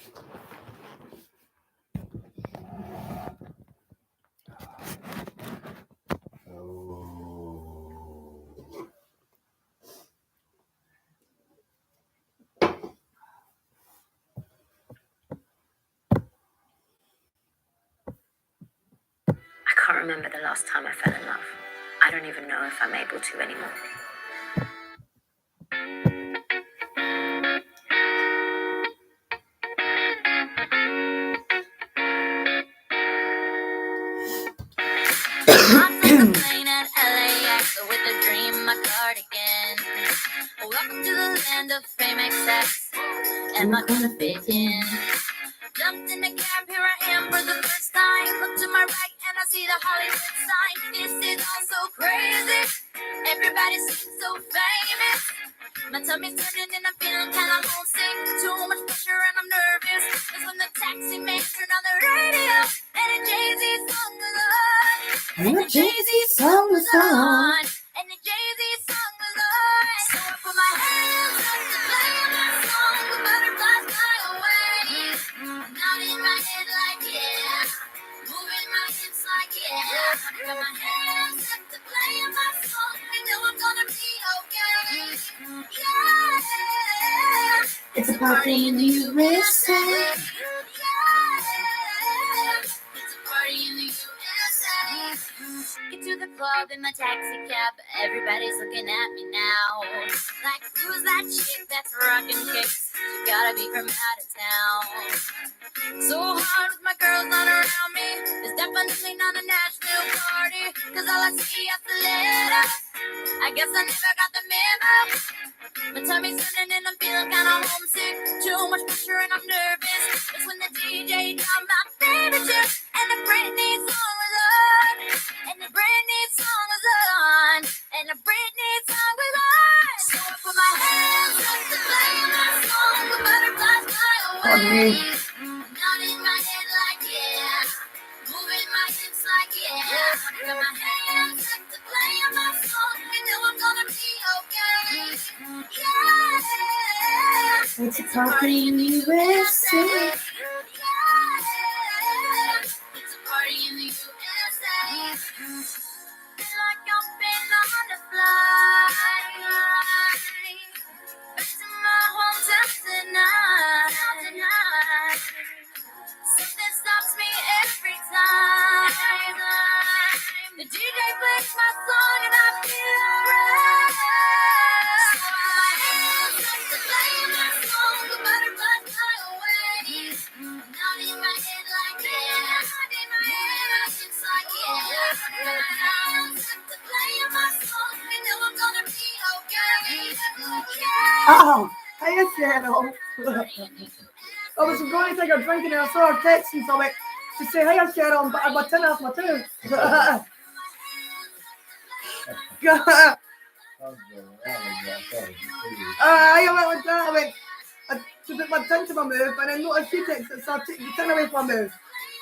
I can't remember the last time I fell in love. I don't even know if I'm able to anymore. I'm plane at LAX with a dream, my cardigan. Welcome to the land of fame excess. Am I gonna fit in? Jumped in the cab, here I am for the first time. Look to my right and I see the Hollywood sign. This is all so crazy. Everybody seems so famous. My tummy's turning and I'm feeling kinda homesick. Too much pressure and I'm nervous. That's when the taxi man turned on the radio and a Jay-Z song was on. And the Jay-Z song was on. And the Jay-Z song was on. So I put my hands up to play my song. The butterflies fly away. Nodding my head like yeah. Moving my hips like yeah. I got my hands up to play my song. I know I'm gonna be okay. Yeah. It's a party in the USA. Yeah. It's a party in the USA. Get to the club in my taxi cab. Everybody's looking at me now. Like, who's that chick that's rocking kicks? She gotta be from out of town. So hard with my girls not around me. It's definitely not a Nashville party. Cause all I see is the letter. I guess I never got the memo. My tummy's turning and I'm feeling kinda homesick. Too much pressure and I'm nervous. It's when the DJ dropped my favorite tune. And the Britney song was on. And the Britney song was on. And the Britney song was on. So I put my hands up to play my song. The butterflies fly away. Nodding my head like yeah. Moving my hips like yeah. Got my hands up to play my song. You know I'm gonna be okay. Yeah. It's a party in the USA. Yeah. It's a party in the USA. Feel like I've been on a flight back to my hometown tonight. Something stops me every time. The DJ plays my song and I feel alright. So my hands up to play my song. The butterflies fly away. Nodding my head like yeah. Nodding my head it's like yeah. My hands up to play my song. I know I'm gonna be okay. Yeah. Oh, hey, Shadow. I was going to take a drink and I saw her texting, so I went to say, hey, Shadow, but I got 10 off my tooth. I went with that. I took my 10 to my move, and I noticed she takes it, so I took the 10 away from my move.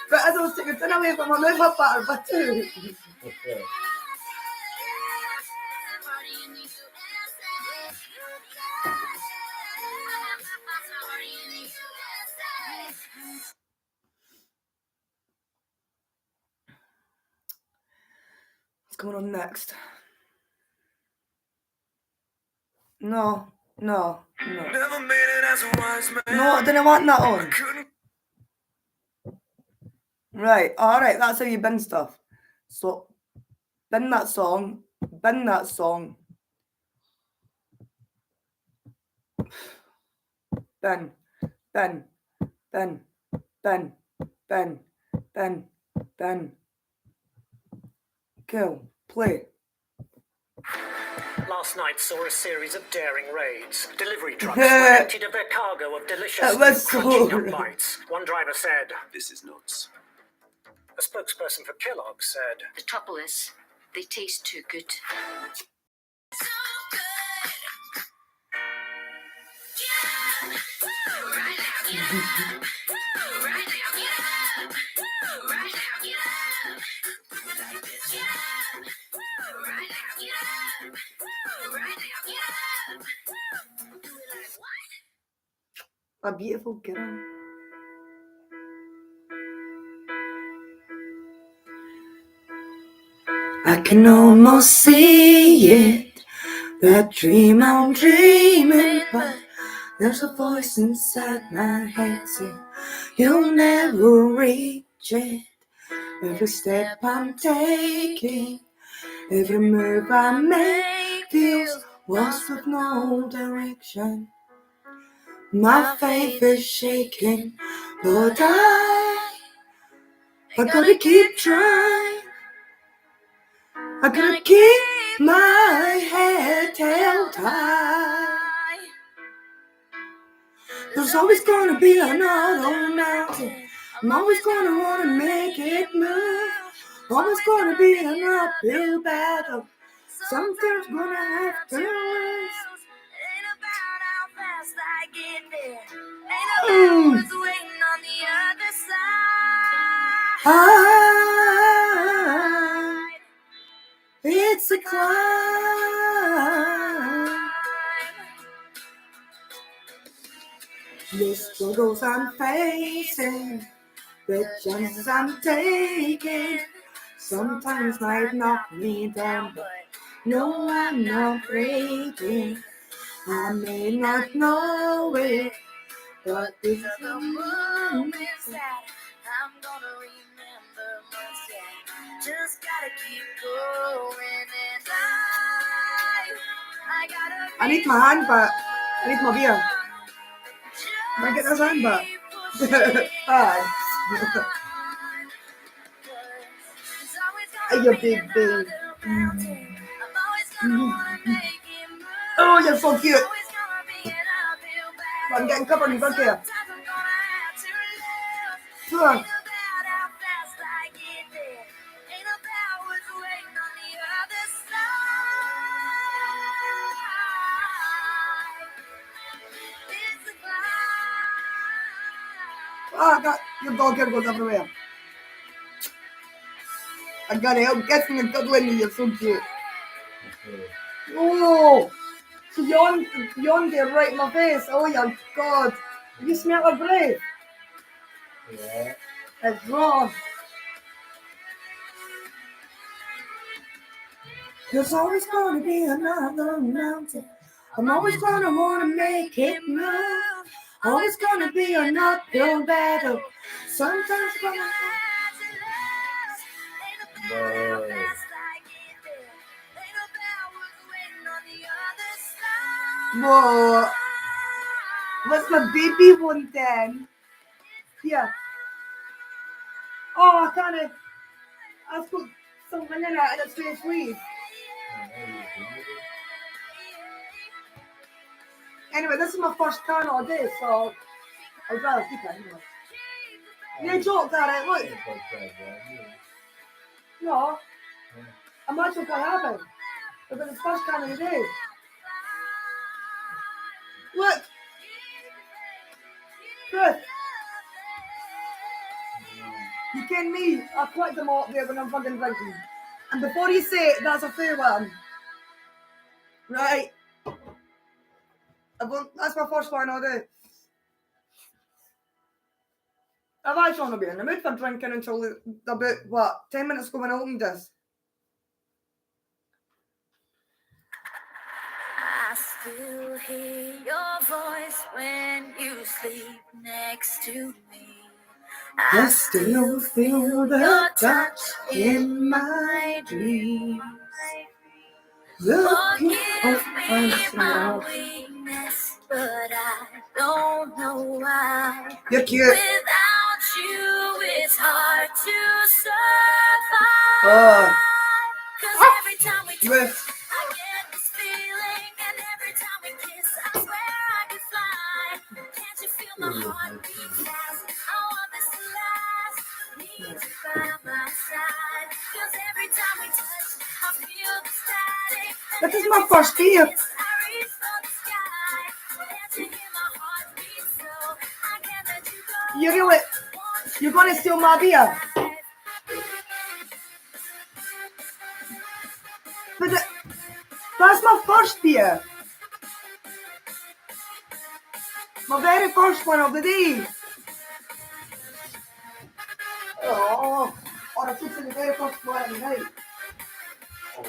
But as I was taking the 10 away from my move, I battered my tooth. What's going on next? No. No, I didn't want that on. Right, alright, that's how you bin stuff. So, bin that song. Bin. Cool, play. Last night saw a series of daring raids. Delivery trucks were emptied of their cargo of delicious crunchy nut bites. One driver said, "This is nuts." A spokesperson for Kellogg's said, The trouble is, they taste too good. So good. Yeah. Woo. Right now, get up. Woo. Right now, get up. Woo. Right now, get up. Like this. Get up. Woo. Right now, get up. Woo. Right now, get up. Woo. Do it like what? A beautiful girl. I can almost see it, that dream I'm dreaming, but there's a voice inside my head saying, you'll never reach it. Every step I'm taking, every move I make feels lost with no direction. My faith is shaking, but I gotta keep trying. I gotta keep my head held high. There's always gonna be another mountain. I'm always gonna wanna make it move. Always gonna be an uphill battle. Something's gonna have to lose. Ain't about how fast I get there. Ain't about what's waiting on the other side. It's a climb. The struggles I'm facing, the chances I'm taking, sometimes might knock me down, but no, I'm not breaking. I may not know it, but these are the moments that I'm gonna remember most yet. Just gotta keep going, and I gotta. I need my hand back. I need my beer. Can I get this hand back? Hi. You big baby. Oh, you're so cute. I'm getting covered in blood here. Come on. Oh, I got your dog here goes everywhere. I got it. I'm guessing a good one. You're so cute. Oh, she yawned there right in my face. Oh, your God. You smell like breath? Yeah. It's wrong. There's always going to be another mountain. I'm always going to want to make it move. Always going to be an uphill battle. Sometimes going to have to lose. Whoa. What's my baby one then? Yeah. Oh, I can't. I've put something in it and it's very sweet. Anyway, this is my first can all day, so I'd rather keep it anyway. You joked at it, look. No. Imagine what happened. But it's the first can of the day. Look. Chris. You kidding me? I collect them all up there when I'm fucking drinking. And before you say it, that's a fair one. Right. That's my first one all day. I've actually not been in the mood for drinking until about 10 minutes ago when I opened this. I still hear your voice when you sleep next to me. I still feel the touch in my dreams. Forgive me my weakness, but I don't know why. You're cute. Without you, it's hard to survive. 'Cause every time we touch, I get this feeling, and every time we kiss, I swear I could fly. Can't you feel my heart beat fast? I want this to last. Need you by my side. 'Cause every time we touch, I feel the static. This is my first beer. You're gonna steal my beer. But that's my first beer. My very first one of the day. Oh, I took the very first one of the night. Oh.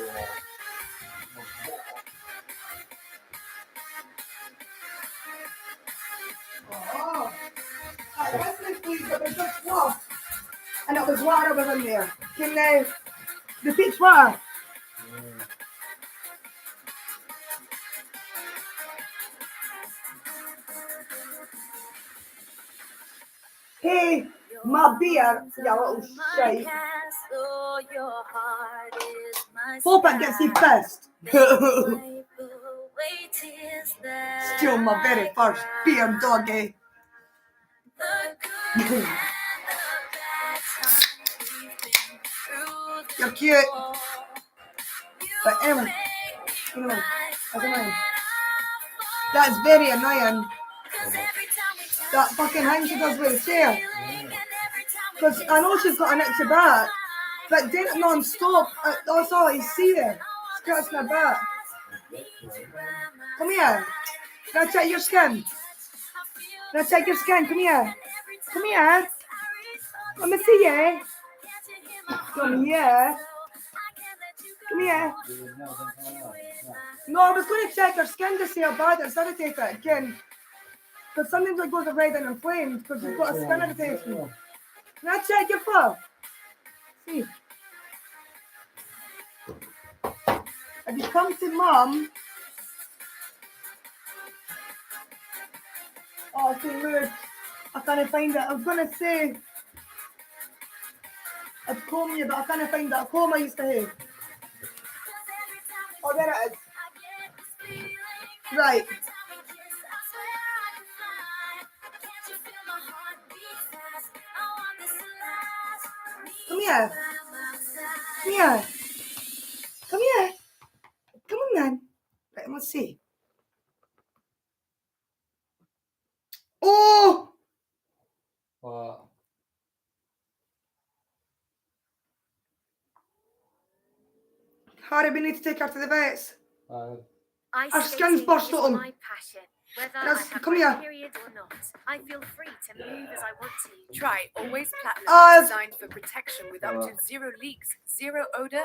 I wasn't pleased that there's just fluff. And it was water within there. Can they repeat water? Hey, my beer, you little shite. Hope it gets you pissed. Still my very first beer, doggy. You're cute. But anyway, that's annoying. That's very annoying. That fucking thing she does with the chair. Because I know she's got an itchy back, but doing it non-stop, that's all I see there. Scratching her back. Come here. Can I check your skin? Can I check your skin? Come here. Come here. Let me see you. Come here. Come here. No, I was going to check her skin to see how bad it's irritated again. Because sometimes it goes red and inflamed because you've got a skin irritation. Can I check your foot? See. If you come to mum. Oh, it's too weird. I can't find it. I was going to say a comb you, but I can't find that comb I used to have. Oh, there it is. Right. Come here. Come here. Come here. Come on, then. Right, let's see. Oh! What? Harry, we need to take her to the vets. Our skin's burst open. My passion. Whether Yes, I have come my here. period or not, I feel free to move as I want to. Try Always Platinum, designed for protection with up to 0 leaks, 0 odor,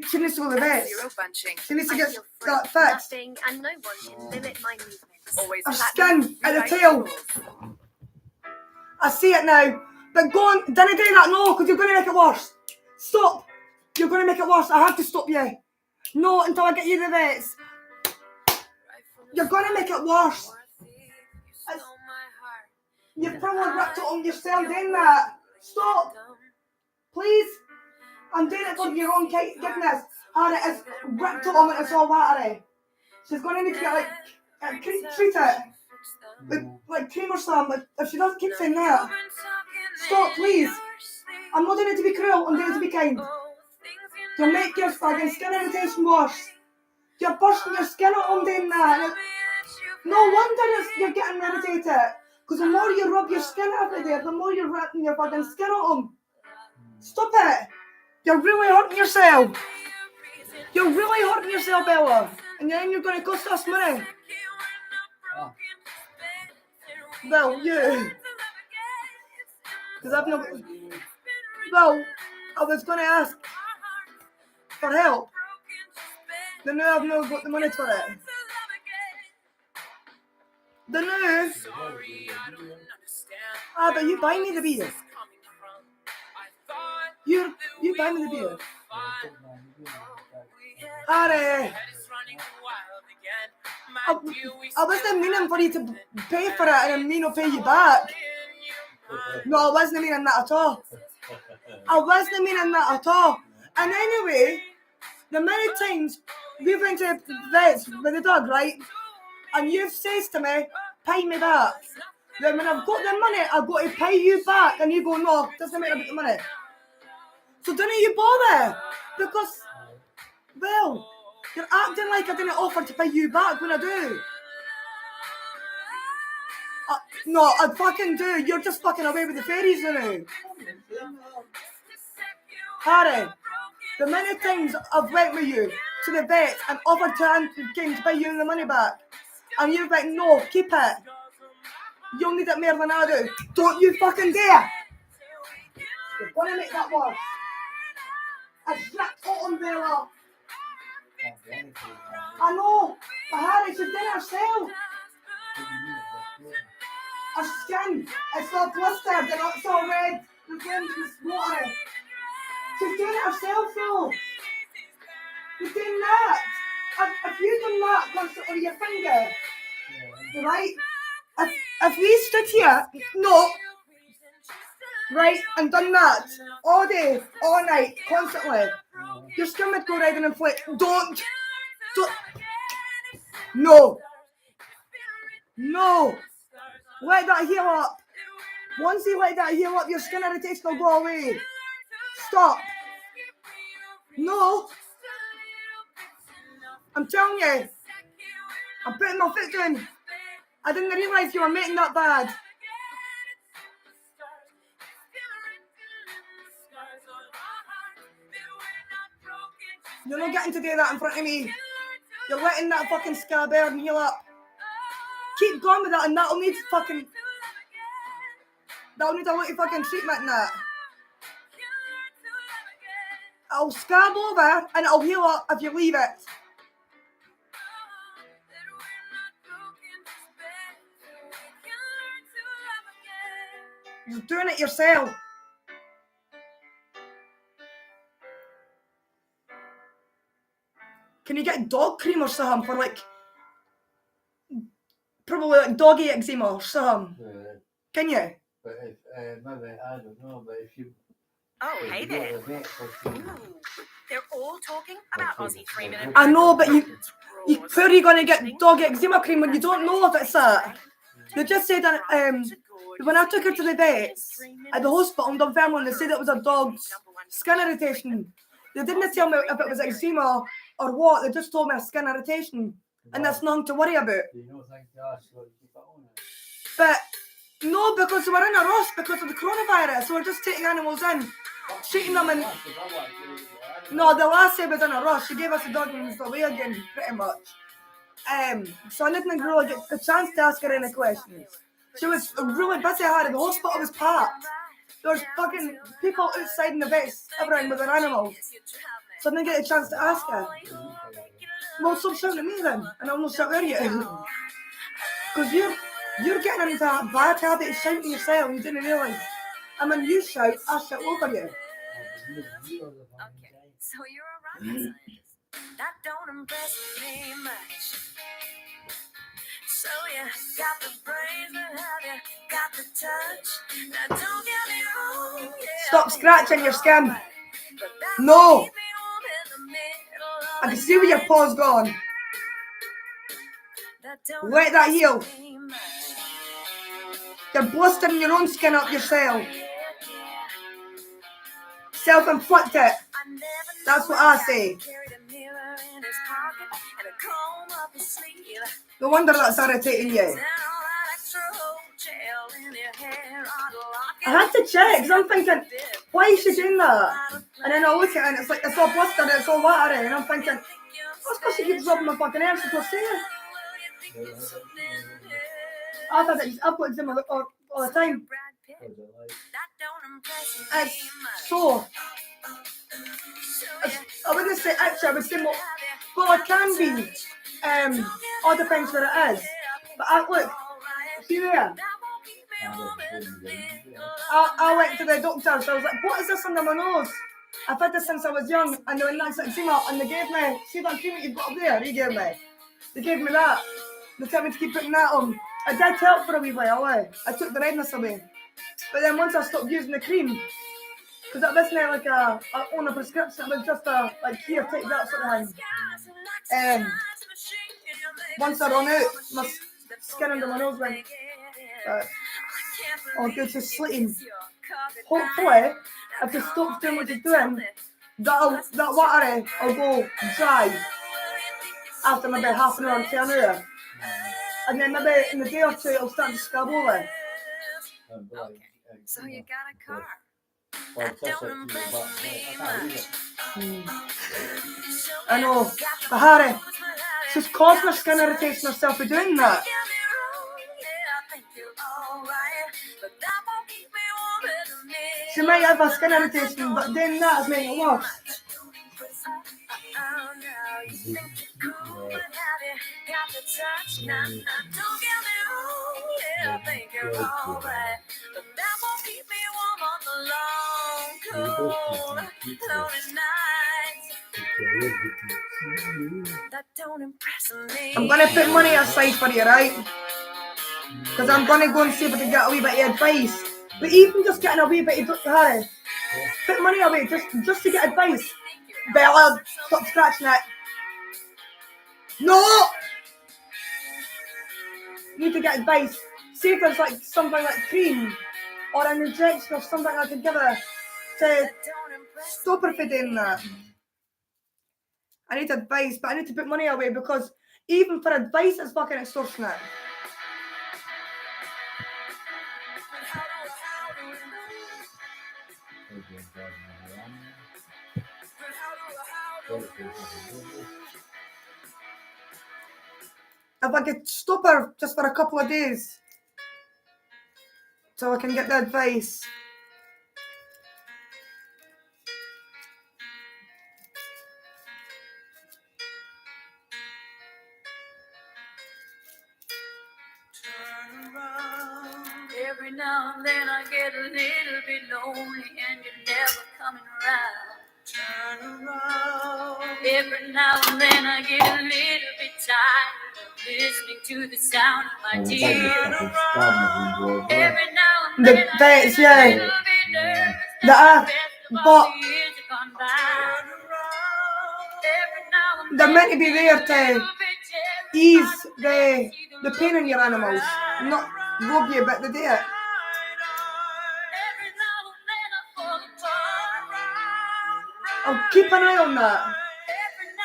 She needs to go to the and vets. 0 bunching. She needs to I get feel free, that fixed. nothing and no one can limit my movements. Always Her Platinum. skin at the rewrite tail. rules. I see it now. But go on, don't do that, no, because you're going to make it worse. Stop. You're going to make it worse. I have to stop you. No, until I get you to the vets. You're going to make it worse. You've probably ripped it on yourself doing that. Stop. Please. I'm doing it for your own goodness. Harry has ripped it on and it's all watery. She's going to need to get treat it. With like cream or something. If she doesn't keep saying that. Stop, please. I'm not doing it to be cruel. I'm doing it to be kind. You'll make your fucking skin irritation worse. You're bursting your skin out on doing that. No wonder you're getting irritated. Because the more you rub your skin every day, the more you're ripping your fucking skin out them. Stop it. You're really hurting yourself. You're really hurting yourself, Bella. And then you're going to cost us money. Well, you. Because I've not... Well, I was going to ask for help. Then now I've not got the money for it. The new. But you buy me the beer. You buy me the beer. Harry. I wasn't meaning for you to pay for it and I mean to pay you back. No, I wasn't meaning that at all. I wasn't meaning that at all. And anyway, the many times we went to the vets with the dog, right? And you've said to me, pay me back. Then when I've got the money, I've got to pay you back. And you go, no, doesn't matter about the money. So don't you bother. Because, well, you're acting like I didn't offer to pay you back when I do. No, I fucking do. You're just fucking away with the fairies now. Harry, the many times I've went with you to the vet and offered to pay you the money back. And you're like, no, keep it. You'll need it more than I do. Don't you fucking dare. You're gonna make that worse. I slapped it on Bella. can't do anything. I know, but Harry, she's done it herself. Her skin, it's all blistered and it's all red. The skin is watery. She's doing it herself though. You're doing that. If you done that constantly with your finger, right? If we stood here, no, right, and done that all day, all night, constantly, your skin would go red and inflate. Don't. No. Let that heal up. Once you let that heal up, your skin irritation will go away. Stop. No. I'm telling you. I'm putting my foot down. I didn't realise you were making that bad. You're not getting to do that in front of me. You're letting that fucking scar burn and heal up. Keep going with that and that'll need a lot of fucking treatment in that. It'll scab over and it'll heal up if you leave it. You're doing it yourself. Can you get dog cream or something for like, probably like doggy eczema or something? Can you? But if, maybe, I don't know, but if you... Oh, if hey you go there. to the vet for some- They're all talking about Aussie 3-minute. I know, but where are you going to get dog eczema cream when you don't know if it's that? They just said that when I took her to the vets at the hospital in Dunfermline, they said it was a dog's skin irritation. They didn't tell me if it was eczema or what. They just told me a skin irritation, and that's nothing to worry about. You don't think to ask what you keep it on it? But no, because we're in a rush because of the coronavirus, so we're just taking animals in, treating them, and no, the last day was in a rush. She gave us the dog and was away again, pretty much. So I didn't really get the chance to ask her any questions. She was really busy. The hospital was packed. There was fucking people outside in the vets, everyone with their animals. So I didn't get a chance to ask her. Well, stop shouting at me then, and I'll not shout at you. Because you're getting into that bad habit of shouting yourself, you didn't realise. And when you shout, I shout over you. Okay, so you're a rocket scientist. That don't impress me much. So you got the brains, but have you got the touch? Now don't get me wrong. Yeah, Stop scratching your skin. No. I can see where your paw's gone. Let that heal. You're blistering your own skin up yourself. Self-inflicted. That's what I say. No wonder that's irritating you. I had to check because I'm thinking, why is she doing that? And then I look at it and it's like, it's all blistered, it's all watery. And I'm thinking, that's because she keeps rubbing my fucking hair, so say it. I've had it, I've got eczema all the time. It's sore. I wouldn't say itchy, I would say more, well, it can be. All depends where it is. But look, see there? I went to the doctor, so I was like, what is this under my nose? I've had this since I was young, and they went, that's eczema, and they gave me, see that cream that you've got up there, they gave me that. They told me to keep putting that on. It did help for a wee while, I took the redness away. But then once I stopped using the cream, because that wasn't like on a prescription, it was just like, here, take that sort of thing. Once I run out, my skin under my nose went, oh good, she's slitting. Hopefully, if she stops doing what she's doing, that water will go dry after maybe half an hour to an hour. And then maybe in a day or two it'll start to scab over. Okay, so you got a car. Well, it's also to you, but I can't read it. I know, but Harry, she's caused her skin irritation herself by doing that. She might have a skin irritation, but doing that is making it worse. Now, don't get me wrong, yeah, I think you're alright, but that won't keep me warm on the long, cold, lonely nights. That don't impress me. I'm gonna put money aside for you, right? Because I'm gonna go and see if I can get a wee bit of advice. But even just getting a wee bit of Harry, put money away just to get advice. Bella, stop scratching it. No! You need to get advice. See if there's like something like cream or an injection or something I can give her to stop her from doing that. I need advice, but I need to put money away because even for advice it's fucking extortionate. If I could stop her just for a couple of days so I can get the advice. Every now and then I get a little bit lonely and you're never coming around. Turn around. Every now and then I get a little bit tired of listening to the sound of my tears. Every now and then I vets, get a little bit nervous but they're meant to be there to ease the pain in your animals, not rob you, but they do it. I'll keep an eye on that.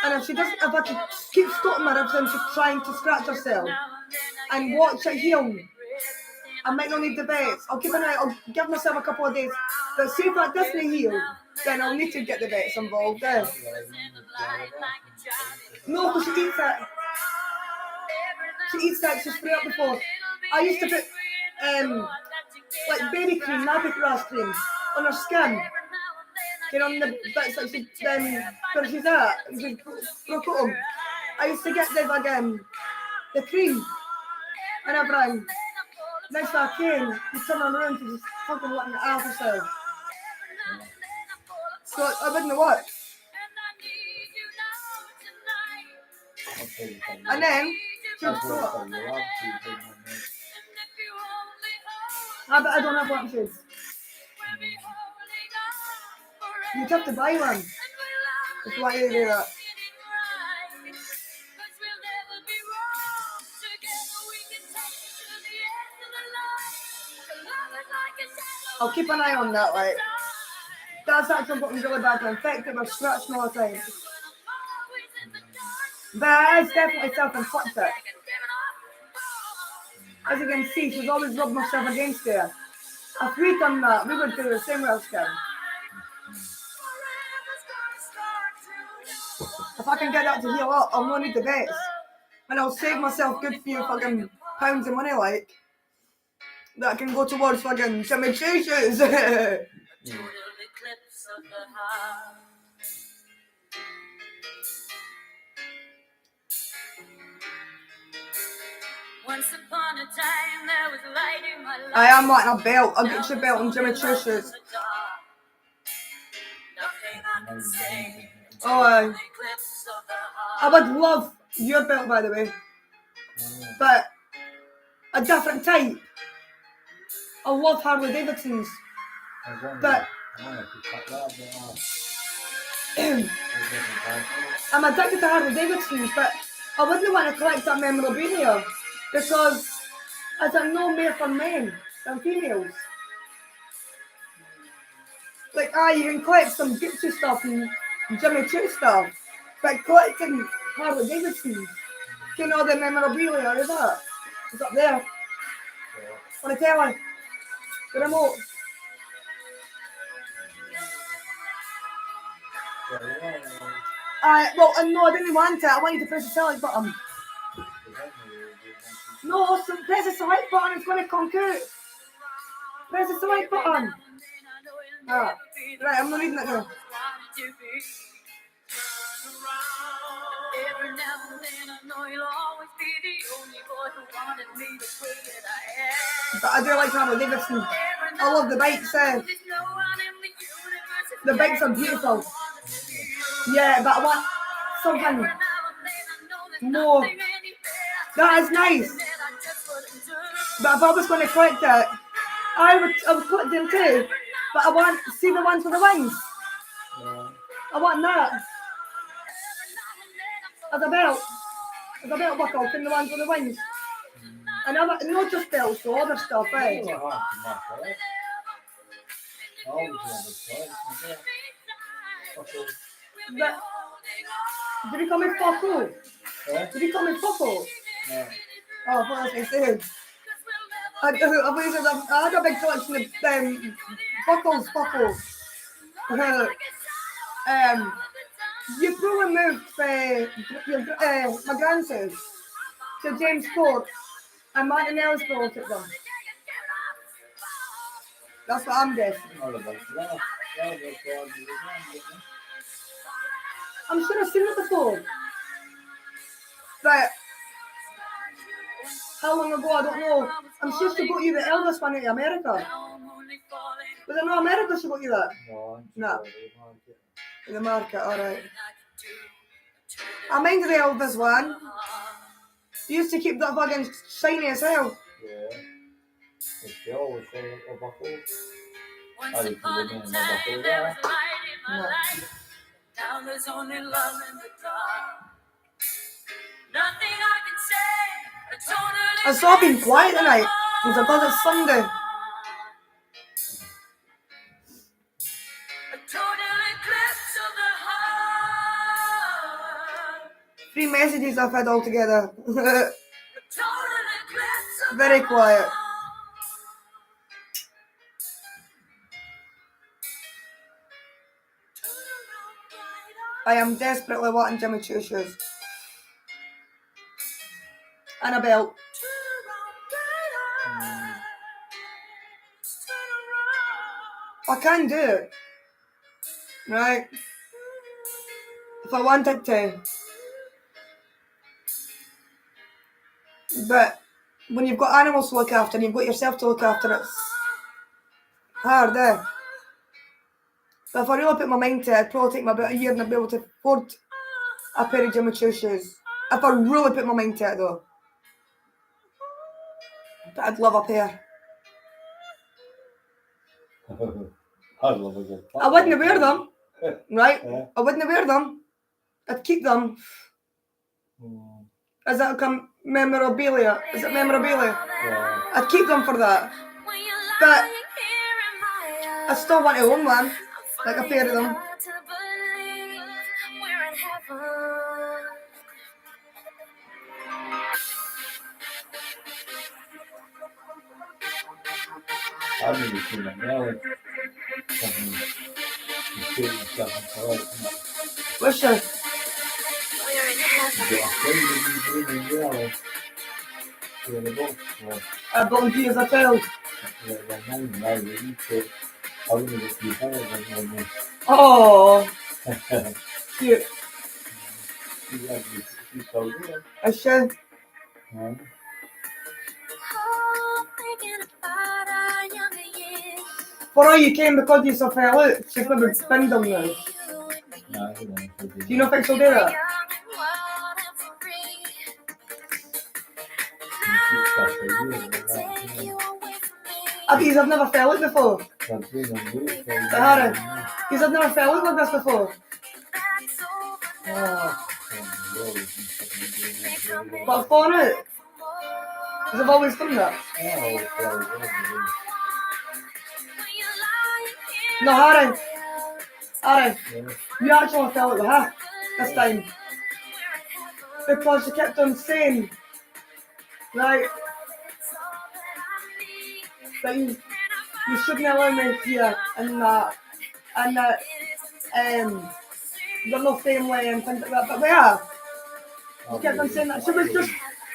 And if I can keep stopping her every time she's trying to scratch herself and watch it heal, I might not need the vets. I'll keep an eye. I'll give myself a couple of days. But see if that doesn't heal, then I'll need to get the vets involved. No, because she eats it. She eats that. She's sprayed up before. I used to put like baby cream, nappy grass cream on her skin. Get on the bits that she where she's at. She broke them. I used to get the cream and everything. Next time I came, you turn around to just fucking letting it out herself. So I wouldn't work. And then she would throw it. I don't have watches. You'd have to buy one. If you want you to do that. I'll keep an eye on that, like. That's actually got me really bad and infected or scratching all the time. But it's definitely self-inflicted. As you can see, she's always rubbing herself against her. If we'd done that, we would do the same with our skin. If I can get that to heal up, I'll not need the vets. And I'll save myself good few fucking pounds of money, like. That can go towards fucking Jimmy Chooches. Once upon a time there was light in my life. I am wanting a belt. I'll get you a belt on Jimmy Chooches. Oh, I would love your belt, by the way. But a different type. I love Harley Davidson's. But I'm addicted to Harley Davidson's, but I wouldn't want to collect that memorabilia because as I know more for men than females. Like, you can collect some Gucci stuff and Jimmy Choo stuff, but collecting Harley Davidson's, you know the memorabilia is that? It's up there. On the telly. The remote. Well, no, I didn't want it. I wanted to press the select button. No, so press the select button. It's going to come out. Press the select button. Right, I'm not reading it now. Every now and then I know you'll always be the only boy who wanted me the way that I am. But I do like Harley Davidson. Every I love the bikes. there's no one in the universe who The bikes are beautiful. Yeah, but I want something Every now and then I know there's more. nothing any better That is nice. that I just wouldn't do. But if I was going to collect it, I would collect them too. But I want to see the ones with the wings. I want that. As a belt. As a belt buckle, and the ones with the wings. And not just belts, so other stuff, eh? But, did he come in Foco? Did he come in Foco? Oh, what was I saying? I had a big collection of buckles. You probably moved my grandsons to James Court and Martin Ellsworth at them. That's what I'm guessing. I'm sure I've seen it before. But how long ago, I don't know. I'm sure she got you the Elvis one in America. Was it not America she got you that? No. In the market, alright. I mind the Elvis one. You used to keep that fucking shiny as hell. Yeah. They always say a buckle. Once I didn't upon a remember time, that. there was light in my No. life. Now there's only love in the dark. Nothing I can say. A totally I saw been quiet tonight. It was because it's Sunday. a total eclipse of the heart. 3 messages I've had altogether. A total eclipse of Very the quiet. heart. I am desperately wanting Jimmy Choo shoes. And a belt. I can do it. Right? If I wanted to. But when you've got animals to look after and you've got yourself to look after, it's hard, eh? But if I really put my mind to it, it'd probably take me about a year and I'd be able to afford a pair of Jimmy Choo shoes. If I really put my mind to it, though. But I'd love a pair. I love a good I wouldn't wear them, right? Yeah. I wouldn't wear them. I'd keep them as that come memorabilia. Is it memorabilia? Yeah. I'd keep them for that. But I still want to own one, like a pair of them. I've never seen a melon. What's your volunteers a child? Oh, cute. I should. For all you came because you so fell out, she's going to be spindle now. Do you not think she'll do that? I've never fell out before. Sahara, I've never fell out like this before. But I've fallen out. Because I've always done that. No, Harry, you actually fell out with her this time. Because she kept on saying, right, that you shouldn't allow me here and that, you're no family and things like that, but we are. She kept on saying that.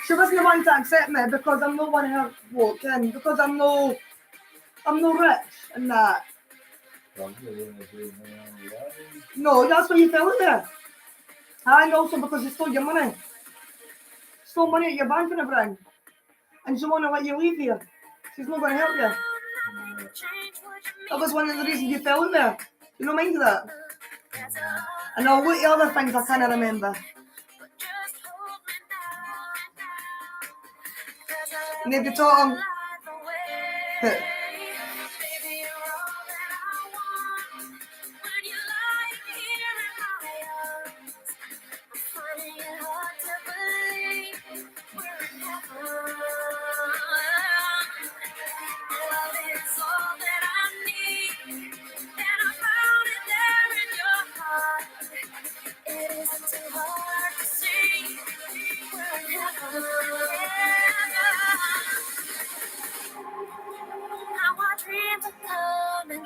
She wasn't the one to accept me because I'm not one of her walk in, because I'm no rich and that. No, that's why you fell out there. And also because they stole your money. Stole money at your bank and everything. And she won't let you leave here. She's not going to help you. That was one of the reasons you fell out there. You don't mind that? And I'll look at other things I can't remember. Need to talk.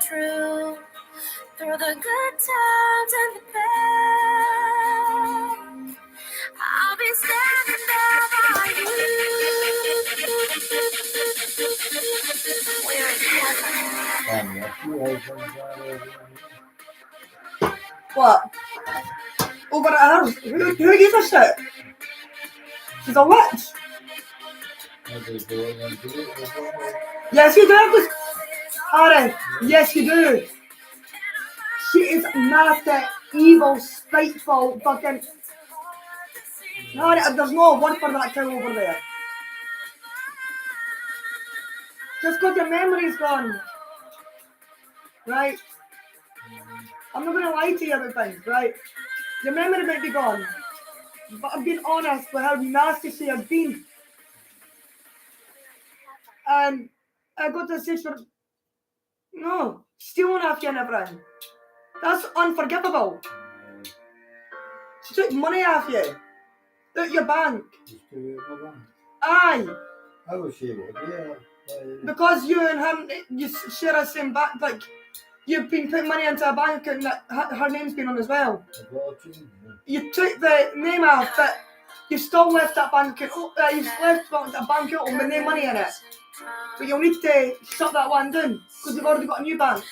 True through the good times and the bad, I'll be standing there by you. We're in heaven. What? Over at her? Who gives a shit? She's a witch. Yes, you do. Harry, yes, you do. She is nasty, evil, spiteful, fucking. Harry, there's no word for that cow over there. Just because your memory's gone. Right? I'm not going to lie to you about things, right? Your memory might be gone. But I'm being honest with how nasty she has been. And I got to say, no, stealing off you and everything. That's unforgivable. She took money off you. Out your bank. Aye. How was she? Yeah. Because you and him, you share the same bank, like, you've been putting money into a bank account that her name's been on as well. You took the name off, but you still left that bank account, you've left a bank account with no money in it. But you'll need to shut that one down, because you've already got a new bank.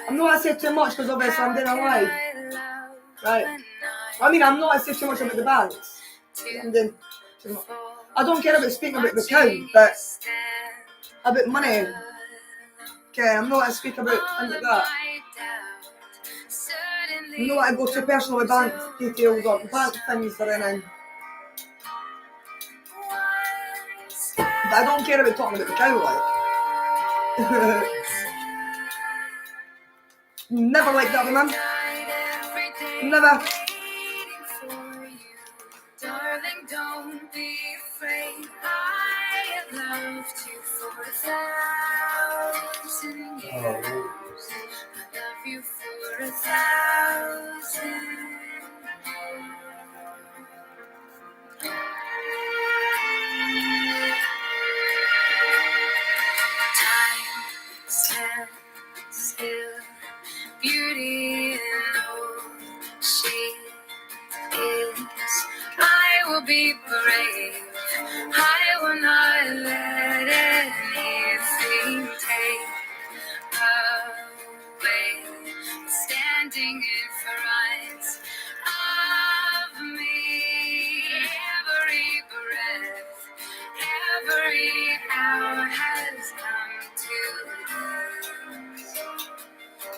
I'm not going to say too much, because obviously I'm doing a live. Right. I mean, I'm not going to say too much about the banks. I'm doing too much. I don't care about speaking about the cow, but about money. Okay, I'm not going to speak about things like that. I'm not going to go too personal with bank details or bank things or anything. But I don't care about talking about the cow, like. Never like that, man. Never. Darling, don't be afraid. I have loved you for 1,000 years. I love you for 1,000 Time stands still, beauty in all she is. I will be brave. I will not let anything take away. Standing in front of me, every breath, every hour has come to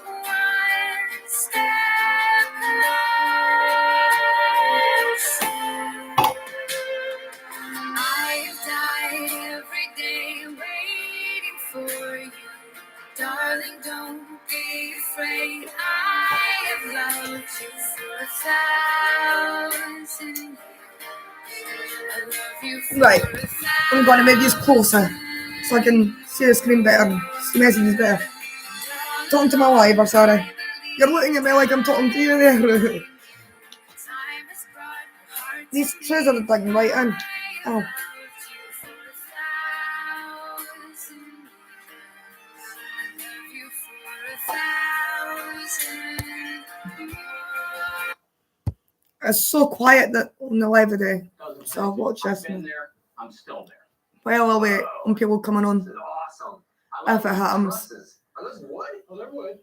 one step closer. I've died every day waiting for you. Darling, don't be afraid. I have loved you for 1,000 years. I love you for Right. 1,000. I'm going to make this closer so I can see the screen better, see the messages better. Talking to my live, or sorry. You're looking at me like I'm talking to you there. These shoes are plugging right in. Oh. It's so quiet that on the live today. So I'll watch this. I'm still there. Well, I'll wait on people coming on. Awesome. If it happens. Are those wood? Oh, they're wood.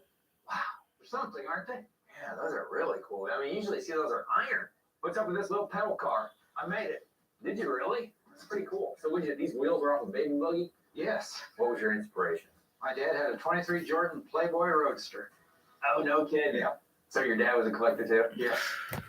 Wow. They're something, aren't they? Yeah, those are really cool. I mean, usually see those are iron. What's up with this little pedal car? I made it. Did you really? It's pretty cool. So these wheels are off a baby buggy? Yes. What was your inspiration? My dad had a 23 Jordan Playboy Roadster. Oh, no kidding. Yeah. So your dad was a collector too? Yes.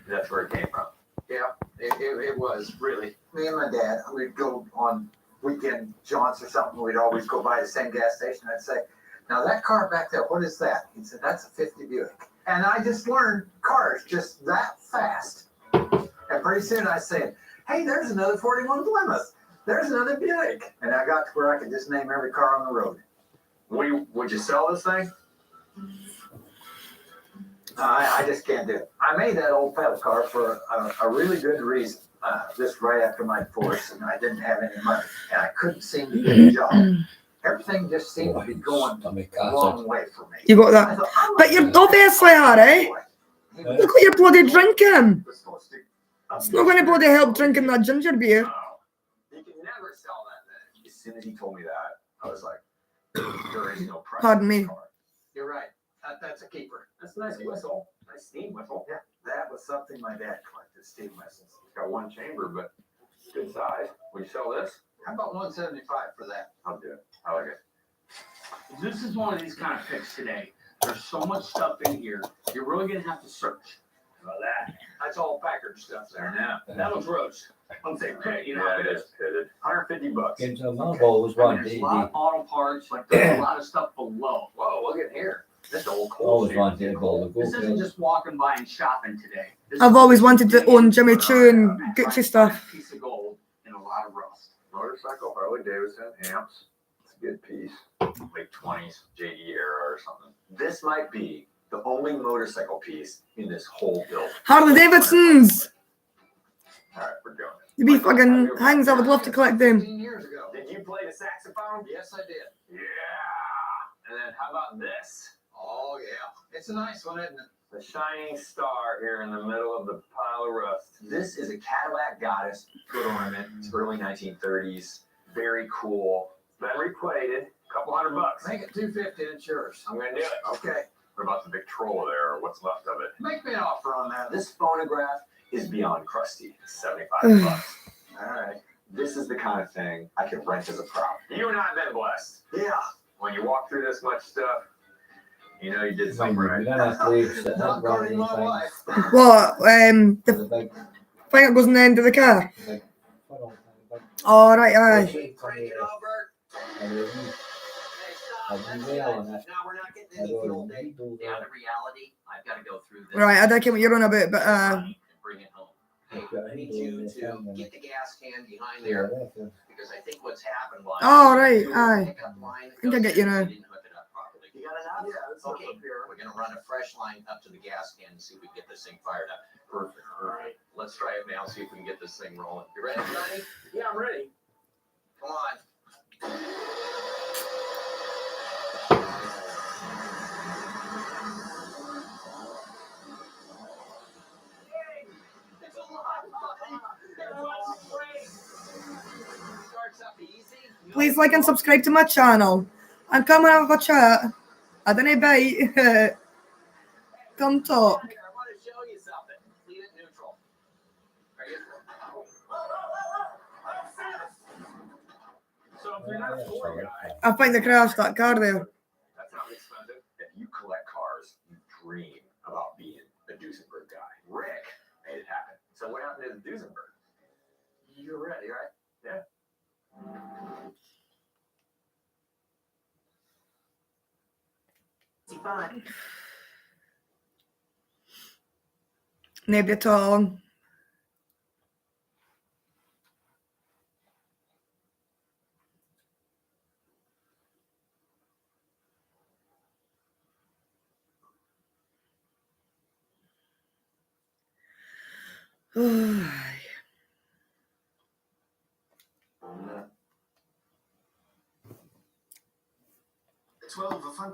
That's where it came from. Yeah, it was, really. Me and my dad, we'd go on weekend jaunts or something. We'd always go by the same gas station. I'd say, now that car back there, what is that? He'd say, that's a 50 Buick. And I just learned cars just that fast. And pretty soon I said, hey, there's another 41 Plymouth. There's another Buick. And I got to where I could just name every car on the road. Would you sell this thing? I just can't do it. I made that old pedal car for a really good reason. Just right after my divorce, and I didn't have any money, and I couldn't seem to get a job. Everything just seemed to be going the wrong way for me. You got that? But you're obviously, Harry. Look what you're bloody drinking. It's not going to bloody help drinking that ginger beer. You can never sell that then. As soon as he told me that, I was like, there is no price. Pardon me. You're right. That's a keeper. That's a nice whistle. Nice steam whistle. Yeah, that was something my dad collected, steam whistles. It's got one chamber, but good size. Would you sell this? How about 175 for that? I'll do it. I like it. This is one of these kind of picks today. There's so much stuff in here, you're really going to have to search. How about that? That's all Packard stuff there now. That was roast. I'm saying pit, you know how it is. Pitted. $150. Into my ball was one. There's a lot of auto parts, but there's a lot of stuff below. Whoa, look at here. This old cool. Always wanted a ball to go. This isn't just walking by and shopping today. I've always wanted to own Jimmy Choo and Gucci stuff. Piece of gold and a lot of rust. Motorcycle, Harley Davidson, amps. It's a good piece. Late 20s, JD era or something. This might be the only motorcycle piece in this whole building. Harley Davidsons. All right, we're doing it. You'd be fucking hangs. I would love to collect them. 15 years ago. Did you play the saxophone? Yes, I did. Yeah. And then how about this? Oh, yeah. It's a nice one, isn't it? The shining star here in the middle of the pile of rust. This is a Cadillac Goddess, good ornament. It's early 1930s. Very cool. Been replated. Couple $100. Make it $250 and it's yours. I'm gonna do it. Okay. What about the Victrola there, or what's left of it? Make me an offer on that. This phonograph is beyond crusty. It's $75. All right. This is the kind of thing I can rent as a prop. You and I have been blessed. Yeah. When you walk through this much stuff, you know you did something right. What? The thing that goes in the end of the car? All right, aye. Now we're not getting any fuel day. Down to reality. I've got to go through this. Right, I don't care what you're on about, but and bring it home. Hey, I need you to get the gas can behind there because I think what's happened was. Oh, right, aye. I think I get you now. Didn't hook it up properly. You got it up? Yeah, it's okay. We're gonna run a fresh line up to the gas can and see if we can get this thing fired up. Perfect. All right, let's try it now. See if we can get this thing rolling. You ready, Johnny? Yeah, I'm ready. Come on. Please like and subscribe to my channel. And come and have a chat. I don't bite. Come talk. I want to show you something. Leave it neutral. Are you? So if you're not a toy guy, I think they crashed that car there. that's not expensive. If you collect cars, you dream about being a Duesenberg guy. Rick made it happen. So what happened to the Duesenberg? You're ready, right? Yeah. Maybe at all. It's 12 a fun.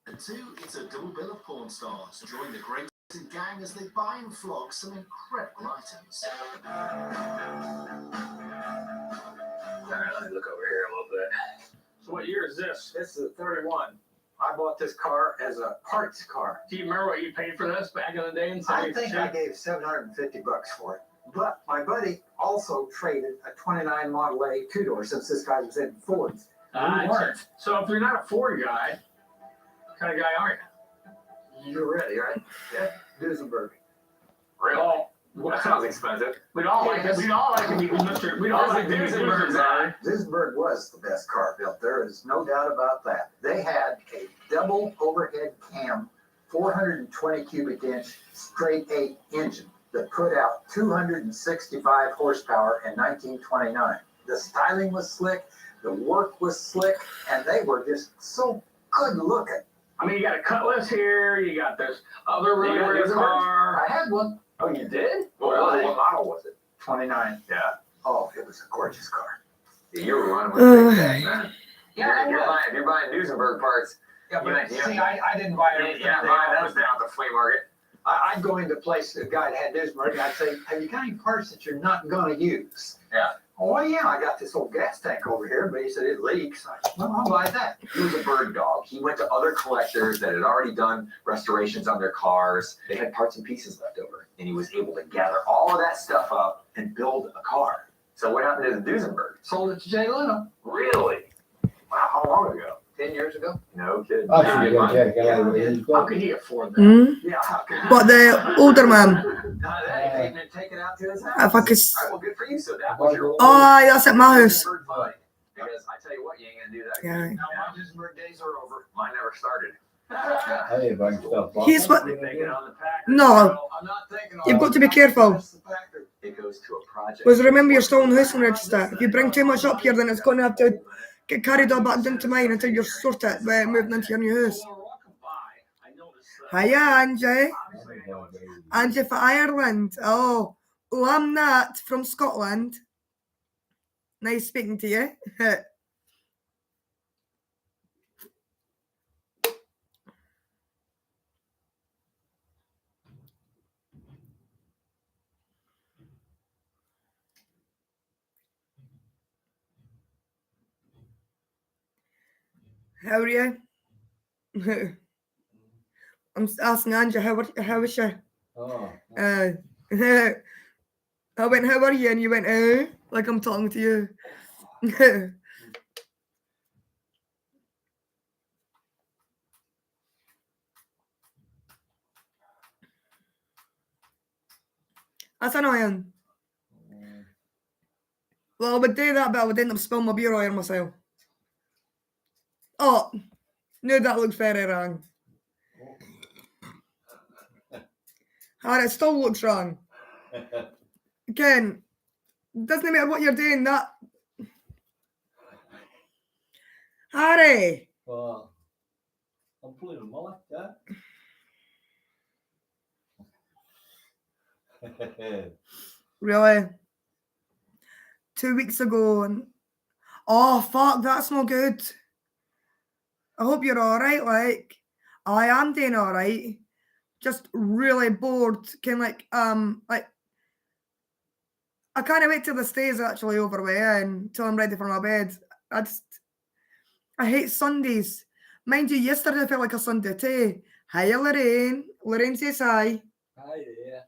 And 2, it's a double bill of porn stars. Join the great gang as they buy and flog some incredible items. All right, let me look over here a little bit. So what year is this? This is a 31. I bought this car as a parts car. Do you remember what you paid for this back in the day? I think I gave $750 for it. But my buddy also traded a 29 Model A two-door since this guy was in Fords. So if you're not a Ford guy, what kind of guy are you? You're ready, right? Yeah, Duesenberg. Really? That sounds expensive. We'd all like to be Mr. We'd all like to be Duesenberg guy. Duesenberg was the best car built. There is no doubt about that. They had a double overhead cam, 420 cubic inch, straight 8 engine that put out 265 horsepower in 1929. The styling was slick, the work was slick, and they were just so good looking. I mean, you got a Cutlass here, you got this other really rare car. I had one. Oh, you did? What model was it? 29. Yeah. Oh, it was a gorgeous car. You were running with big man. Yeah, You're buying Duesenberg parts. Yeah, but Yeah. see, I didn't buy it. Yeah, buy those down at the flea market. I'd go into a place, a guy that had Duesenberg, and I'd say, have you got any parts that you're not going to use? Yeah. Oh, well, yeah, I got this old gas tank over here, but he said it leaks. I said, well, I'll buy that. He was a bird dog. He went to other collectors that had already done restorations on their cars. They had parts and pieces left over, and he was able to gather all of that stuff up and build a car. So what happened to the Duesenberg? Sold it to Jay Leno. Really? Wow, how long ago? 10 years ago. No kidding. How could he afford that? Mm? Yeah, how could But the older man. they didn't take it out to his house. I fuck his. All right, well, good for you. So that was your Oh, that's at my house. Duesenberg find. Because I tell you what, you ain't gonna do that. Yeah. Now, my Duesenberg days are over. Mine never started. He's what? Make it on the pack. No, I'm not thinking you've got to be careful. It goes to a project. Because remember, you're still on the housing register. If you bring too much up here, then it's going to have to get carried all back down to mine until you're sorted moving into your new house. Hiya, Angie. Angie for Ireland. Oh, I'm Nat from Scotland. Nice speaking to you. How are you? I'm asking Angie, how is she? Oh. I went, how are you? And you went, like I'm talking to you. That's annoying. Well, I would do that, but I would end up spilling my beer all over myself. Oh, no, that looks very wrong. Harry, it still looks wrong. Ken, doesn't matter what you're doing, that... Harry! Well, I'm pulling a mullet, yeah. Really? 2 weeks ago. And... Oh, fuck, that's no good. I hope you're alright, like. I am doing alright. Just really bored. I can't wait till this day is actually over with until I'm ready for my bed. I hate Sundays. Mind you, yesterday felt like a Sunday too. Hiya, Lorraine. Lorraine says hi. Hi there.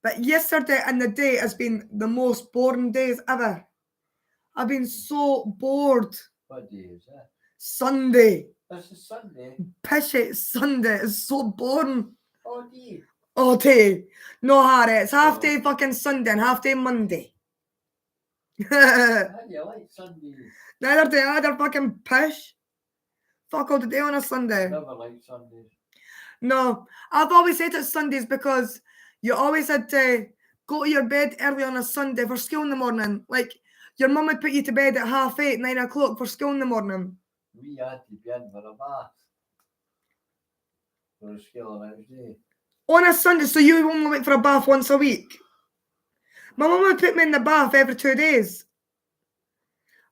But yesterday and the day has been the most boring days ever. I've been so bored. What day is that? Sunday. This is Sunday. Pishy Sunday is so boring. Oh, dear. All day. No, Harry, it's half day fucking Sunday and half day Monday. How do you like Sundays? Neither do I, they're fucking pish. Fuck all the day on a Sunday. Never like Sundays. No, I've always hated Sundays because you always had to go to your bed early on a Sunday for school in the morning. Like, your mum would put you to bed at 8:30, 9 o'clock for school in the morning. We had to be in for a bath. For a school on a day. On a Sunday, so you only went for a bath once a week? My mum would put me in the bath every 2 days.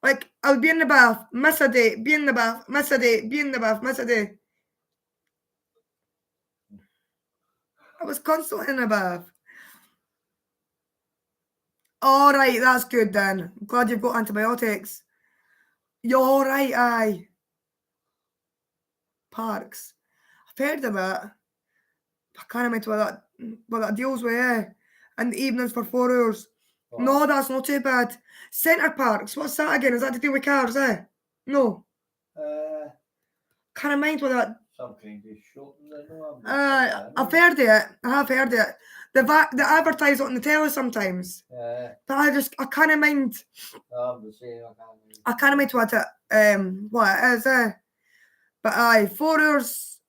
Like, I would be in the bath, miss a day, be in the bath, miss a day, be in the bath, miss a day. I was constantly in the bath. All right, that's good then. I'm glad you've got antibiotics. You're right, aye. Parks. I've heard of it. I can't remember what that deals with, eh? And the evenings for 4 hours. Oh, No, that's not too bad. Centre Parks, what's that again? Is that to do with cars, eh? No. Can't mind what that. some kind of shopping, I know. I've heard of it. I have heard of it. They advertise it on the telly sometimes. But I can't mind. I'm the same, I can't mind. I can't mind what it is, eh? But aye, 4 hours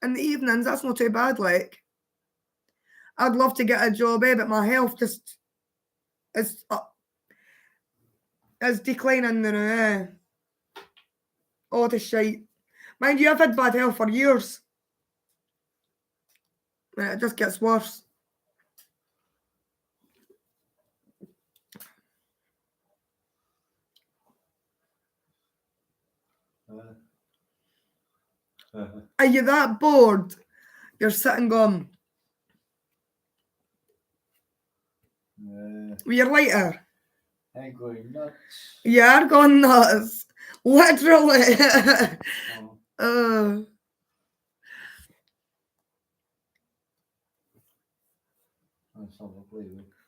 in the evenings, that's not too bad, like. I'd love to get a job, but my health just is declining now, eh? Oh, the shite. Mind you, I've had bad health for years. And it just gets worse. Are you that bored? You're sitting going. With your lighter. I'm going nuts. You are going nuts. Literally.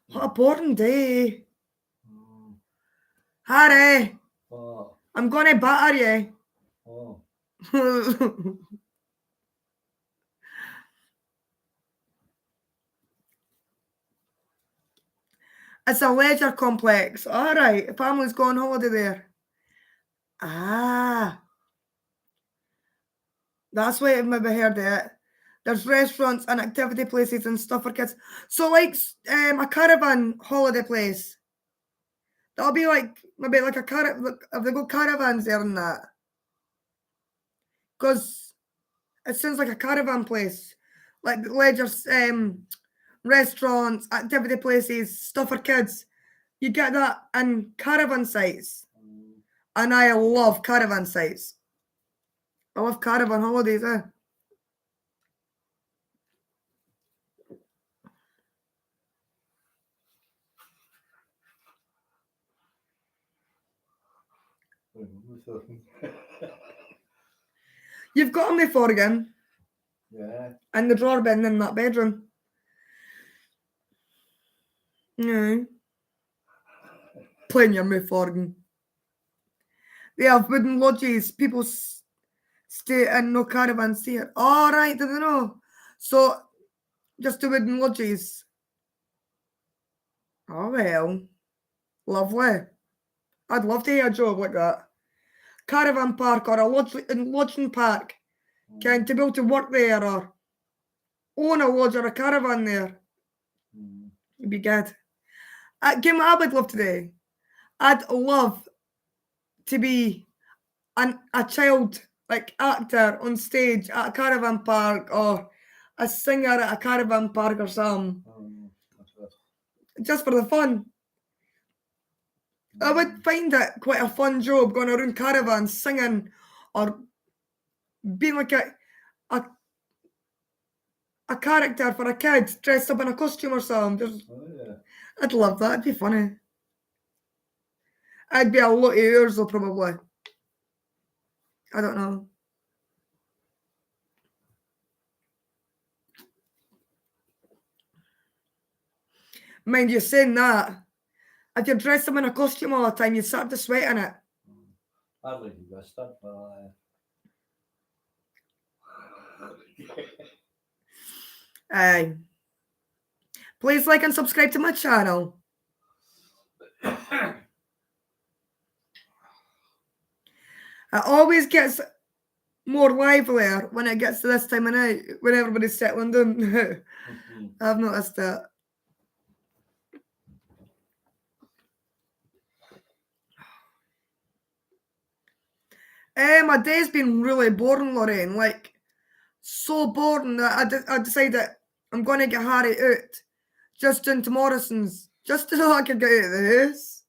What a boring day. Harry. Oh. I'm going to batter you. Oh. It's a leisure complex. All right. Family's going on holiday there. Ah. That's why I've maybe heard of it. There's restaurants and activity places and stuff for kids. So like a caravan holiday place. That'll be like maybe like a caravan. Have they got caravans there and that? Because it sounds like a caravan place. Like leisure restaurants, activity places, stuff for kids. You get that in caravan sites. And I love caravan sites. I love caravan holidays, eh? You've got me Forgan. Yeah. And the drawer bin in that bedroom. Yeah. Playing your move, Forgan. They have wooden lodges. People stay in no caravans here. All right, I don't know. So, just the wooden lodges. Oh, well. Lovely. I'd love to hear a job like that. Caravan park or a lodging park. Can to be able to work there or own a lodge or a caravan there. It'd be good. Game I would love today. I'd love to be a child like actor on stage at a caravan park or a singer at a caravan park or something. Just for the fun. I would find it quite a fun job going around caravans singing or being like a character for a kid dressed up in a costume or something. I'd love that. It'd be funny. I'd be a lot of years though, probably. I don't know. Mind you saying that, if you dress them in a costume all the time, you start to sweat in it. I'd like to go stunt, but Aye. Please like and subscribe to my channel. It always gets more livelier when it gets to this time of night, when everybody's settling down. I've noticed that. My day's been really boring, Lorraine. Like, so boring that I decided I'm going to get Harry out just into Morrison's, just so I could get out of the house.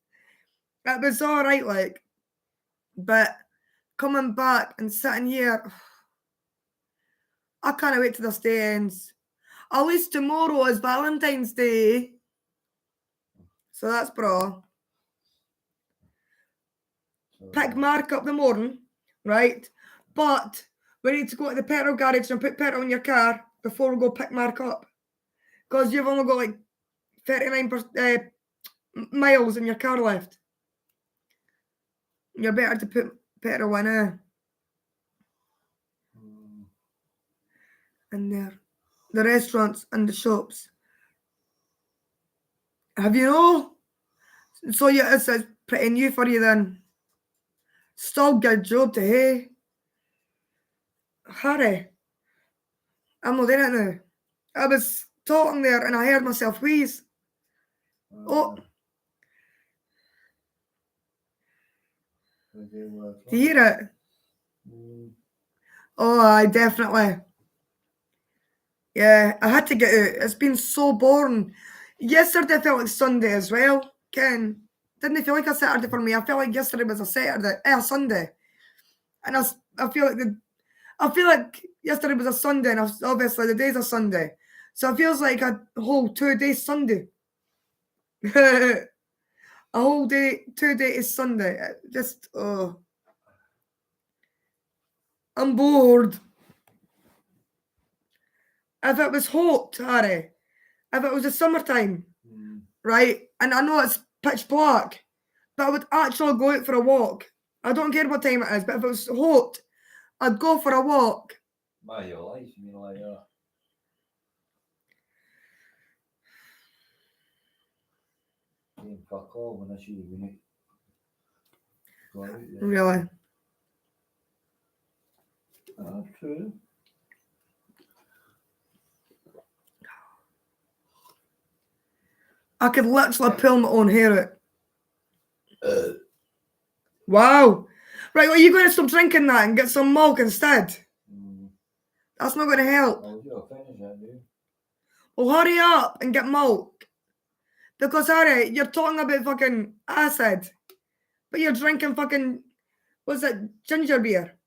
It was all right, like. But coming back and sitting here, I can't wait till this day ends. At least tomorrow is Valentine's Day. So that's bra. pick Mark up in the morning, right? But we need to go to the petrol garage and put petrol in your car before we go pick Mark up. Because you've only got like 39 miles in your car left. You're better to put petrol in and there. The restaurants and the shops. Have you know? So yeah, it's pretty new for you then. Still good job to hey. Harry. I'm not in it now. I was talking there and I heard myself wheeze. Oh. Do you hear it? Oh, I definitely. Yeah, I had to get out. It's been so boring. Yesterday felt like Sunday as well, Ken. Didn't feel like a Saturday for me. I felt like yesterday was a Sunday. And I feel like yesterday was a Sunday, and obviously the day's a Sunday. So it feels like a whole 2 days Sunday. A whole day, 2 days Sunday. Just, I'm bored. If it was hot, Harry, if it was the summertime, right, and I know it's pitch black, but I would actually go out for a walk. I don't care what time it is, but if it was hot, I'd go for a walk. My whole life, you mean like that? Fuck all when I see you when it. Really? True. I could literally pull my own hair out. Wow. Right, well, you're going to stop drinking that and get some milk instead. That's not going to help. Well, hurry up and get milk. Because, Harry, you're talking about fucking acid. But you're drinking fucking, what's it, ginger beer.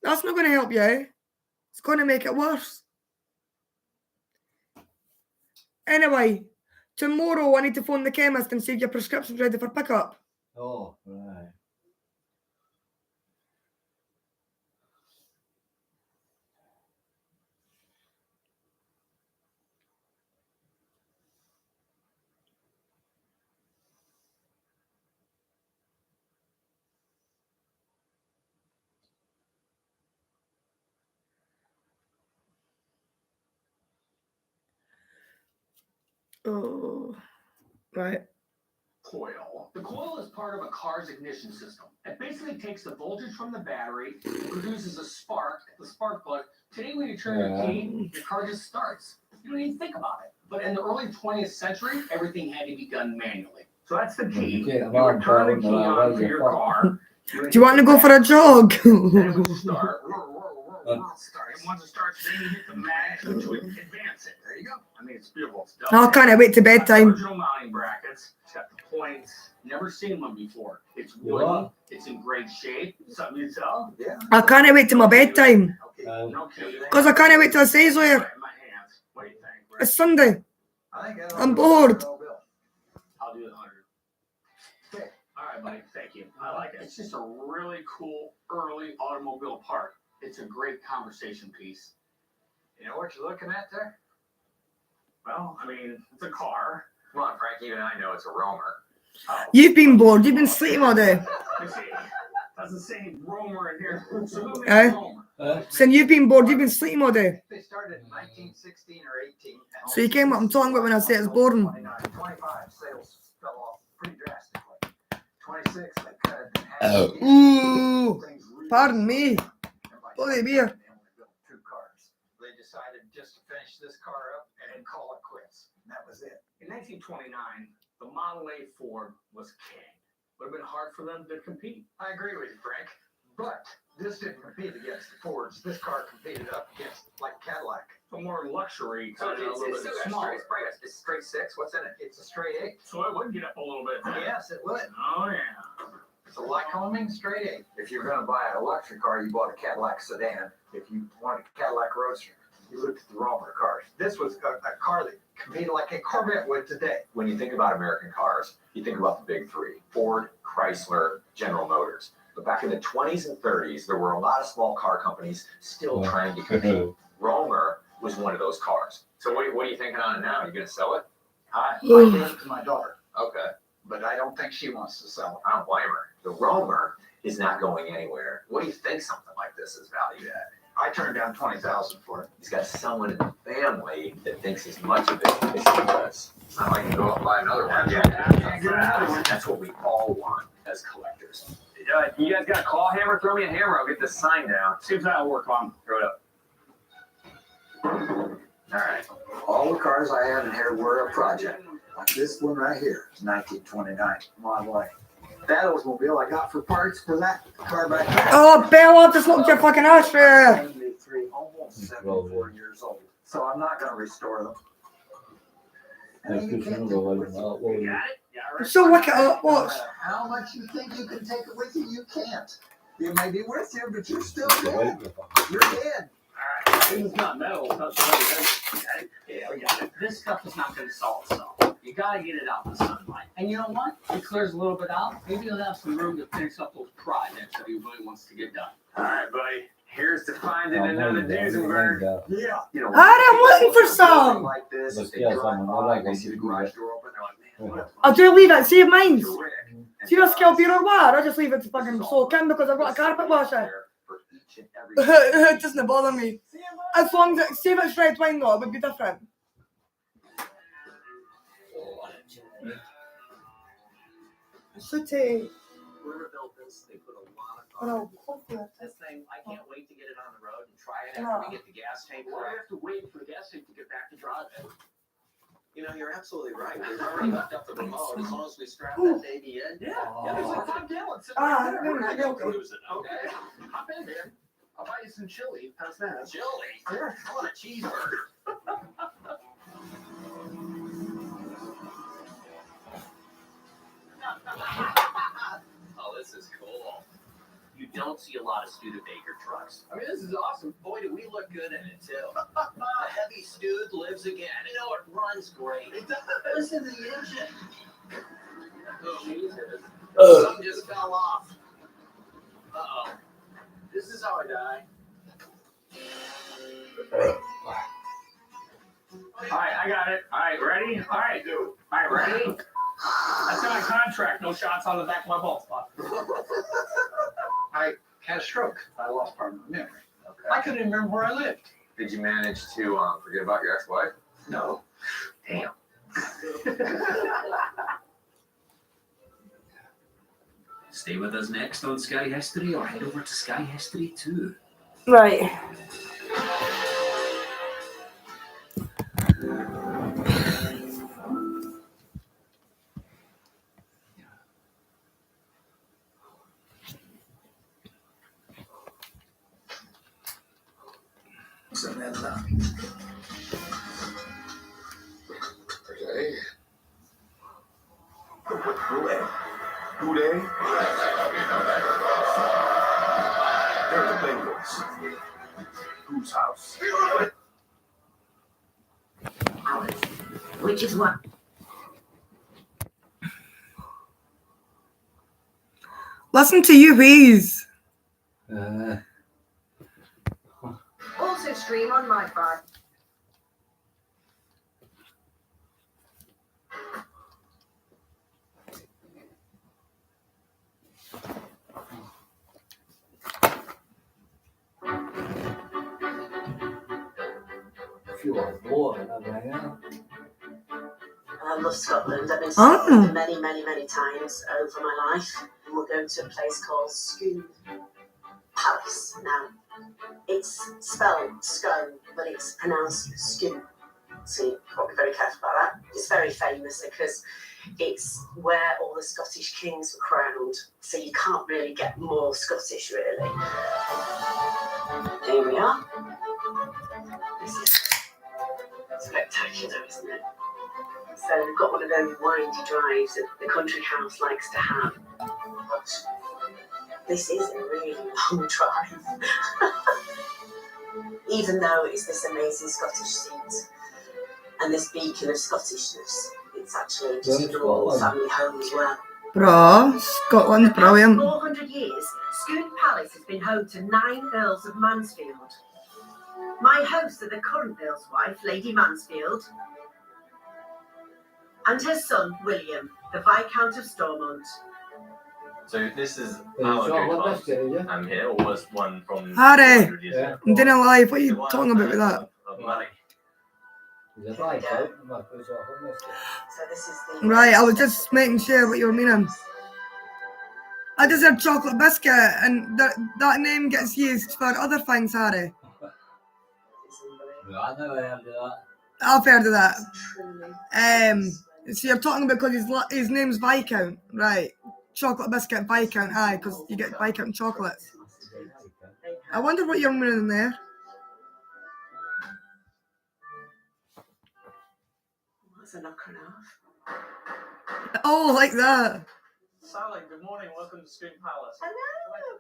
That's not going to help you, eh? It's going to make it worse. Anyway, tomorrow I need to phone the chemist and see if your prescription's ready for pickup. Oh, right. Oh, right. Coil. The coil is part of a car's ignition system. It basically takes the voltage from the battery, produces a spark, the spark plug. Today, when you turn your key, your car just starts. You don't even think about it. But in the early 20th century, everything had to be done manually. So that's the key. You would turn the key on for your car. Do you want to go for a jog? And it would start. And once it starts, then you hit the match switch to advance it. There you go. I mean, it's beautiful stuff. I can't wait to bedtime. Original mounting brackets. It's got the points. Never seen one before. It's wooden. It's in great shape. Something you tell? Yeah. I can't wait till my bedtime. No kidding. Because I can't wait till it says where. What do you think? It's Sunday. I'm bored. I'll do the 100. Okay. All right, buddy. Thank you. I like it. It's just a really cool early automobile part. It's a great conversation piece. You know what you're looking at there? Well, I mean, it's a car. Come on, Frank, even I know it's a roamer. Oh. You've been bored. You've been sleeping all day. Doesn't say roamer in here. So who Eh? makes roamer? Saying you've been bored. You've been sleeping all day. They started in 1916 or 18. So you came up and talking about when I say it's boring. 25 sales fell off pretty drastically. 26, they cut it in half. Ooh, pardon me. Bloody beer. Two cars. They decided just to finish this car up and call it quits. And that was it. In 1929, the Model A Ford was king. Would have been hard for them to compete. I agree with you, Frank. But this didn't compete against the Fords. This car competed up against, like, Cadillac. So more luxury, So kind of a little bit smaller. It's straight 6. What's in it? It's a straight 8. So it would get up a little bit. Yes, it would. Oh, yeah. It's a Lycoming straight 8. If you're going to buy a luxury car, you bought a Cadillac sedan. If you want a Cadillac Roadster, You looked at the Romer cars. This was a car that competed like a Corvette would today. When you think about American cars, you think about the big three: Ford, Chrysler, General Motors. But back in the 20s and 30s, there were a lot of small car companies still trying to compete. Romer was one of those cars. So what are you thinking on it now? Are you going to sell it? I gave it to my daughter, Okay. but I don't think she wants to sell I don't blame her. The Romer is not going anywhere. What do you think something like this is valued at? it. I turned down $20,000 for it. He's got someone in the family that thinks as much of it as he does. It's not like you go out and buy another one. That's what we all want as collectors. You guys got a claw hammer? Throw me a hammer. I'll get this sign down. See if that'll work on. Throw it up. All right. All the cars I have in here were a project. Like this one right here, 1929, Model A. That Oldsmobile I got for parts for that car back there. Oh, Bella, just look at your fucking ass there. 73, almost 74 years old. So I'm not going to restore them. And you can't take it with you. You got it? Yeah, right. So look at No what? matter how much you think you can take it with you, you can't. It may be with you, but you're still dead. You're dead. It's not metal. It's not yeah. This stuff is not going to solve itself. You got to get it out in the sunlight. And you know what? It clears a little bit out. Maybe you'll have some room to finish up those projects that he really wants to get done. All right, buddy. Here's to finding another Duesenberg. Yeah. You know, I'm waiting for some. like this, Let's they get drive some. by, I like they it. see the garage door open, they're like, man, what a I'll do leave it. See if mine's. Rick. See your scalp beer or what? I'll just leave it to fucking soak in because I've got a carpet washer. For each and every It doesn't bother me. As long as see if it's red wine though, it would be different. City. Whoever built this, they put a lot of Oh, coffee. This thing, I can't wait to get it on the road and try it Yeah. after we get the gas tank. Or I have to wait for the gas tank to get back to drive it. You know, you're absolutely right. We've already left up the remote as long as we strap Ooh. that baby in. Yeah, there's like 5 gallons. sitting Ah, right there. no, We're not no, gonna okay. lose it. Okay, hop in, man. I'll buy you some chili. How's that? Chili? Yeah. I want a cheeseburger. Oh, this is cool. You don't see a lot of Studebaker trucks. I mean, this is awesome. Boy, do we look good in it, too. The heavy Stud lives again. You know, it runs great. It does. Listen to the engine. Oh, Jesus. Something just fell off. Uh-oh. This is how I die. All right, I got it. All right, ready? All right, dude. All right, ready? That's in my contract. No shots on the back of my ball spot. I had a stroke. I lost part of my memory. Okay. I couldn't even remember where I lived. Did you manage to forget about your ex-wife? No. Damn. Stay with us next on Sky History or head over to Sky History 2. Right. Who they? They're the Bengals. Whose house? Which is what? Listen to you, please. Also stream on my phone. I love Scotland. I've been to Oh. Scotland many, many, many times over my life. And we'll go to a place called Scone Palace. Now, it's spelled Scone, but it's pronounced Scone. So you've got to be very careful about that. It's very famous because it's where all the Scottish kings were crowned. So you can't really get more Scottish, really. Here we are. This is spectacular, isn't it? So we've got one of those windy drives that the country house likes to have. But this is a really long drive. even though it's this amazing Scottish seat and this beacon of Scottishness, it's actually just a normal family home as well. Bro, Scotland's brilliant. For 400 years, Scone Palace has been home to 9 Earls of Mansfield. My hosts are the current Earl's wife, Lady Mansfield, and her son, William, the Viscount of Stormont. So this is our good I'm here, or was one from Harry, 100 years ago? I'm dinner live. What are you talking about with that? Of money. So this is the Right, I was just making sure what you were meaning. I just said chocolate biscuit, and that name gets used for other things, Harry. I never heard of that. I've heard of that. So you're talking about because his name's Viscount, right? Chocolate biscuit Viscount, aye, because you get Viscount chocolates. I wonder what you're meaning there. That's a knocker enough. Oh, like that. Sally, good morning. Welcome to Scone Palace. Hello.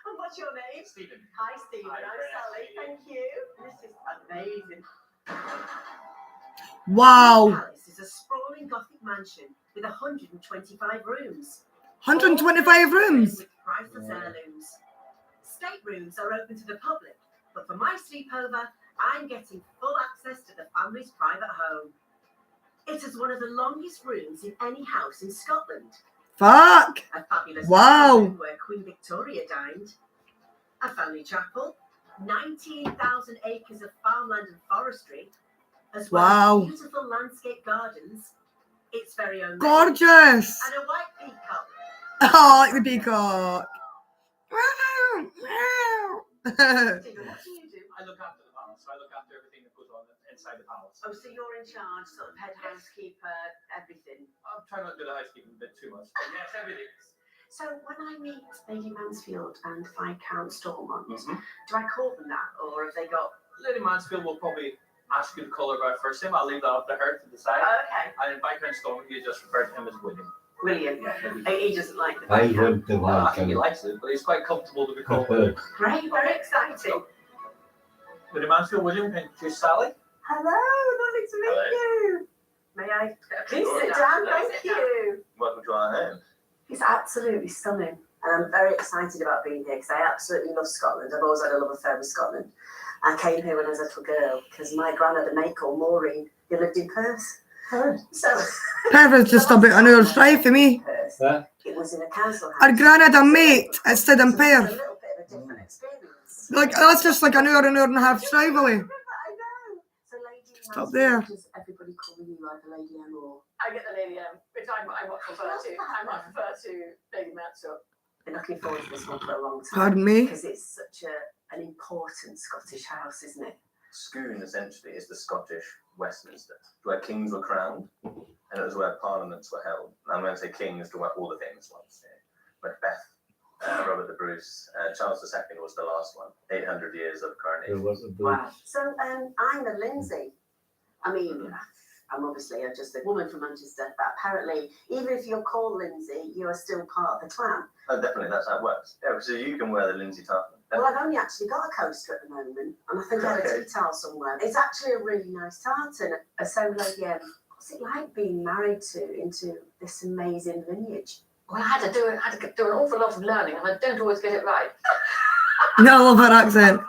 And what's your name? Stephen. Hi, Stephen. Hi, I'm very nice Sally. to meet you. Thank you. This is amazing. Wow. Palace is a sprawling Gothic mansion with 125 rooms. 125 rooms. With priceless heirlooms. Staterooms are open to the public, but for my sleepover, I'm getting full access to the family's private home. It is one of the longest rooms in any house in Scotland. Fuck. A fabulous Wow. room where Queen Victoria dined. A family chapel. 19,000 acres of farmland and forestry, as well Wow. as beautiful landscape gardens. Its very own Gorgeous. and a white peacock. Oh, I like the peacock. Stephen, what do you do? I look after the palace, so I look after everything that goes on inside the palace. Oh, so you're in charge, sort of head housekeeper, everything. I'm trying not to do the housekeeping a bit too much, but yes, everything. So when I meet Lady Mansfield and Viscount Stormont, Mm-hmm. do I call them that, or have they got? Lady Mansfield will probably ask you to call her by her first name. I'll leave that up to her to decide. Oh, okay. And in Viscount Stormont, you just refer to him as William. William. He doesn't like the I Viscount. went to I think he Viscount. likes it, but he's quite comfortable to be called. Great, very exciting. Lady Mansfield, William, and introduce Sally. Hello, lovely to meet you. May I please sit down? Thank you. Welcome to our home. It's absolutely stunning. And I'm very excited about being here because I absolutely love Scotland. I've always had a love affair with Scotland. I came here when I was a little girl because my gran had a mate called Maureen who lived in Perth. So Perth is just a bit an hour's drive for me. Huh? it was in a council house. Our gran had a mate that stayed in So it was Perth. a little bit of a different experience. Like, that's just like an hour and a half drive away. I know. So Lady Stop there. Does everybody calling you either Lady M or? I get the Lady M, which I much prefer to. I much prefer to Lady Mansfield. Been looking forward to this one for a long time. Pardon me? Because it's such an important Scottish house, isn't it? Scone essentially is the Scottish Westminster, where kings were crowned, and it was where parliaments were held. And when I say kings, to where all the famous ones, Macbeth, Robert the Bruce, Charles II was the last one. 800 years of coronation. Wow. So I'm a Lindsay. I mean, I'm obviously just a woman from Manchester, but apparently, even if you're called Lindsay, you are still part of the clan. Oh, definitely, that's how it works. Yeah, so you can wear the Lindsay tartan. Well, I've only actually got a coaster at the moment, and I think I have a Okay. tea towel somewhere. It's actually a really nice tartan. So, Lady M, what's it like being married into this amazing lineage? Well, I had to do an awful lot of learning, and I don't always get it right. Yeah, I love her accent.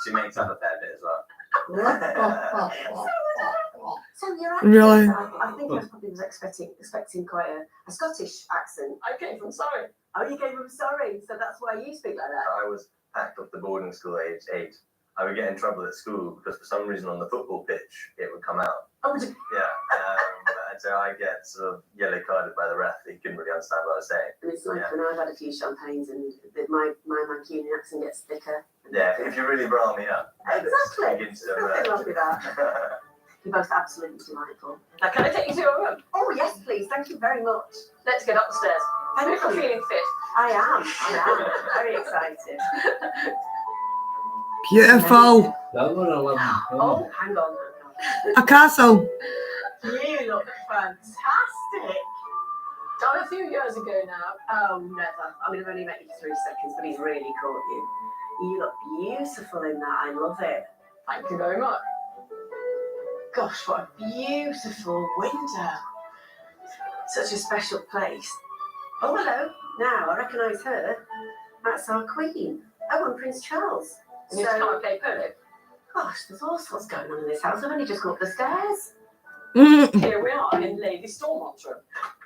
She makes up a fair bit as well. So you're actually, Really? I think I probably was expecting quite a Scottish accent. I came from Surrey. Oh, you came from Surrey, so that's why you speak like that. I was packed off the boarding school at age 8. I would get in trouble at school because for some reason on the football pitch it would come out. Oh, Yeah, and so I get sort of yellow carded by the ref. He couldn't really understand what I was saying. and it's like Yeah. when I've had a few champagnes and my Mancunian accent gets thicker. Yeah, if you really rile me up. Exactly. Begins to, Nothing wrong with that. You're both absolutely delightful. Now, can I take you to your room? Oh, yes, please. Thank you very much. Let's get upstairs. Thank If you're you. feeling fit. I am. Very excited. Beautiful. That one I love. Oh, hang on. A castle. You look fantastic. A few years ago now. Oh, never. I mean, I've only met you for 3 seconds, but he's really caught you. You look beautiful in that. I love it. Thank you very much. Gosh, what a beautiful window. Such a special place. Oh, hello. Now, I recognise her. That's our Queen. Oh, and Prince Charles. And you can't play polo. Gosh, there's all sorts going on in this house. I've only just got up the stairs. Here we are in Lady Stormont's room.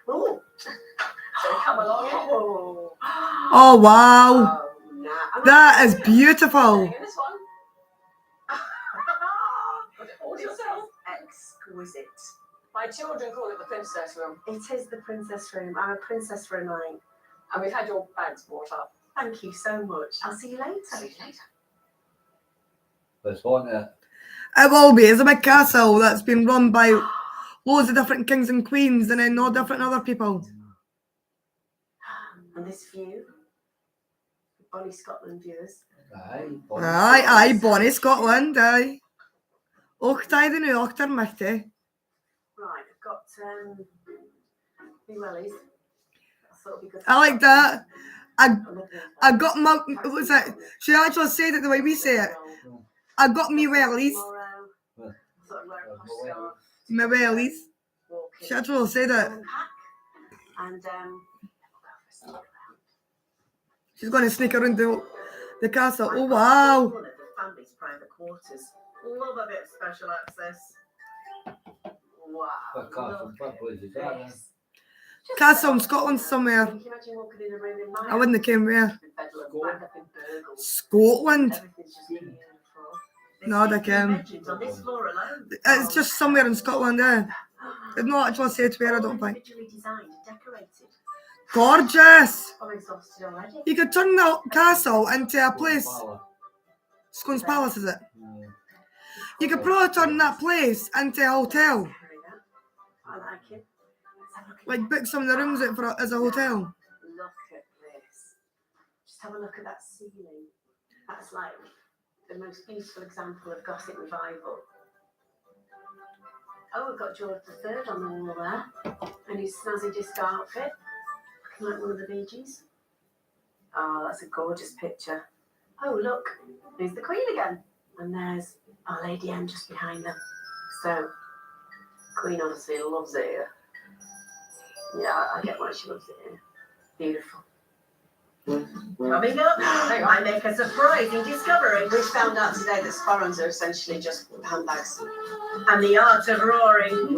Oh. So come along. Oh. Oh, wow. Oh, nah. That is beautiful. In this one. All to yourself. Exquisite. My children call it the princess room. It is the princess room. I'm a princess for a night. And we've had your bags brought up. Thank you so much. I'll see you later. See you later. It's haunted. It will be. It's a big castle that's been run by loads of different kings and queens and then all different other people. And this view, Bonnie Scotland viewers. Aye, Bonnie Scotland, aye. Och, die de nu achter Mechty. Right, I've got wee wellies. I thought it'd be good. I like that. I got my, what was it? She actually said it the way we say it. I got me wellies. My wellies. She actually said it. And she's going to sneak around the castle. Oh, wow. one of the family's private quarters. Love a bit of special access. Wow. Castle in Scotland somewhere. Can you imagine walking in a room in I wouldn't have came where. Scotland. Everything's just beautiful. No, they can. On this floor alone. It's just somewhere in Scotland, yeah. It's not actually said where, I don't think. Individually designed and decorated. Gorgeous. I'm exhausted already. You could turn the castle into a place. Scones Palace, is it? You could probably turn that place into a hotel. I like it. Let's have a look at Like book some of the rooms out for as a hotel. Look at this. Just have a look at that ceiling. That's like the most beautiful example of Gothic revival. Oh, we've got George III on the wall there. And his snazzy disco outfit. Looking like one of the Bee Gees. Oh, that's a gorgeous picture. Oh, look. There's the Queen again. And there's our Lady M just behind them. So, Queen obviously loves it here. Yeah, I get why she loves it here. Beautiful. Coming up, I make a surprising discovery. We found out today that sporrans are essentially just handbags. And the art of roaring.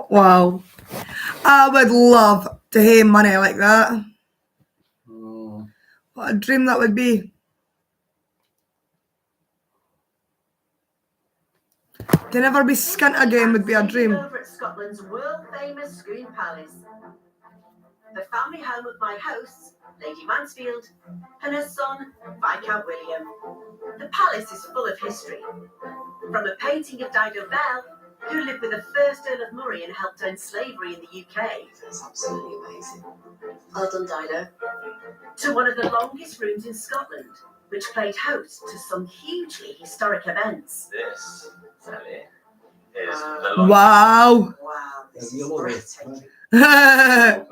Wow. I would love to have money like that. What a dream that would be. To never be skint again would be a dream. Over at Scotland's world-famous Scone Palace. The family home of my hosts, Lady Mansfield, and her son, Viscount William. The palace is full of history. From a painting of Dido Bell, who lived with the first Earl of Murray and helped end slavery in the UK. That's absolutely amazing. Well done, Dido. To one of the longest rooms in Scotland, which played host to some hugely historic events. This, Sally, is the longest. Wow. Wow, this is breathtaking.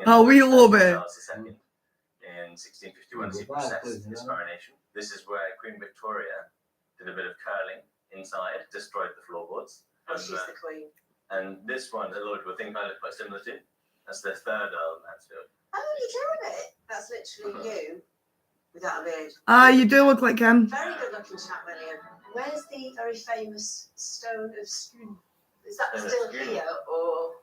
Oh, we love it. Charles II in 1651 he processed his coronation. This is where Queen Victoria did a bit of curling inside, destroyed the floorboards. Oh, she's the Queen. And this one, a lot of people think I look quite similar to. That's the third Earl Mansfield. Oh, you do it. That's literally you without a beard. You do look like him. Very good looking chap, William. Where's the very famous stone of Scone? Is that still here or?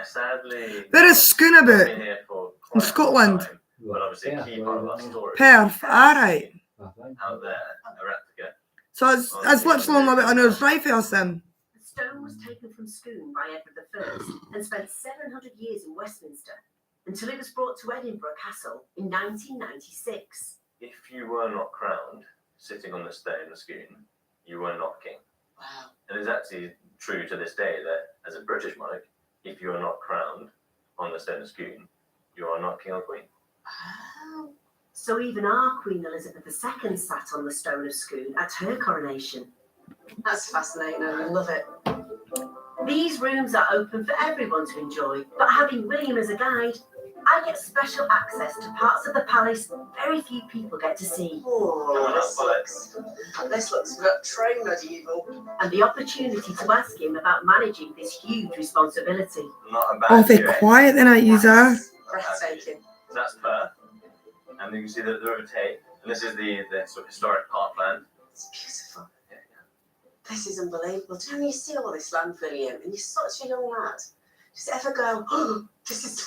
Sadly, There is Scone about been here for in quite a long Scotland. time, but obviously a key part of our story. Perth, alright. Out there, a replica. So it's literally only about an hour's drive for us then. The stone was taken from Scone by Edward I and spent 700 years in Westminster until it was brought to Edinburgh Castle in 1996. If you were not crowned, sitting on the stone of Scone, you were not king. Wow. And it's actually true to this day that as a British monarch, if you are not crowned on the stone of Scone, you are not king or queen. Oh. So even our Queen Elizabeth II sat on the stone of Scone at her coronation. That's fascinating. I love it. These rooms are open for everyone to enjoy, but having William as a guide, I get special access to parts of the palace very few people get to see. Oh, This looks very medieval. And the opportunity to ask him about managing this huge responsibility. Not a bad Oh, view, they're eh? quiet then, user. Breathtaking. So that's Perth. And you can see the River Tay. And this is the sort of historic parkland. It's beautiful. This is unbelievable. Do you know, you see all this land, William, and you're such a young lad. Does it ever go, oh, this is...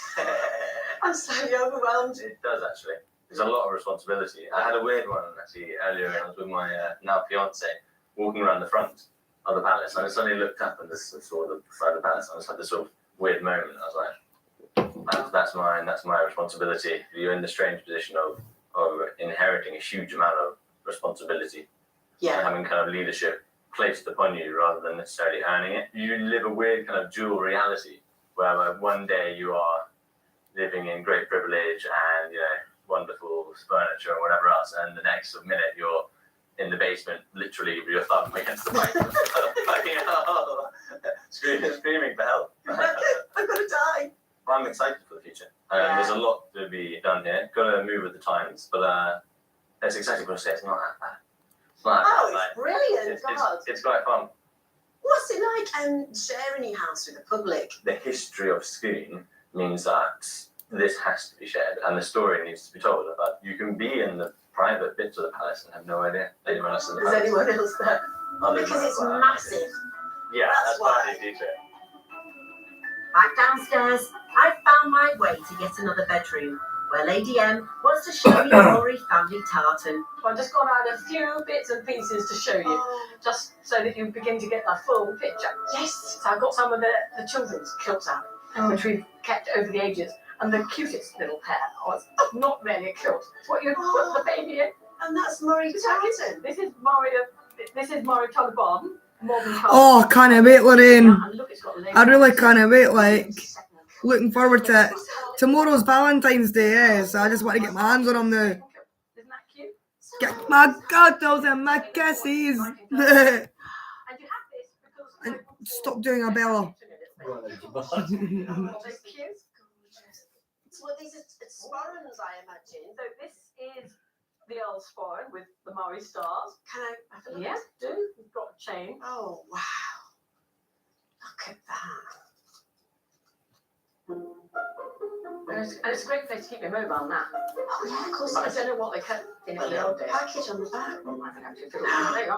I'm slightly overwhelmed. It does, actually. There's a lot of responsibility. I had a weird one, actually, earlier. I was with my now fiance, walking around the front of the palace. And I suddenly looked up and just saw the side of the palace. And I just had this sort of weird moment. I was like, that's my responsibility. You're in the strange position of inheriting a huge amount of responsibility. Yeah. And having kind of leadership placed upon you rather than necessarily earning it. You live a weird kind of dual reality where one day you are living in great privilege and, you know, wonderful furniture and whatever else, and the next minute you're in the basement, literally with your thumb against the pipe, screaming for help. I'm gonna die. Well, I'm excited for the future. There's a lot to be done here. Got to move with the times, but that's exactly what I say. It's not that bad. It's brilliant, God. It's quite fun. What's it like sharing your house with the public? The history of Scone means that this has to be shared, and the story needs to be told. But you can be in the private bits of the palace and have no idea anyone else in the palace. Is anyone else there? Because it's massive. Yeah, that's why they do it. Back downstairs, I found my way to yet another bedroom, where Lady M wants to show me the Murray family tartan. I've just got out a few bits and pieces to show you, just so that you begin to get the full picture. Yes. So I've got some of the children's quilts out, which we've kept over the ages, and the cutest little pair was not really a quilt. It's what you put the baby in. And that's Murray tartan. This is Murray Taliban. Oh, I can't wait, Lorraine. I really can't wait, like, looking forward to it. Tomorrow's Valentine's Day, so I just want to get my hands on them now. Isn't that cute? Get my goddos and my kisses. And stop doing a Bella. So these are sporrans, I imagine. So this is the old sporran with the Murray stars. Can I have a look? Yes, do. We've got a chain. Oh, wow. Look at that. And it's a great place to keep your mobile now. Oh, yeah, of course. But I don't know what they kept in the old days. Package on the back. I think actually there you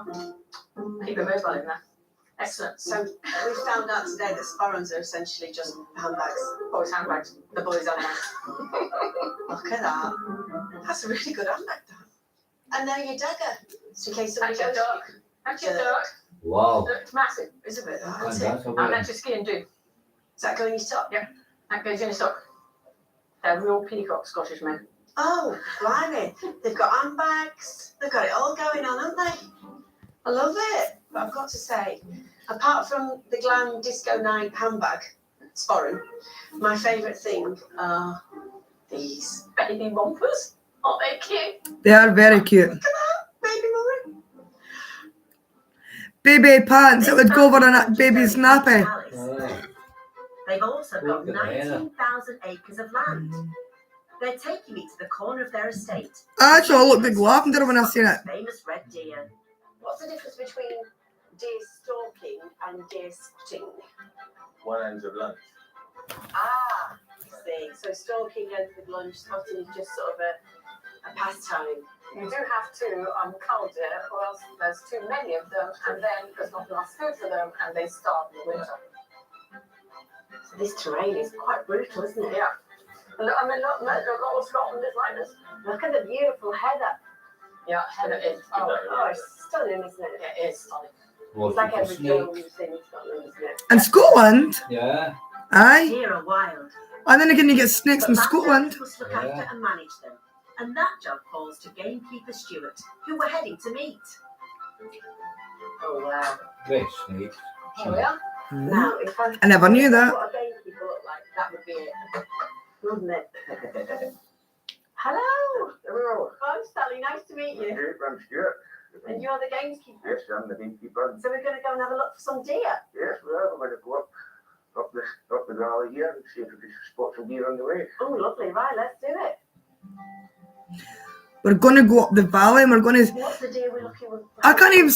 go. Keep your mobile in there. Excellent. So we found out today that sporrans are essentially just handbags. Boys' handbags. The boys' handbags. Look at that. That's a really good handbag, that. And now your dagger. Just in case somebody That's your goes. duck. That's your duck. Wow. It's massive. Isn't it? That's That's it. And that's your ski and do. Does that go in your top? Yeah. That goes in your sock. They're real peacock Scottish men. Oh, blimey. They've got handbags. They've got it all going on, haven't they? I love it. But I've got to say, apart from the glam disco night handbag, sporran, my favourite thing are these baby bumpers. Aren't they cute? They are very cute. Look at that, baby Murray. Baby pants, it would go over a baby's nappy. They've also got Look at that. 19,000 acres of land. They're taking me to the corner of their estate. Actually, I looked like lavender when I seen it. Famous red deer. What's the difference between deer stalking and deer spotting? One end of lunch. Ah, I see. So stalking ends with lunch, spotting is just sort of a pastime. You do have to cull deer, or else there's too many of them, and then there's not enough food for them, and they starve in the winter. So this terrain is quite brutal, isn't it? Yeah. Look, I mean, look, a lot of Scotland is like this. Look at the beautiful heather. Yeah, heather is. Oh, it's stunning, isn't it? Yeah, it is stunning. Well, It's like for every snake. film you've seen in Scotland, isn't it? And Scotland? Yeah. Aye. Deer are wild. And then again, you get snakes But in that Scotland. man must look after and manage them. And that job falls to gamekeeper Stuart, who we're heading to meet. Oh, wow. Great snake. Here we are. Now, if I never knew that. What a gamekeeper looked like, that would be it. Wouldn't it? Hello. Hello. I'm Sally. Nice to meet you. I'm Stuart. And you're the gamekeeper. Yes, I'm the gamekeeper. So we're going to go and have a look for some deer. Yes, we are. We're going to go up the valley here and see if we can spot some deer on the way. Oh, lovely. Right, let's do it. We're going to go up the valley and we're going to... What's the deer we're looking for? I can't even...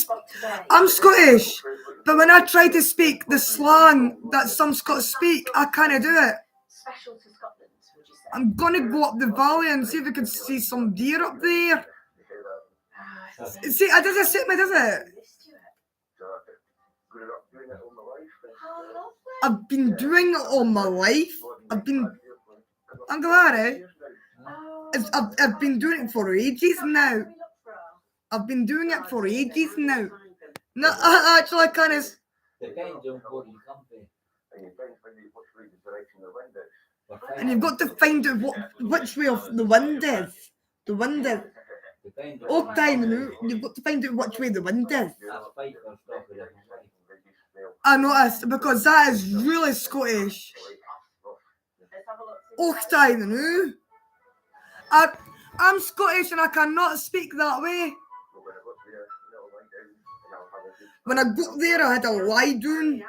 I'm Scottish, but when I try to speak the slang that some Scots speak, I can't do it. Special to Scotland, would you say? I'm going to go up the valley and see if we can see some deer up there. See, it doesn't suit me, does it? I've been doing it all my life. I'm glad, eh? I've been doing it for ages now. I've been doing it for ages now. No, actually, I kind of... And you've got to find out which way of the wind is. The wind is. All time, you've got to find out which way the wind is. I noticed, because that is really Scottish. Oh, time, I'm Scottish and I cannot speak that way. When I got there, I had a lie down.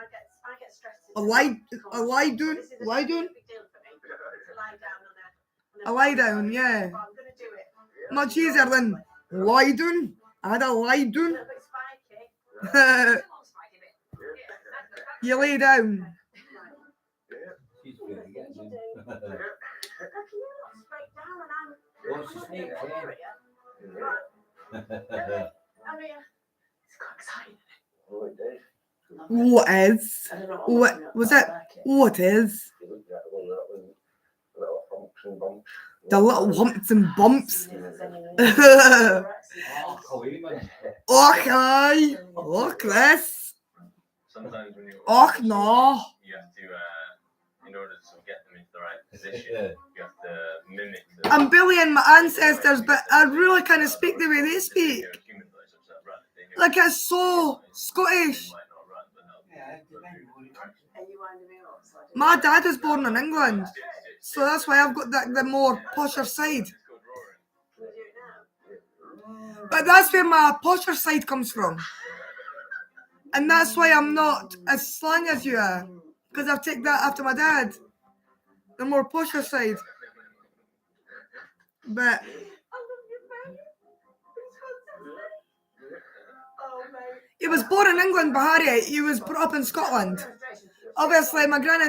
A lie down, yeah. Much easier than lie down. I had a lie down. You lay down. What is? What was it? What is? The little humps and bumps. Okay. Look this. Sometimes when you no. you have to, in order to get them into the right position, you have to mimic them. I'm bullying my ancestors, but I really kind of speak the way they speak. Like it's so Scottish. My dad was born in England, so that's why I've got the more posher side. But that's where my posher side comes from. And that's why I'm not as slang as you are. Because I've taken that after my dad. The more posher side. But... He was born in England, but Harry, he was brought up in Scotland. Obviously, my nan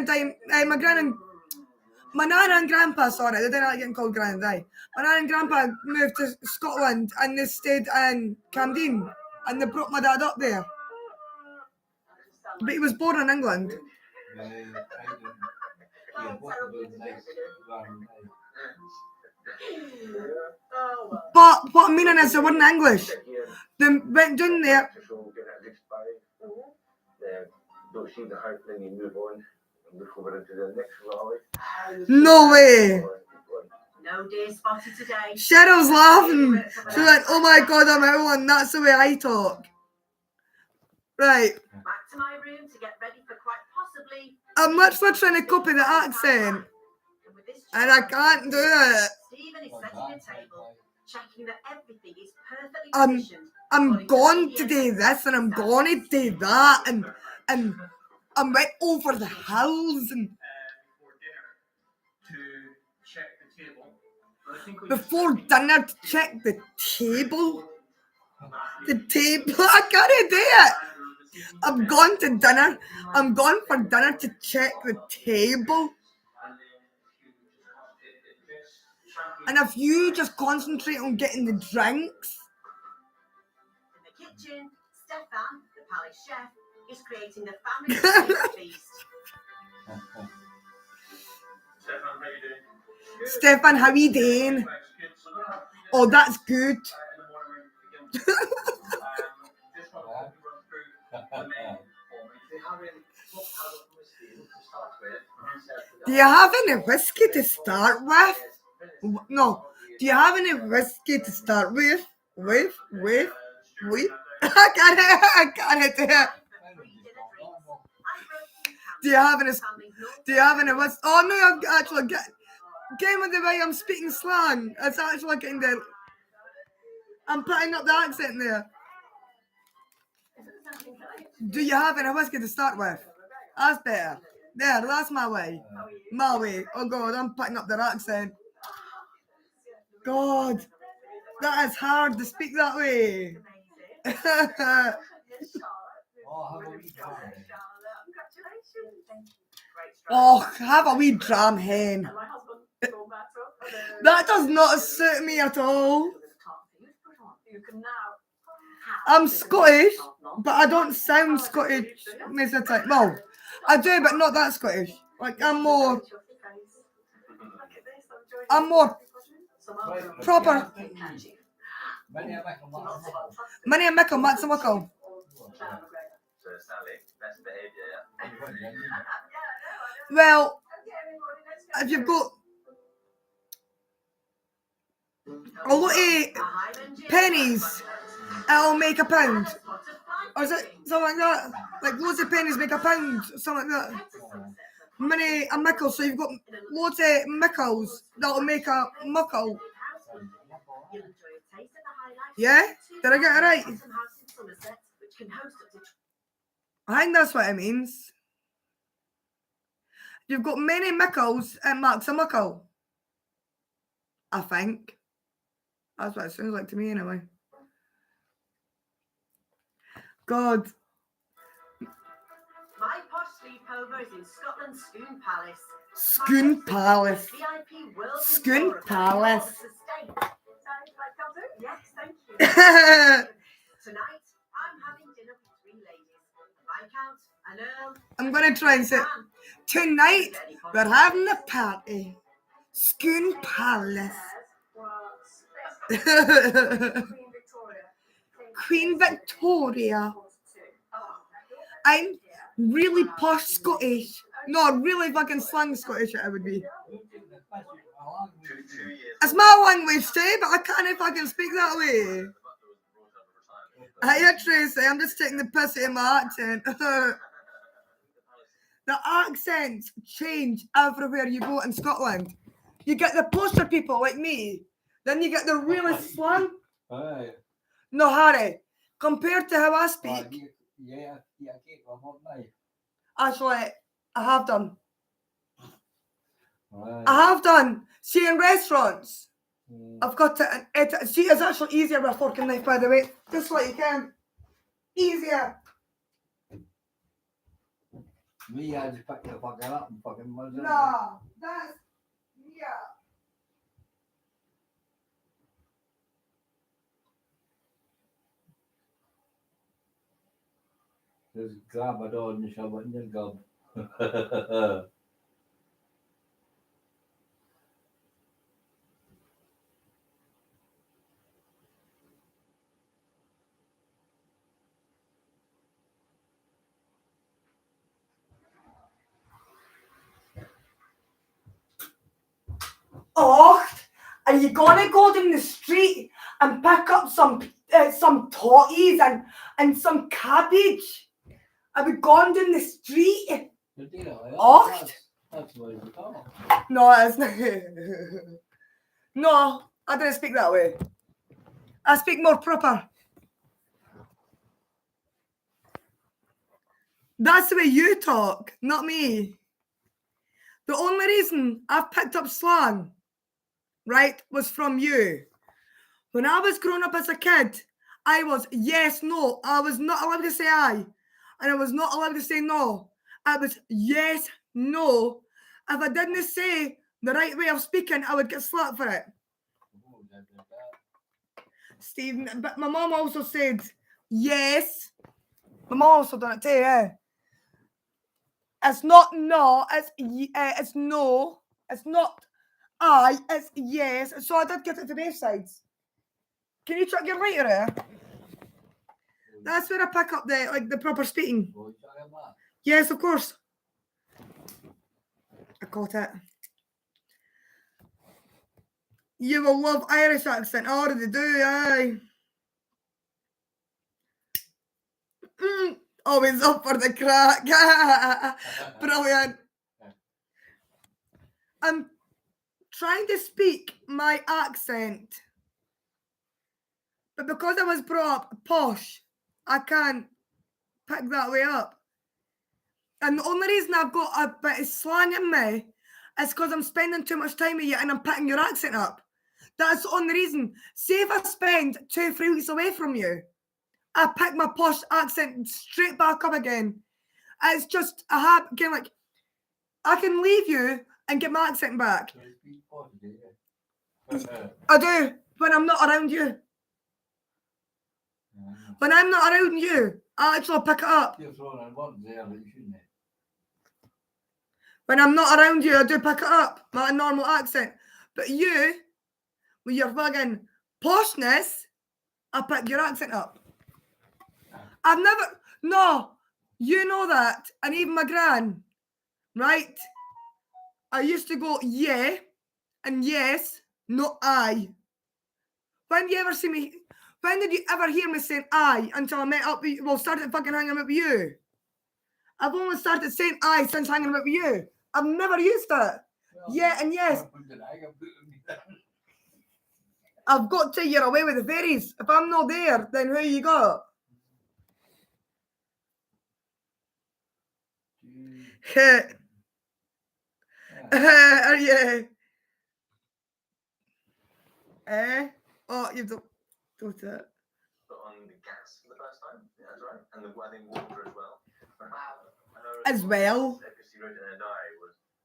and grandpa, sorry, they didn't like getting called gran and di. My nan and grandpa moved to Scotland and they stayed in Camden and they brought my dad up there. But he was born in England. But what I'm meaning is they weren't English. They went down there. Don't see the hype, then you move on and look over into the next valley. No way. No deer spotted today. Cheryl's laughing. She went, oh my god, I'm howling. That's the way I talk. Right. Back to my room to get ready for quite possibly. I'm literally trying to copy the accent. And I can't do it. Stephen is setting the table, checking that everything is perfectly positioned. I'm going to do this and I'm going to do that and I went over the hills and before dinner to check the table. The table, I can't do it. I'm going to dinner. I'm going for dinner to check the table. And if you just concentrate on getting the drinks. In the kitchen, Stefan, the palace chef, is creating the family feast. Stefan, how you doing? Oh, that's good. Do you have any whiskey to start with? No. Do you have any whiskey to start with? With? I can't do it. Do you have any whiskey? Oh no, I'm actually getting with the way I'm speaking slang. It's actually getting the... I'm putting up the accent there. Do you have any whiskey to start with? That's better. There, that's my way. My way. Oh God, I'm picking up their accent. God, that is hard to speak that way. Oh, have a wee dram hen. That does not suit me at all. I'm Scottish, but I don't sound Scottish most of the time. Well, I do, but not that Scottish. Like, I'm more proper. Many a mickle, Max a muckle. So Sally, best behaviour, yeah. Well, if you've got a lot of pennies, it'll make a pound. Or is it something like that? Like loads of pennies make a pound, something like that. Many a mickle, so you've got loads of mickles that'll make a muckle. Yeah? Did I get it right? I think that's what it means. You've got many mickles and Max a muckle. I think. That's what it sounds like to me anyway. God. My posh sleepover is in Scotland's Scone Palace. Scone Palace. VIP World Scone Palace. Yes, thank you. Tonight, I'm having dinner with three ladies. Viscount, an Earl. I'm going to try and say, tonight we're having a party. Scone Palace. Queen Victoria. I'm really posh Scottish. No, really fucking slang Scottish it would be. It's my language too, but I can't fucking speak that way. Hiya Tracy, I'm just taking the piss out of my accent. The accents change everywhere you go in Scotland. You get the poster people like me, then you get the really slang. No, Harry, compared to how I speak. Actually, I have done. I have done. See, in restaurants, I've got to edit. See, it's actually easier with a fork and knife, by the way. Just like you can. Easier. Me, I just picked the fucking up and fucking was it? No, that's, yeah. Just grab it all and shove it in your gob. Oh, are you gonna go down the street and pick up some totties and some cabbage? Are we going down the street? Oh, that's what it's called. No, it's not. No, I don't speak that way. I speak more proper. That's the way you talk, not me. The only reason I've picked up slang, right, was from you. When I was growing up as a kid, I was yes, no. I was not allowed to say aye, and I was not allowed to say no. I was yes, no. If I didn't say the right way of speaking, I would get slapped for it. Stephen, but my mom also said yes. My mom also done it too, yeah. It's not no, it's no. It's not aye, it's yes. So I did get it to both sides. Can you try to get right here? That's where I pick up the proper speaking. Yes, of course. I caught it. You will love Irish accent. I already do, aye. Always up for the crack. Brilliant. I'm trying to speak my accent, but because I was brought up posh, I can't pick that way up. And the only reason I've got a bit of slang in me is because I'm spending too much time with you and I'm picking your accent up. That's the only reason. See if I spend 2-3 weeks away from you, I pick my posh accent straight back up again. It's just a habit, kind of like, I can leave you and get my accent back. I do, when I'm not around you. When I'm not around you, I actually pick it up. When I'm not around you, I do pick it up, my normal accent. But you, with your fucking poshness, I pick your accent up. I've never, no, you know that, and even my gran, right? I used to go, yeah, and yes, not I. When do you ever see me, when did you ever hear me saying I until I met up with you, well, started fucking hanging out with you? I've only started saying I since hanging out with you. I've never used it. Yeah, and yes. I've got to, you're away with the fairies. If I'm not there, then who you got? Are you? Oh, you've got it. Put on the gas for the first time. Yeah, that's right. And I think water as well. As well. She wrote in her diary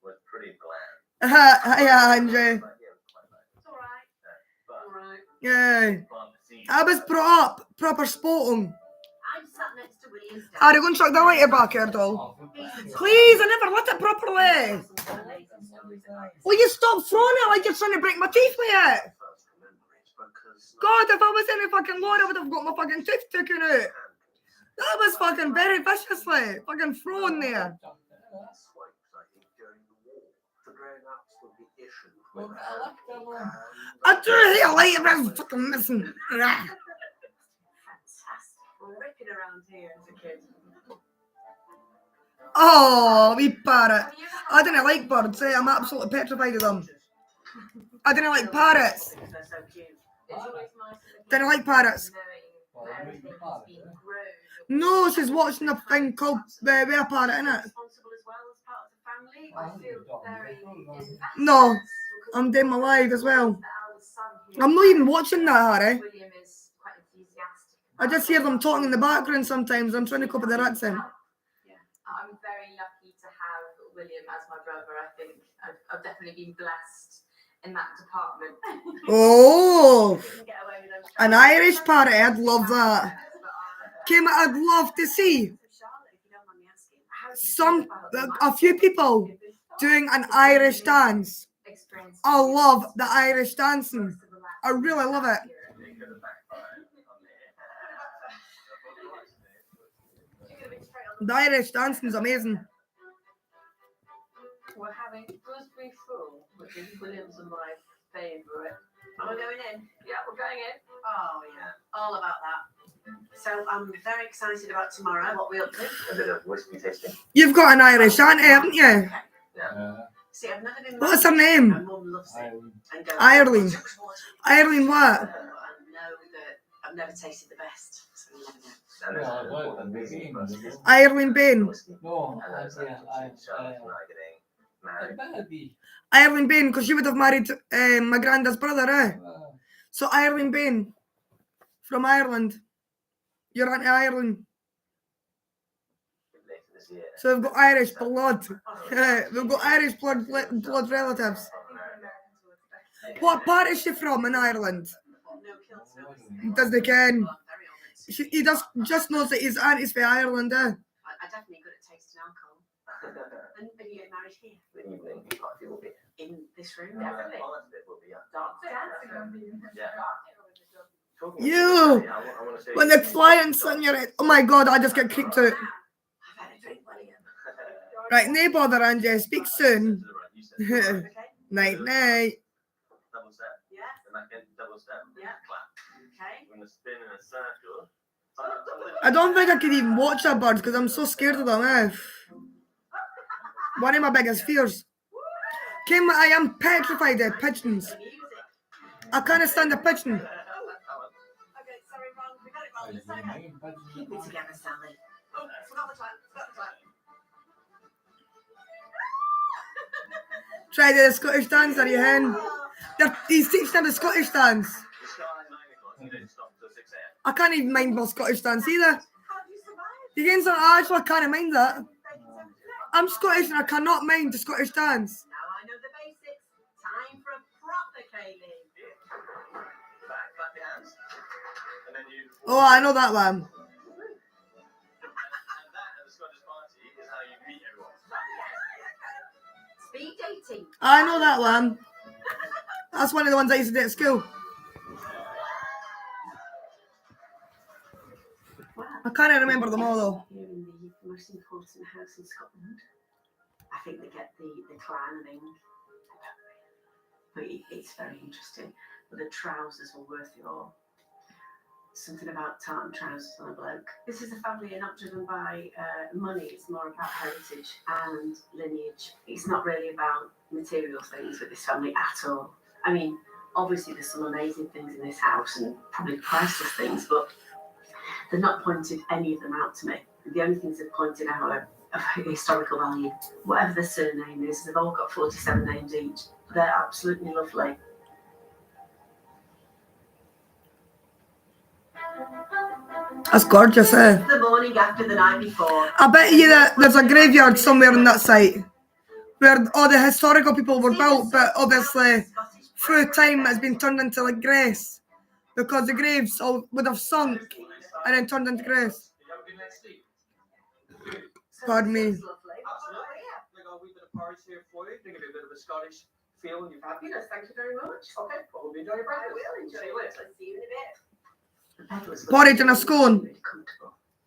was pretty bland. Hi, Andrew. Yeah. I was brought up proper sporting. I'm sat next to William's dad. Are you going to chuck the lighter back here, doll? Please, I never lit it properly. Will you stop throwing it like you're trying to break my teeth with it? God, if I was in a fucking lorry, I would have got my fucking tooth taken out. That was fucking very viciously fucking thrown there. I do hate lighter, but I'm fucking missing. Fantastic. Ripping around here as a kid. Oh, wee parrot. I didn't like birds, I'm absolutely petrified of them. I didn't like parrots. Didn't like parrots. No, she's watching a thing called Where a Parrot, innit? No, I'm doing my live as well. I'm not even watching that, Harry. I just hear them talking in the background sometimes. I'm trying to copy their accent. I'm very lucky to have William as my brother. I think I've definitely been blessed in that department. Oh, an Irish parrot. I'd love that. Kim, I'd love to see a few people doing an Irish dance. I love the Irish dancing. I really love it. The Irish dancing is amazing. We're having gooseberry fool, which is William's and my favourite. Are we going in? Yeah, we're going in. Oh, yeah. All about that. So I'm very excited about tomorrow. What we up to? A bit of whiskey tasting. You've got an Irish auntie, haven't you? Yeah. See, I've never been. What's her name? My mum loves it. Ireland. Ireland what? I know that I've never tasted the best, so you never know. Ireland Bain. Ireland Bain, because you would have married my granddad's brother, eh? So Ireland Bain, from Ireland. You're Auntie Ireland. So we've got Irish blood. We've got Irish blood relatives. What part is she from in Ireland? Doesn't ken. He just knows that his auntie's from Ireland, eh? I'm definitely good at tasting alcohol. And you get married here? The evening party will be in this room? Definitely. You! When the client's on your head. Oh my god, I just get kicked out. Right, no bother, Angie. Speak soon. Night, night. Double step. Yeah. And that get double step. Yeah. Clap. Okay. We're gonna spin in a circle. I don't think I could even watch a bird because I'm so scared of them, eh? One of my biggest fears. Kim, I am petrified of pigeons. I can't stand a pigeon. Okay, sorry, Ron. We got it wrong. Keep it together, Sally. Oh, forgot the clap. Try the Scottish dance, are you hen? He's teaching them the Scottish dance. I can't even mind my Scottish dance either. You get into actually I can't mind that. I'm Scottish and I cannot mind the Scottish dance. Now I know the basics. Time for a proper Kaylee. Back, clap your hands. And then you... Oh, I know that one. And that at the Scottish party is how you meet everyone. Speed dating. I know that one. That's one of the ones I used to do at school. I can't remember them all though. Here in the most important house in Scotland. I think they get the clan thing. But it's very interesting. But the trousers were worth it all. Something about tartan trousers on a bloke. This is a family not driven by money. It's more about heritage and lineage. It's not really about material things with this family at all. I mean, obviously there's some amazing things in this house and probably priceless things, but they've not pointed any of them out to me. The only things they've pointed out are of historical value. Whatever the surname is, they've all got 47 names each. They're absolutely lovely. That's gorgeous, eh? The morning after the night before. I bet you that there's a graveyard somewhere in that site where all the historical people were built, but obviously through time it's been turned into like grace because the graves all would have sunk and then turned into grace. Pardon me. Absolutely. We got a wee bit of porridge here for you to give you a bit of a Scottish feel and you've happiness. Thank you very much. Okay, well, we'll enjoy your breakfast. I will enjoy it. Let's see you in a bit. Porridge and a scone.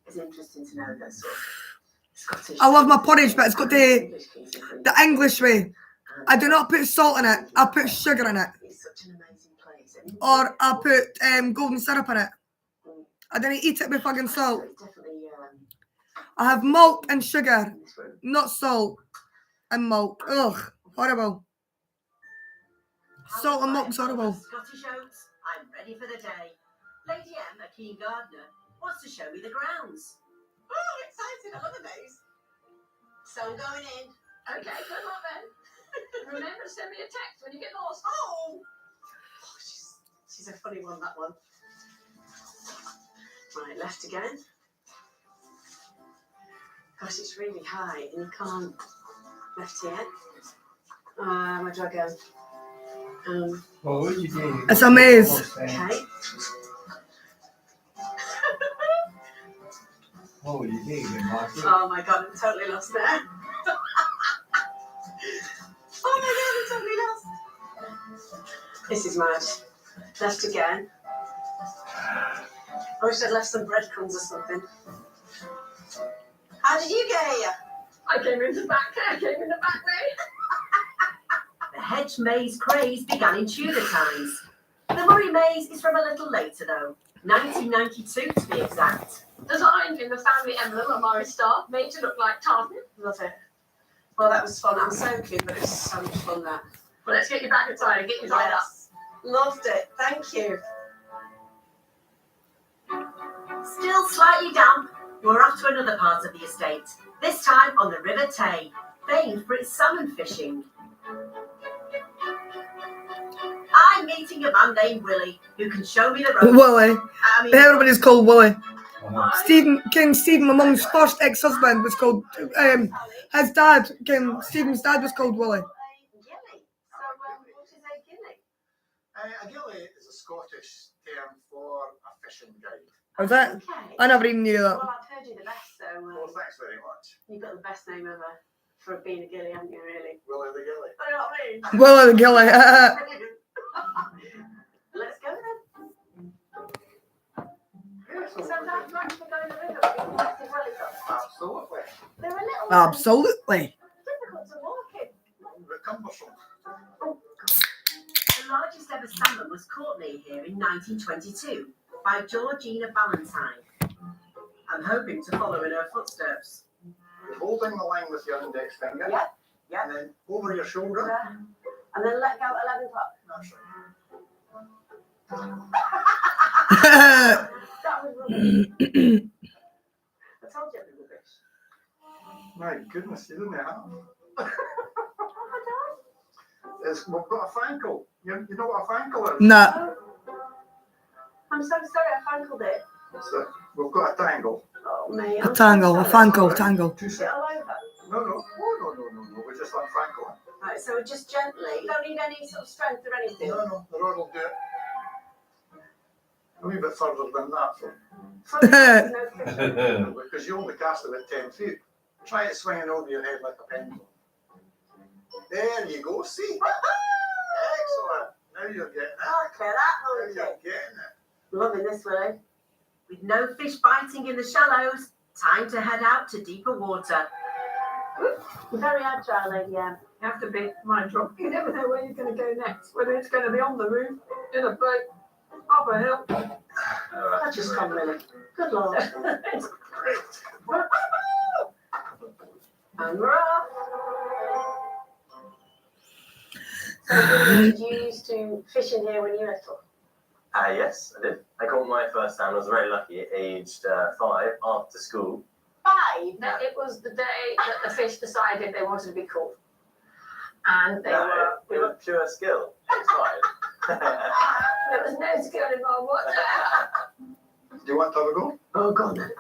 It's interesting to know that sort of Scottish. I love my porridge, but it's got the English way. I do not put salt in it. I put sugar in it. It's such an amazing place. Or I put golden syrup in it. I don't eat it with fucking salt. I have milk and sugar, not salt and milk. Ugh, horrible. Salt and milk's horrible. Scottish oats. I'm ready for the day. Lady M, a keen gardener, wants to show me the grounds. Oh, excited! I love a maze. So I'm going in. Okay, good luck then. Remember to send me a text when you get lost. Oh, she's a funny one, that one. Right, left again. Gosh, it's really high and you can't. Left here. Where do I go? What would you do? It's a maze. Okay. What would you do? Oh my god, I'm totally lost there. Oh my god, I'm totally lost. This is mad. Left again. I wish I'd left some breadcrumbs or something. How did you get here? I came in the back way. The hedge maze craze began in Tudor times. The Murray maze is from a little later though. 1992 to be exact. Designed in the family emblem, a Morris star, made to look like tartan. Love it. Well, that was fun. I'm so keen, but it was so much fun that. Well, let's get you back inside and get you tied up. Loved it. Thank you. Still slightly damp, we're off to another part of the estate. This time on the River Tay, famed for its salmon fishing. I'm meeting a man named Willie, who can show me the ropes. Willie. Everybody's called Willie. Uh-huh. King Stephen, my mum's first ex-husband, was called. His dad, Stephen's dad, was called Willie. A gilly is a Scottish term for a fishing guide. Was that? Okay. I never even knew that. Well, I've heard you the best, so. Well, thanks very much. You've got the best name ever for being a gilly, haven't you, really? Willie the Gilly. I know what I mean. Willie the Gilly. Let's go then. Yes, So that's right for going to the river. absolutely. They're a little Absolutely. difficult to walk in. But cumbersome. The largest ever salmon was caught near here in 1922 by Georgina Ballantyne. I'm hoping to follow in her footsteps. You're holding the line with your index finger. Yeah. Yeah. And then over your shoulder. And then let go at 11 o'clock. That's right. That was rubbish. told you it'd be rubbish. My goodness, you didn't have. Oh, We've got a fankle. You know what a fankle is? No. I'm so sorry I fangled it. So we've got a tangle. Oh, me. A tangle, a fangle, tangle. Is it all over? No. No. We're just unfankling. Right, so just gently. You don't need any sort of strength or anything. No. The rod will do it. A wee bit further than that. So. Because you only cast it at 10 feet. Try it swinging over your head like a pendulum. There you go. See? Excellent. Now you're getting it. Okay, that Now you're getting it. Loving this, Willie. With no fish biting in the shallows, time to head out to deeper water. Very agile, Lady Anne. You have to be, mind drop. You never know where you're going to go next, whether it's going to be on the roof, in a boat, up a hill. That's just come, Willie. Good Lord. It's great. And we're off. So, did you used to fish in here when you were little? Yes, I did. I caught my first salmon. I was very lucky, aged 5, after school. 5? No, it was the day that the fish decided they wanted to be caught. And they were... It was pure skill. Aged 5. There was no skill involved whatsoever. Do you want to have a go? Oh, go on then.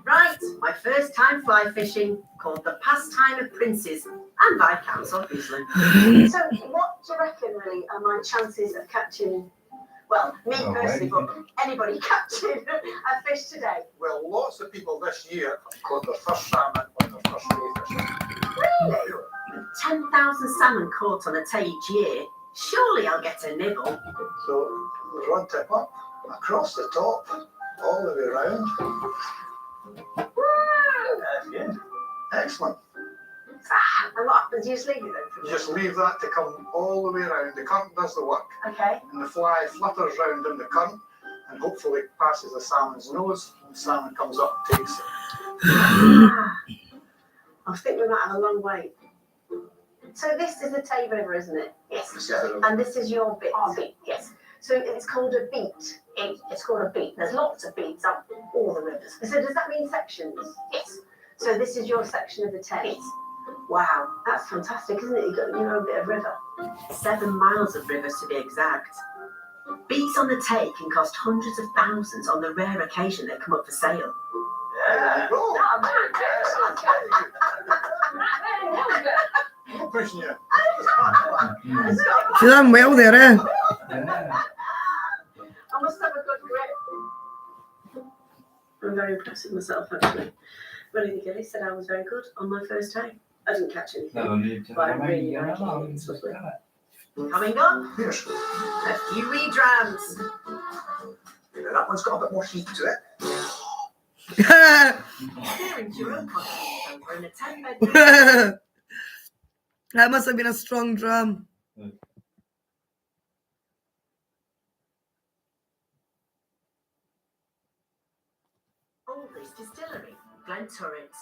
Right, my first time fly fishing, called the pastime of princes, and viscounts, obviously. So, what do you reckon, really, are my chances of catching, well, me personally, but anybody catching a fish today? Well, lots of people this year caught their first salmon on their first day fishing. Really? 10,000 salmon caught on a tay each year. Surely I'll get a nibble. So, the rod tip up, across the top, all the way around. That's good. Excellent. And what happens? You just leave it then? You just leave that to come all the way around. The current does the work. Okay. And the fly flutters round in the current and hopefully passes the salmon's nose. And the salmon comes up and takes it. I think we might have a long wait. So this is the Tay River, isn't it? Yes. And this is your bit? Our beat, yes. So it's called a beat. It's called a beat. There's lots of beats up all the rivers. So does that mean sections? Yes. So this is your section of the Tay? Yes. Wow, that's fantastic, isn't it? You've got your own bit of river. 7 miles of rivers to be exact. Beats on the Tay can cost hundreds of thousands on the rare occasion they come up for sale. Yeah. I'm pushing you. She's done well there, eh? I must have a good grip. I'm very impressed with myself, actually. Willie Gilly said I was very good on my first day. I didn't catch anything. No need to. But I really like it. It's lovely. Coming up, a few redrams. That one's got a bit more heat to it. Sharing your own content over in a 10-bed. That must have been a strong drum. Aldridge Distillery, Glenturret.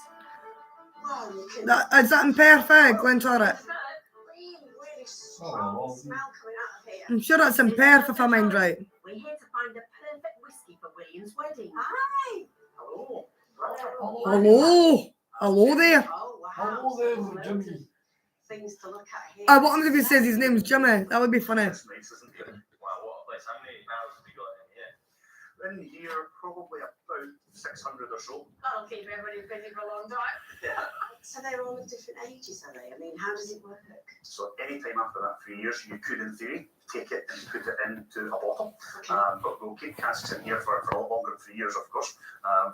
Wow, you can. Is that imperfect, Glenturret? Really strong smell coming out of here. I'm sure that's imperfect if I mind right. We're here to find the perfect whiskey for William's wedding. Hi. Hello. Hello. Hello there. Oh, wow. Hello there, Jimmy. Things to look at here. What happens if he says his name's Jimmy? That would be funny. Wow, what a place. How many barrels have you got in here? In here, probably about 600 or so. That'll keep everybody busy for a long time. Yeah. So they're all of different ages, are they? I mean, how does it work? So any time after that 3 years, you could, in theory, take it and put it into a bottle. Okay. But we'll keep casks in here for a lot longer than 3 years, of course.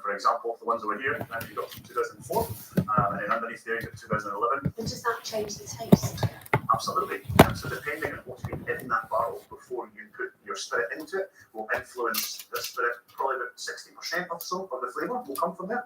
For example, the ones over here, you've got from 2004, and then underneath there, you've got 2011. And does that change the taste? Absolutely. So depending on what's been in that barrel before you put your spirit into it, will influence the spirit. Probably about 60% or so of the flavour will come from there.